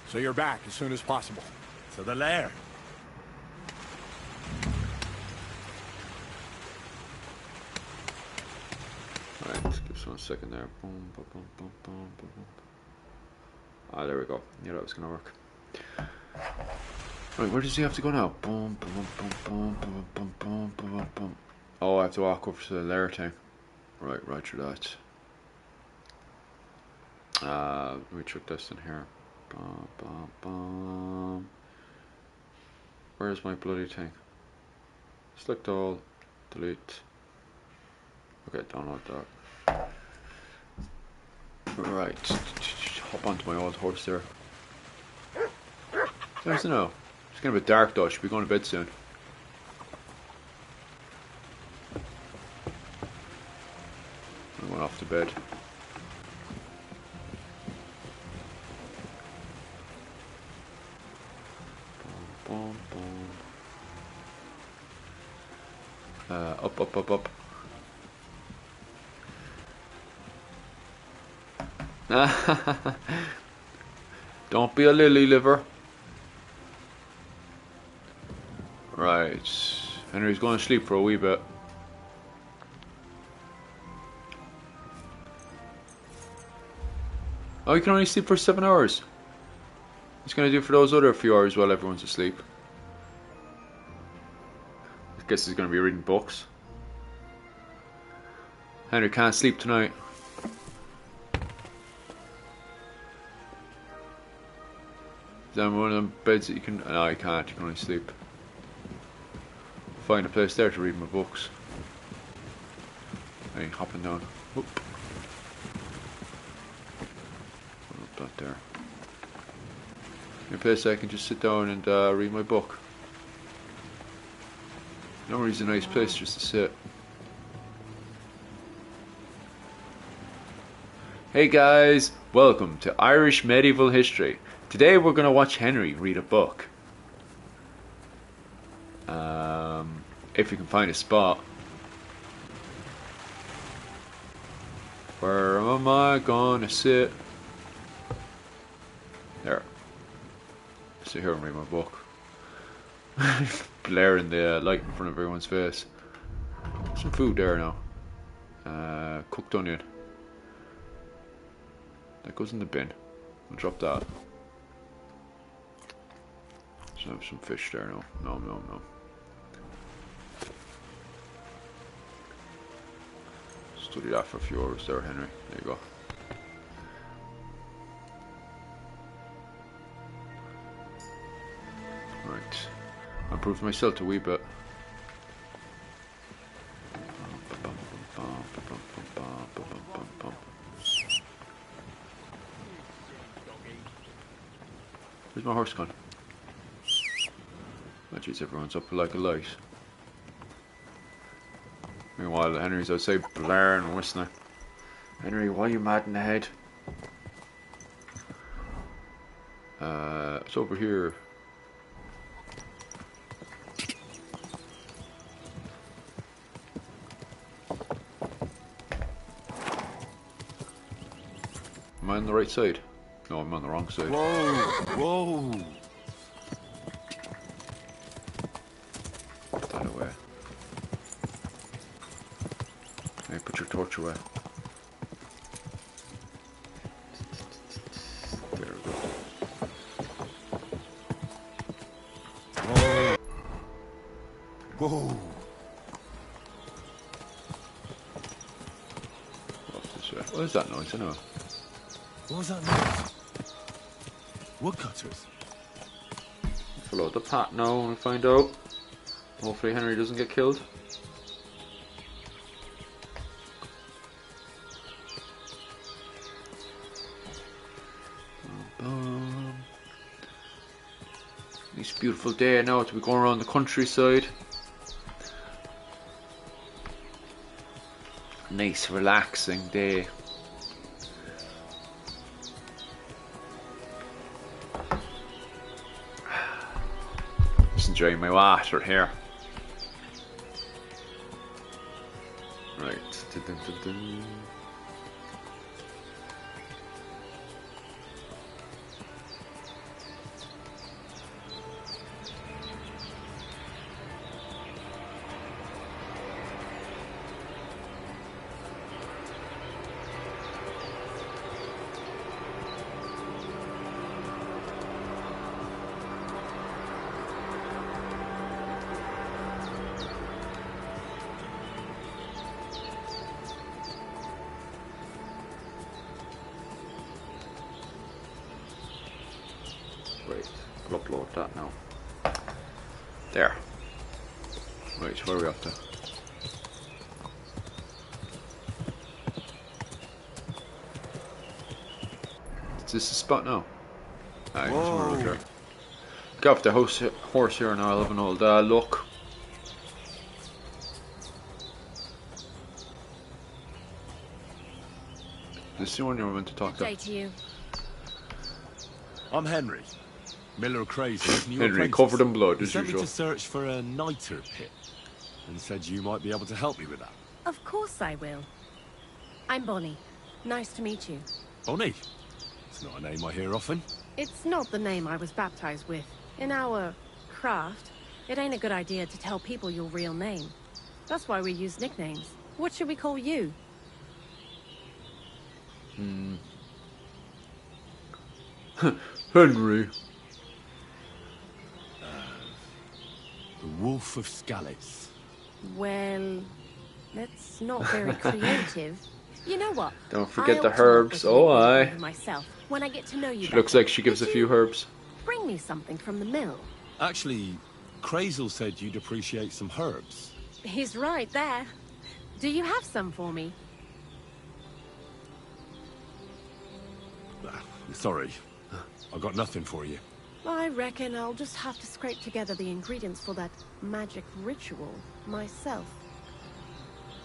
So you're back as soon as possible. To the lair. Alright, give us 1 second there. Boom, boom, boom, boom, boom, boom, boom. Ah, there we go. Knew that was gonna work. Right, where does he have to go now? Boom, boom, boom, boom, boom, boom, boom, boom, boom. Oh, I have to walk over to the lair thing. Right, roger that. Let me check this in here. Bum, bum, bum. Where's my bloody thing? Select all, delete. Okay, download that. Right, hop onto my old horse there. I don't know. It's getting a bit dark though. I should be going to bed soon. I went off to bed. Boom, boom, boom. Up, up, up, up. Don't be a lily liver. Right. Henry's going to sleep for a wee bit. Oh, you can only sleep for 7 hours. What's going to do for those other few hours while everyone's asleep? I guess he's going to be reading books. Henry can't sleep tonight. Is that one of them beds that you can... No, you can't. You can only sleep. Find a place there to read my books. Hey, hopping down. Whoop. Up that there. A place I can just sit down and read my book. Nowhere's a nice place just to sit. Hey guys, welcome to Irish Medieval History. Today we're going to watch Henry read a book. If you can find a spot. Where am I gonna sit? There. Sit here and read my book. Blaring the light in front of everyone's face. Some food there now. Cooked onion. That goes in the bin. I'll drop that. So I have some fish there now. No. Study that for a few hours there, Henry. There you go. Right. I improved myself a wee bit. Where's my horse gone? Oh jeez, everyone's up like a light. Meanwhile, Henry's outside blaring and whistling. Henry, why are you mad in the head? It's over here. Am I on the right side? No, I'm on the wrong side. Whoa! Put that away. Hey, put your torch away. There we go. Whoa! What's this way? What is that noise? I know. What was that noise? Woodcutters? Follow the path now and find out. Hopefully Henry doesn't get killed. Nice beautiful day now to be going around the countryside. Nice relaxing day. Just enjoying my water here. Right. Dun, dun, dun. Right, I'll upload that now. There. Right, where are we up to? Is this the spot now? Aye, somewhere over there. Get off the horse here now, I'll have an old look. Is this the one you're meant to talk to? Good day to you. I'm Henry. Miller Crazy. Henry, covered in blood, You as sent me usual. to search for a niter pit. and said you might be able to help me with that. Of course I will. I'm Bonnie. Nice to meet you. Bonnie? It's not a name I hear often. It's not the name I was baptized with. In our craft, it ain't a good idea to tell people your real name. That's why we use nicknames. What should we call you? Henry. The Wolf of Skalitz. Well, that's not very creative. You know what? Don't forget the I'll come up herbs. with a Oh, nickname aye. for myself when I get to know you She better. looks like she gives a few herbs. Bring me something from the mill. Actually, Crazel said you'd appreciate some herbs. He's right there. Do you have some for me? I'm sorry. I've got nothing for you. I reckon I'll just have to scrape together the ingredients for that magic ritual myself.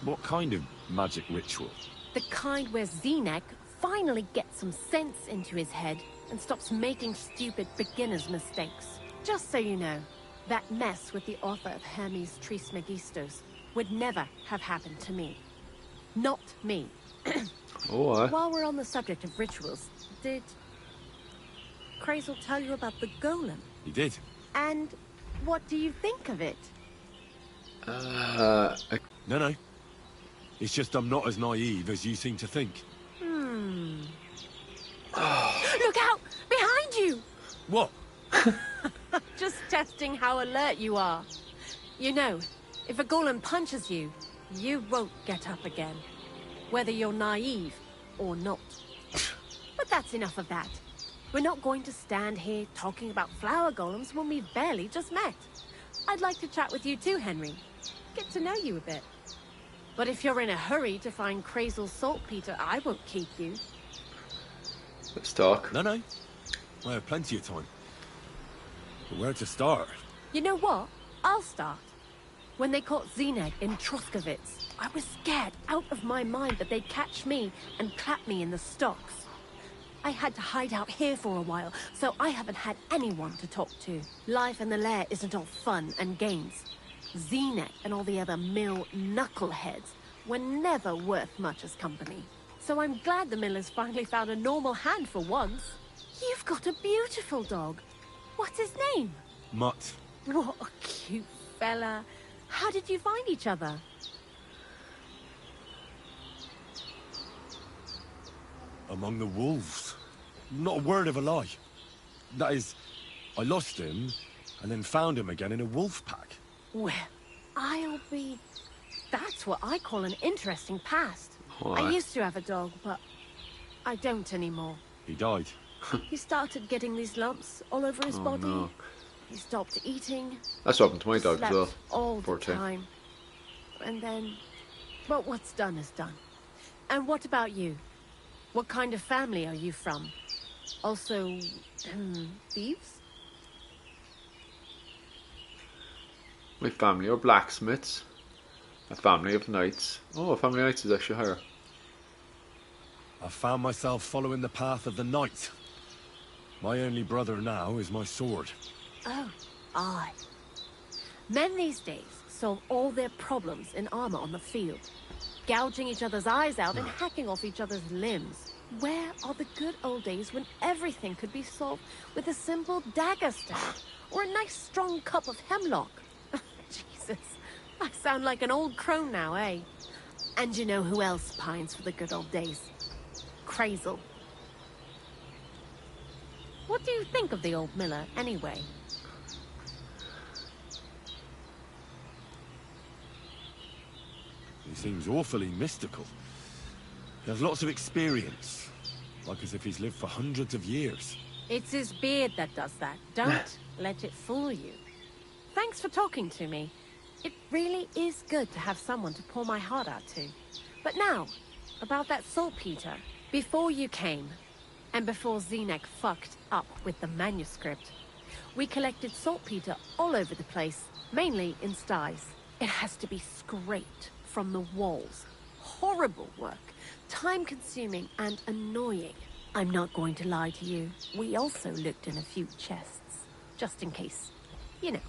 What kind of magic ritual? The kind where Zenek finally gets some sense into his head and stops making stupid beginner's mistakes. Just so you know, that mess with the author of Hermes Trismegistos would never have happened to me. Not me. Oh, aye. While we're on the subject of rituals, did Crazel tell you about the golem? He did. And what do you think of it? No. It's just I'm not as naive as you seem to think. Look out! Behind you! What? Just testing how alert you are. You know, if a golem punches you, you won't get up again. Whether you're naive or not. But that's enough of that. We're not going to stand here talking about flower golems when we've barely just met. I'd like to chat with you too, Henry. Get to know you a bit. But if you're in a hurry to find Crazel's saltpeter, I won't keep you. Let's talk. No. I have plenty of time. But where to start? You know what? I'll start. When they caught Zeneg in Troskovitz, I was scared out of my mind that they'd catch me and clap me in the stocks. I had to hide out here for a while, so I haven't had anyone to talk to. Life in the lair isn't all fun and games. Zeneg and all the other mill knuckleheads were never worth much as company. So I'm glad the miller's finally found a normal hand for once. You've got a beautiful dog. What's his name? Mutt. What a cute fella. How did you find each other? Among the wolves. Not a word of a lie. That is, I lost him, and then found him again in a wolf pack. Well, I'll be... That's what I call an interesting past. Why? I used to have a dog, but I don't anymore. He died. He started getting these lumps all over his body. No. He stopped eating. That's what happened to my dog as slept well. all the 14. time. And then... But what's done is done. And what about you? What kind of family are you from? Also, thieves? My family are blacksmiths. A family of knights. Oh, a family of knights is actually higher. I found myself following the path of the knight. My only brother now is my sword. Oh, aye. Men these days solve all their problems in armor on the field, gouging each other's eyes out and hacking off each other's limbs. Where are the good old days when everything could be solved with a simple dagger stab or a nice strong cup of hemlock? Jesus, I sound like an old crone now, eh? And you know who else pines for the good old days? Crazel. What do you think of the old miller, anyway? He seems awfully mystical. He has lots of experience, like as if he's lived for hundreds of years. It's his beard that does that. Don't let it fool you. Thanks for talking to me. It really is good to have someone to pour my heart out to. But now, about that saltpeter. Before you came, and before Zenek fucked up with the manuscript, we collected saltpeter all over the place, mainly in sties. It has to be scraped from the walls. Horrible work. Time-consuming and annoying. I'm not going to lie to you. We also looked in a few chests. Just in case. You know.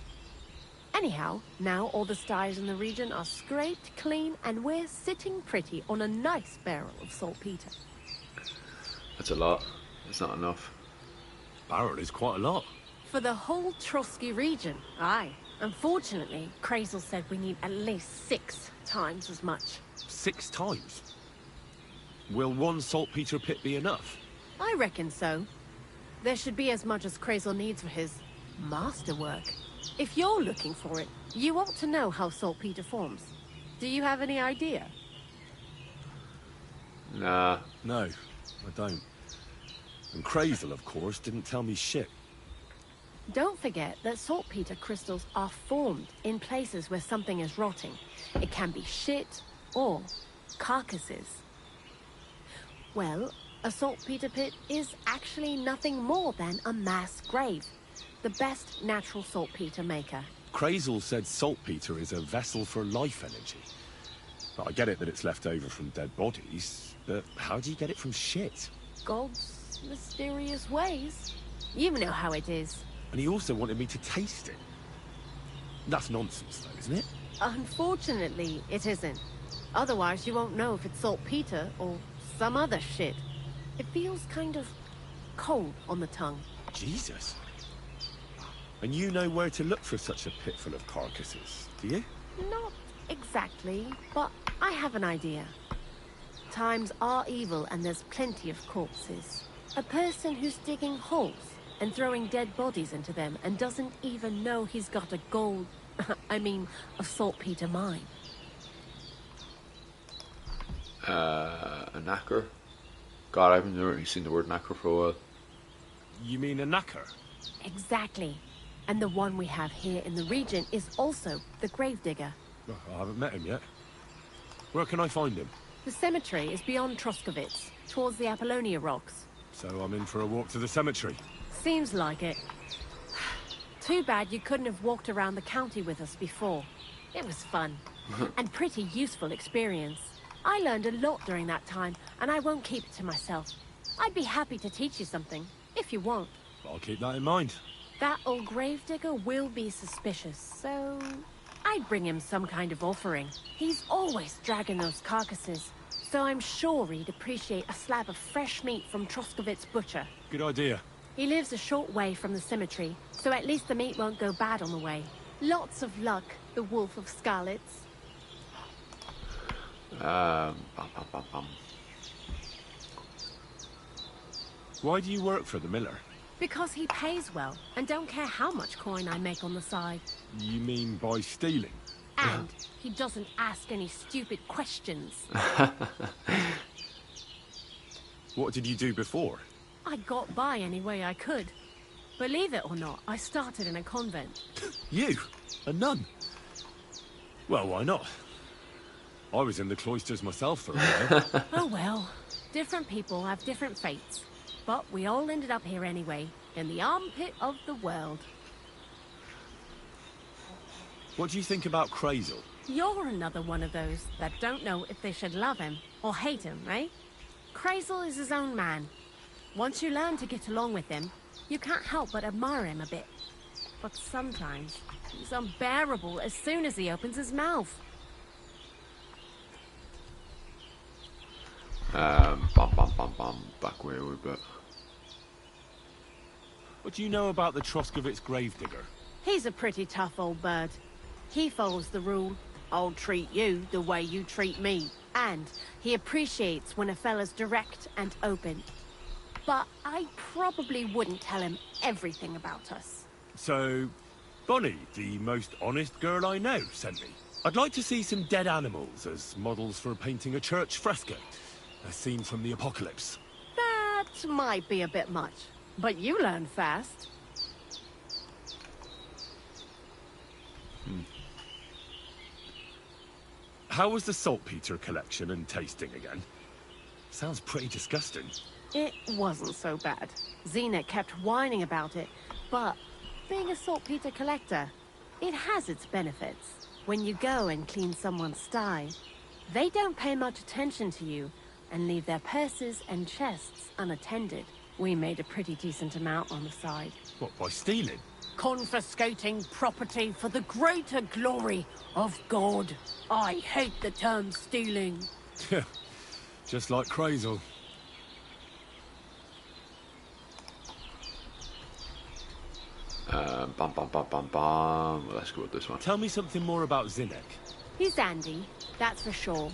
Anyhow, now all the styes in the region are scraped clean and we're sitting pretty on a nice barrel of saltpeter. That's a lot. It's not enough. Barrel is quite a lot. For the whole Trotsky region, aye. Unfortunately, Crazel said we need at least 6 times as much. 6 times? Will one saltpeter pit be enough? I reckon so. There should be as much as Crazel needs for his masterwork. If you're looking for it, you ought to know how saltpeter forms. Do you have any idea? Nah. No, I don't. And Crazel, of course, didn't tell me shit. Don't forget that saltpeter crystals are formed in places where something is rotting. It can be shit or carcasses. Well, a saltpeter pit is actually nothing more than a mass grave. The best natural saltpeter maker. Crazel said saltpeter is a vessel for life energy. But I get it that it's left over from dead bodies, but how do you get it from shit? God's mysterious ways. You know how it is. And he also wanted me to taste it. That's nonsense though, isn't it? Unfortunately, it isn't. Otherwise, you won't know if it's saltpeter or some other shit. It feels kind of cold on the tongue. Jesus. And you know where to look for such a pit full of carcasses, do you? Not exactly, but I have an idea. Times are evil and there's plenty of corpses. A person who's digging holes and throwing dead bodies into them and doesn't even know he's got a a saltpeter mine. A knacker? God, I haven't really seen the word knacker for a while. You mean a knacker? Exactly. And the one we have here in the region is also the gravedigger. Oh, I haven't met him yet. Where can I find him? The cemetery is beyond Troskovitz, towards the Apollonia rocks. So I'm in for a walk to the cemetery. Seems like it. Too bad you couldn't have walked around the county with us before. It was fun. And pretty useful experience. I learned a lot during that time, and I won't keep it to myself. I'd be happy to teach you something, if you want. I'll keep that in mind. That old gravedigger will be suspicious, so I'd bring him some kind of offering. He's always dragging those carcasses, so I'm sure he'd appreciate a slab of fresh meat from Troskovitz butcher. Good idea. He lives a short way from the cemetery, so at least the meat won't go bad on the way. Lots of luck, the Wolf of Skalitz. Why do you work for the miller? Because he pays well, and don't care how much coin I make on the side. You mean by stealing? And he doesn't ask any stupid questions. What did you do before? I got by any way I could. Believe it or not, I started in a convent. You? A nun? Well, why not? I was in the cloisters myself for a while. Oh well, different people have different fates. But we all ended up here anyway, in the armpit of the world. What do you think about Crazel? You're another one of those that don't know if they should love him or hate him, right? Crazel is his own man. Once you learn to get along with him, you can't help but admire him a bit. But sometimes, he's unbearable as soon as he opens his mouth. Back way a wee bit. What do you know about the Troskovitz gravedigger? He's a pretty tough old bird. He follows the rule, I'll treat you the way you treat me. And he appreciates when a fella's direct and open. But I probably wouldn't tell him everything about us. So, Bonnie, the most honest girl I know, sent me. I'd like to see some dead animals as models for painting a church fresco. A scene from the apocalypse. That might be a bit much, but you learn fast. How was the saltpeter collection and tasting again? Sounds pretty disgusting. It wasn't so bad. Xena kept whining about it, but being a saltpeter collector, it has its benefits. When you go and clean someone's sty, they don't pay much attention to you and leave their purses and chests unattended. We made a pretty decent amount on the side. What, by stealing? confiscating property for the greater glory of God. I hate the term stealing. Just like Crazel. Bum bum bum bum bum. Let's go with this one. Tell me something more about Zinnek. He's dandy, that's for sure.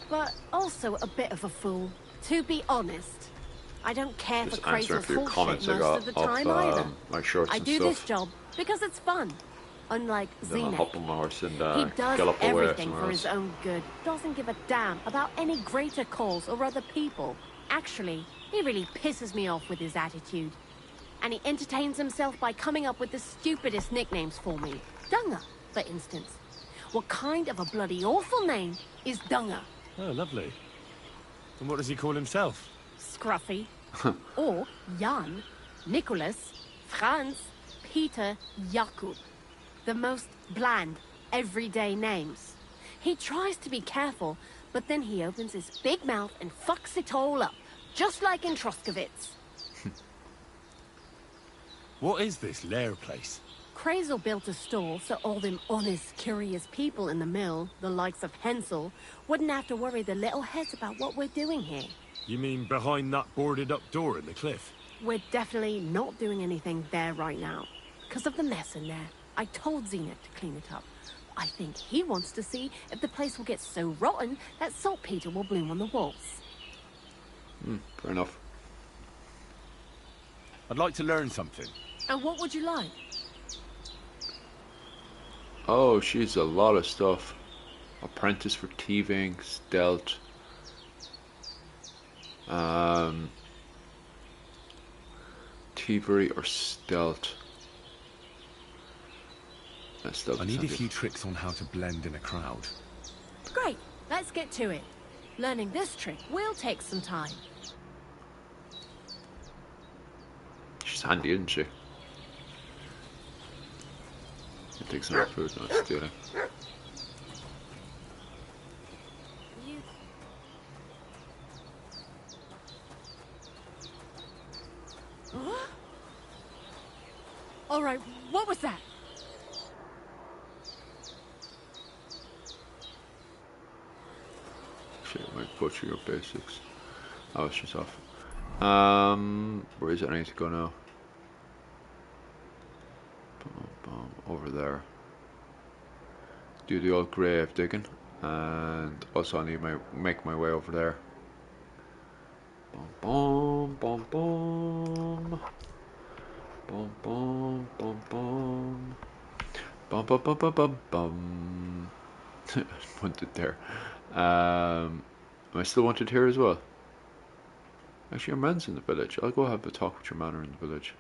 But also a bit of a fool, to be honest. I don't care Just for answer a Crazel's few bullshit comments I most got of the time either. my shorts I and do stuff. this job because it's fun. Unlike Then I'll Zinnek. hop on my horse and He does gallop away everything somewhere for else. his own good. Doesn't give a damn about any greater cause or other people. Actually, he really pisses me off with his attitude. And he entertains himself by coming up with the stupidest nicknames for me. Dunga, for instance. What kind of a bloody awful name is Dunga? Oh, lovely. And what does he call himself? Scruffy. Or Jan, Nicholas, Franz, Peter, Jakub. The most bland, everyday names. He tries to be careful, but then he opens his big mouth and fucks it all up, just like in Troskowitz. What is this lair place? Crazel built a store so all them honest, curious people in the mill, the likes of Hensel, wouldn't have to worry their little heads about what we're doing here. You mean behind that boarded up door in the cliff? We're definitely not doing anything there right now, because of the mess in there. I told Zenith to clean it up. I think he wants to see if the place will get so rotten that saltpeter will bloom on the walls. Fair enough. I'd like to learn something. And what would you like? Oh, she's a lot of stuff. Apprentice for thieving, stealth. Thievery or stealth. I need a few tricks on how to blend in a crowd. Great, let's get to it. Learning this trick will take some time. She's handy, isn't she? It takes some food, not stealing. All right, what was that? Shit, I might butcher your basics. Oh, it's just off. Where is it? I need to go now. Boom, boom, over there. Do the old grave digging, and also I need to make my way over there. Boom, boom, boom, boom, boom, boom, boom, boom, boom, boom, boom, boom, boom. Wanted there. Am I still wanted here as well? Actually, your man's in the village. I'll go have a talk with your man in the village.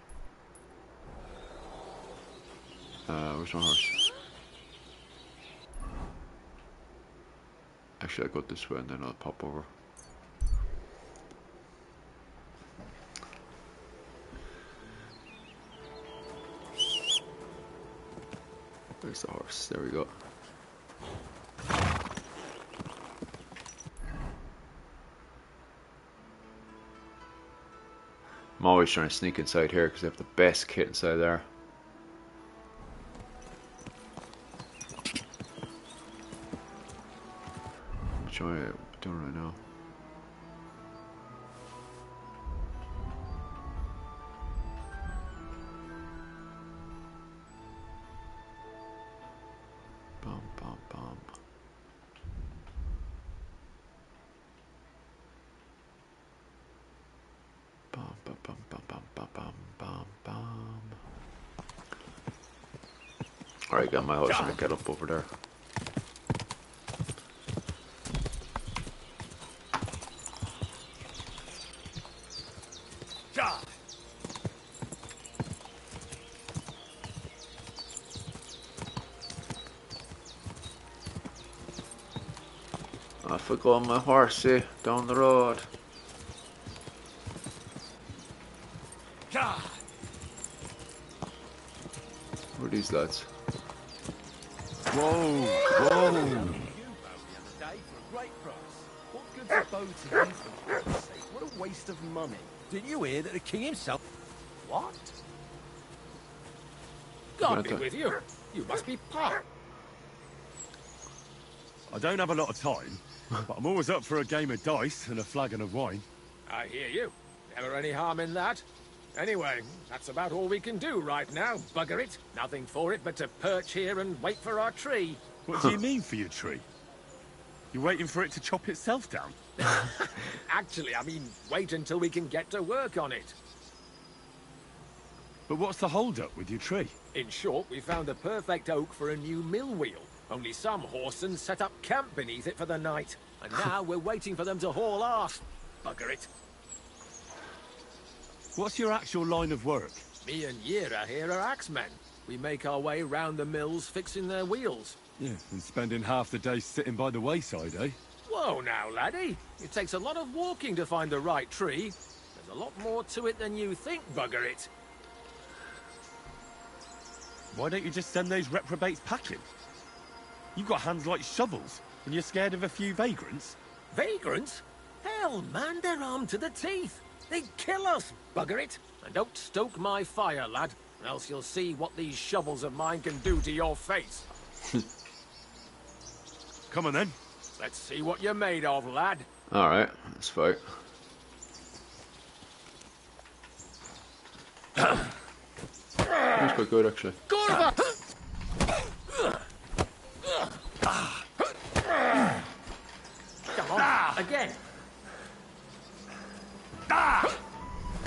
Where's my horse? Actually, I'll go this way and then I'll pop over. There's the horse. There we go. I'm always trying to sneak inside here because I have the best kit inside there. Which am I doing right now? Bum, bum, bum. Bum, bum, bum, bum, bum, bum, bum, bum, bum. Alright, got my horse gonna get up over there. Off I go on my horsey down the road. Who are these lads? Whoa, whoa! What good's a boat in these days? What a waste of money. Didn't you hear that the king himself... What? God be with you. You must be Pop. I don't have a lot of time, but I'm always up for a game of dice and a flagon of wine. I hear you. Never any harm in that. Anyway, that's about all we can do right now, bugger it. Nothing for it but to perch here and wait for our tree. What do you mean for your tree? You're waiting for it to chop itself down? Actually, I mean, wait until we can get to work on it. But what's the hold-up with your tree? In short, we found the perfect oak for a new mill wheel. Only some horsens set up camp beneath it for the night. And now we're waiting for them to haul arse. Bugger it. What's your actual line of work? Me and Yira here are axemen. We make our way round the mills fixing their wheels. Yeah, and spending half the day sitting by the wayside, eh? Whoa now, laddie. It takes a lot of walking to find the right tree. There's a lot more to it than you think, bugger it. Why don't you just send those reprobates packing? You've got hands like shovels, and you're scared of a few vagrants? Vagrants? Hell, man, they're armed to the teeth. They'd kill us, bugger it. And don't stoke my fire, lad, or else you'll see what these shovels of mine can do to your face. Come on, then. Let's see what you're made of, lad. Alright, let's fight. That's quite good, actually. Come on, again.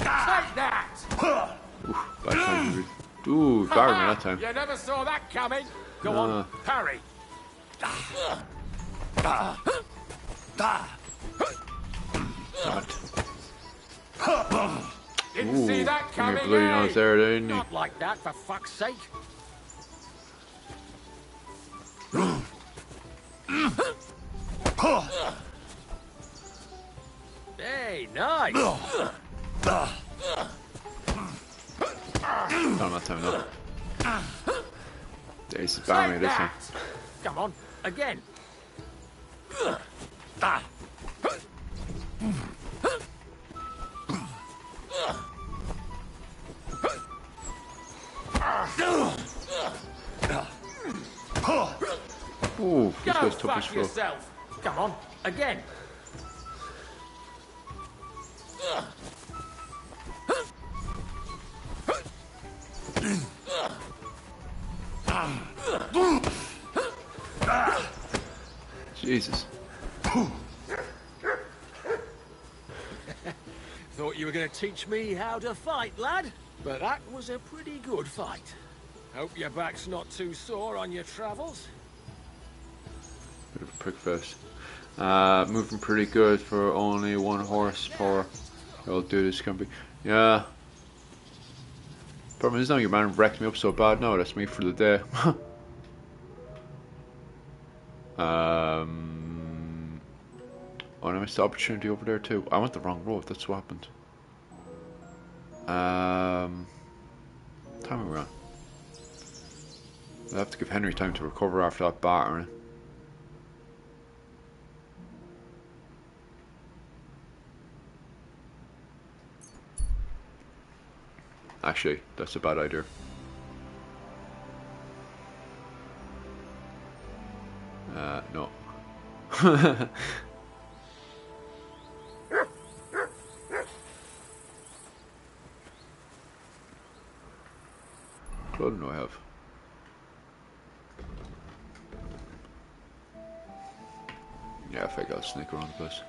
Take that! Oof, bad time. Ooh, got me that time. You never saw that coming. Go on, parry. Didn't see that coming. Bloody nose there, didn't you? Not like that, for fuck's sake. Hey, nice. Not that time, though. Yeah, he's barring me this time. Come on, again. Ooh, this Go guy's tough as fuck fuck. yourself. Come on, again. Jesus. Thought you were going to teach me how to fight, lad. But that was a pretty good fight. Hope your back's not too sore on your travels. Bit of a prick face. Moving pretty good for only 1 horsepower. I'll do this, can be. Yeah. Problem is now your man wrecked me up so bad now, that's me for the day. Oh, I missed the opportunity over there too. I went the wrong road, that's what happened. Time are we on? I'll have to give Henry time to recover after that battering. Actually, that's a bad idea. No. Blood do I have? Yeah, I think I'll sneak around the place.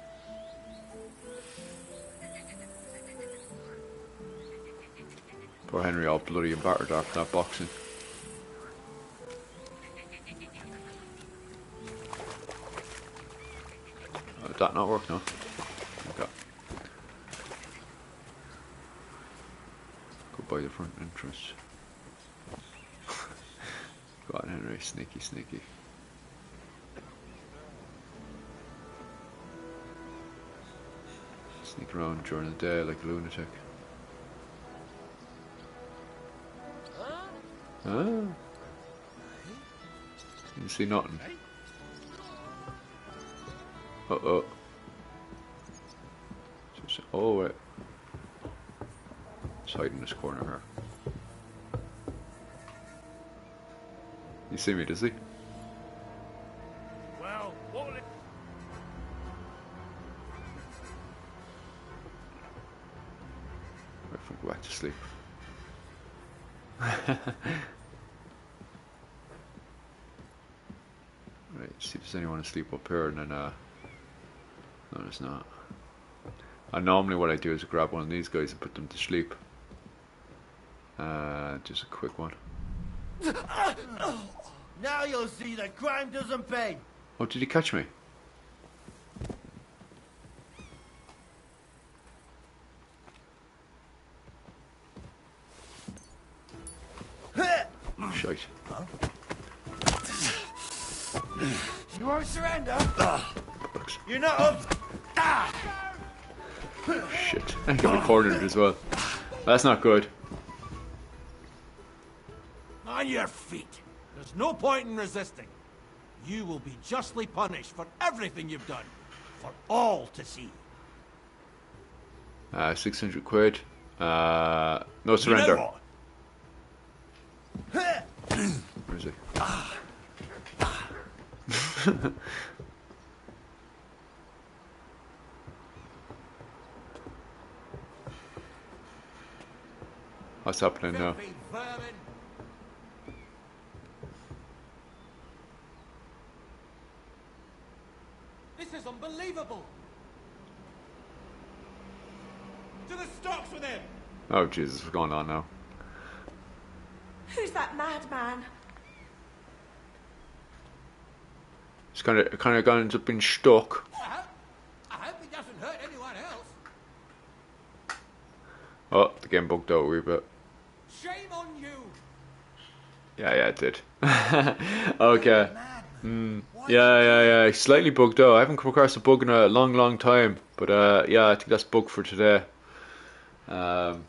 Poor Henry all bloody and battered after that boxing. Did that not work now? Okay. Go by the front entrance. Go on, Henry, sneaky, sneaky. Sneak around during the day like a lunatic. Ah. Didn't see nothing. Uh-oh. Oh, wait. It's hiding in this corner here. see me, does he? Well, what will it... If I go back to sleep. Right, see if there's anyone asleep up here, and then no, there's not. And normally what I do is grab one of these guys and put them to sleep. Just a quick one. Now you'll see that crime doesn't pay. Oh, did he catch me? Shite. You won't surrender? You're not up. Shit. I got me cornered as well. That's not good. On your feet. There's no point in resisting. You will be justly punished for everything you've done. For all to see. 600 quid. No surrender. You know Where is he? What's happening now? This is unbelievable. To the stocks with him. Oh Jesus, what's going on now? Who's that madman? It's kind of gone up being stuck. I hope he doesn't hurt anyone else. Oh, the game bugged out a wee bit. Shame on you. Yeah, it did. Okay. Yeah. Slightly bugged out. I haven't come across a bug in a long time. But yeah, I think that's bug for today.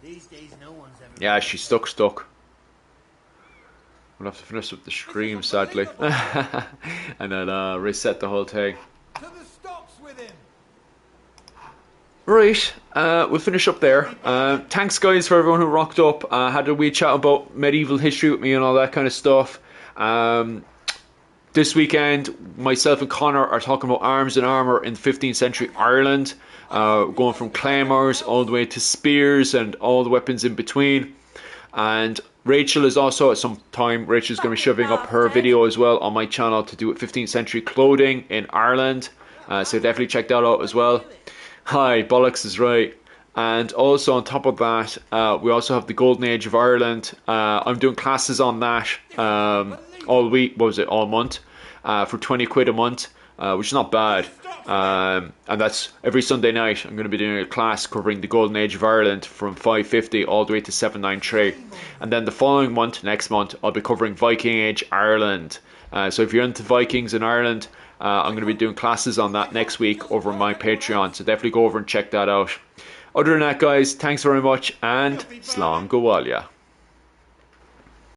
These days, no one's ever... Yeah, she's stuck. We'll have to finish up the stream, sadly. And then reset the whole thing. To the stocks with him. Right, we'll finish up there. Thanks guys for everyone who rocked up. Had a wee chat about medieval history with me and all that kind of stuff. This weekend, myself and Connor are talking about arms and armour in 15th century Ireland. Going from claymores all the way to spears and all the weapons in between. And Rachel is also, at some time, Rachel's going to be shoving up her video as well on my channel to do with 15th century clothing in Ireland. So definitely check that out as well. Hi, bollocks is right. And also on top of that, we also have the Golden Age of Ireland. I'm doing classes on that all week, all month, for 20 quid a month, which is not bad. And that's every Sunday night. I'm going to be doing a class covering the Golden Age of Ireland from 550 all the way to 793. And then the following month, next month, I'll be covering Viking Age Ireland. So if you're into Vikings in Ireland, I'm going to be doing classes on that next week over on my Patreon. So definitely go over and check that out. Other than that, guys, thanks very much, and Slán go bhfuil.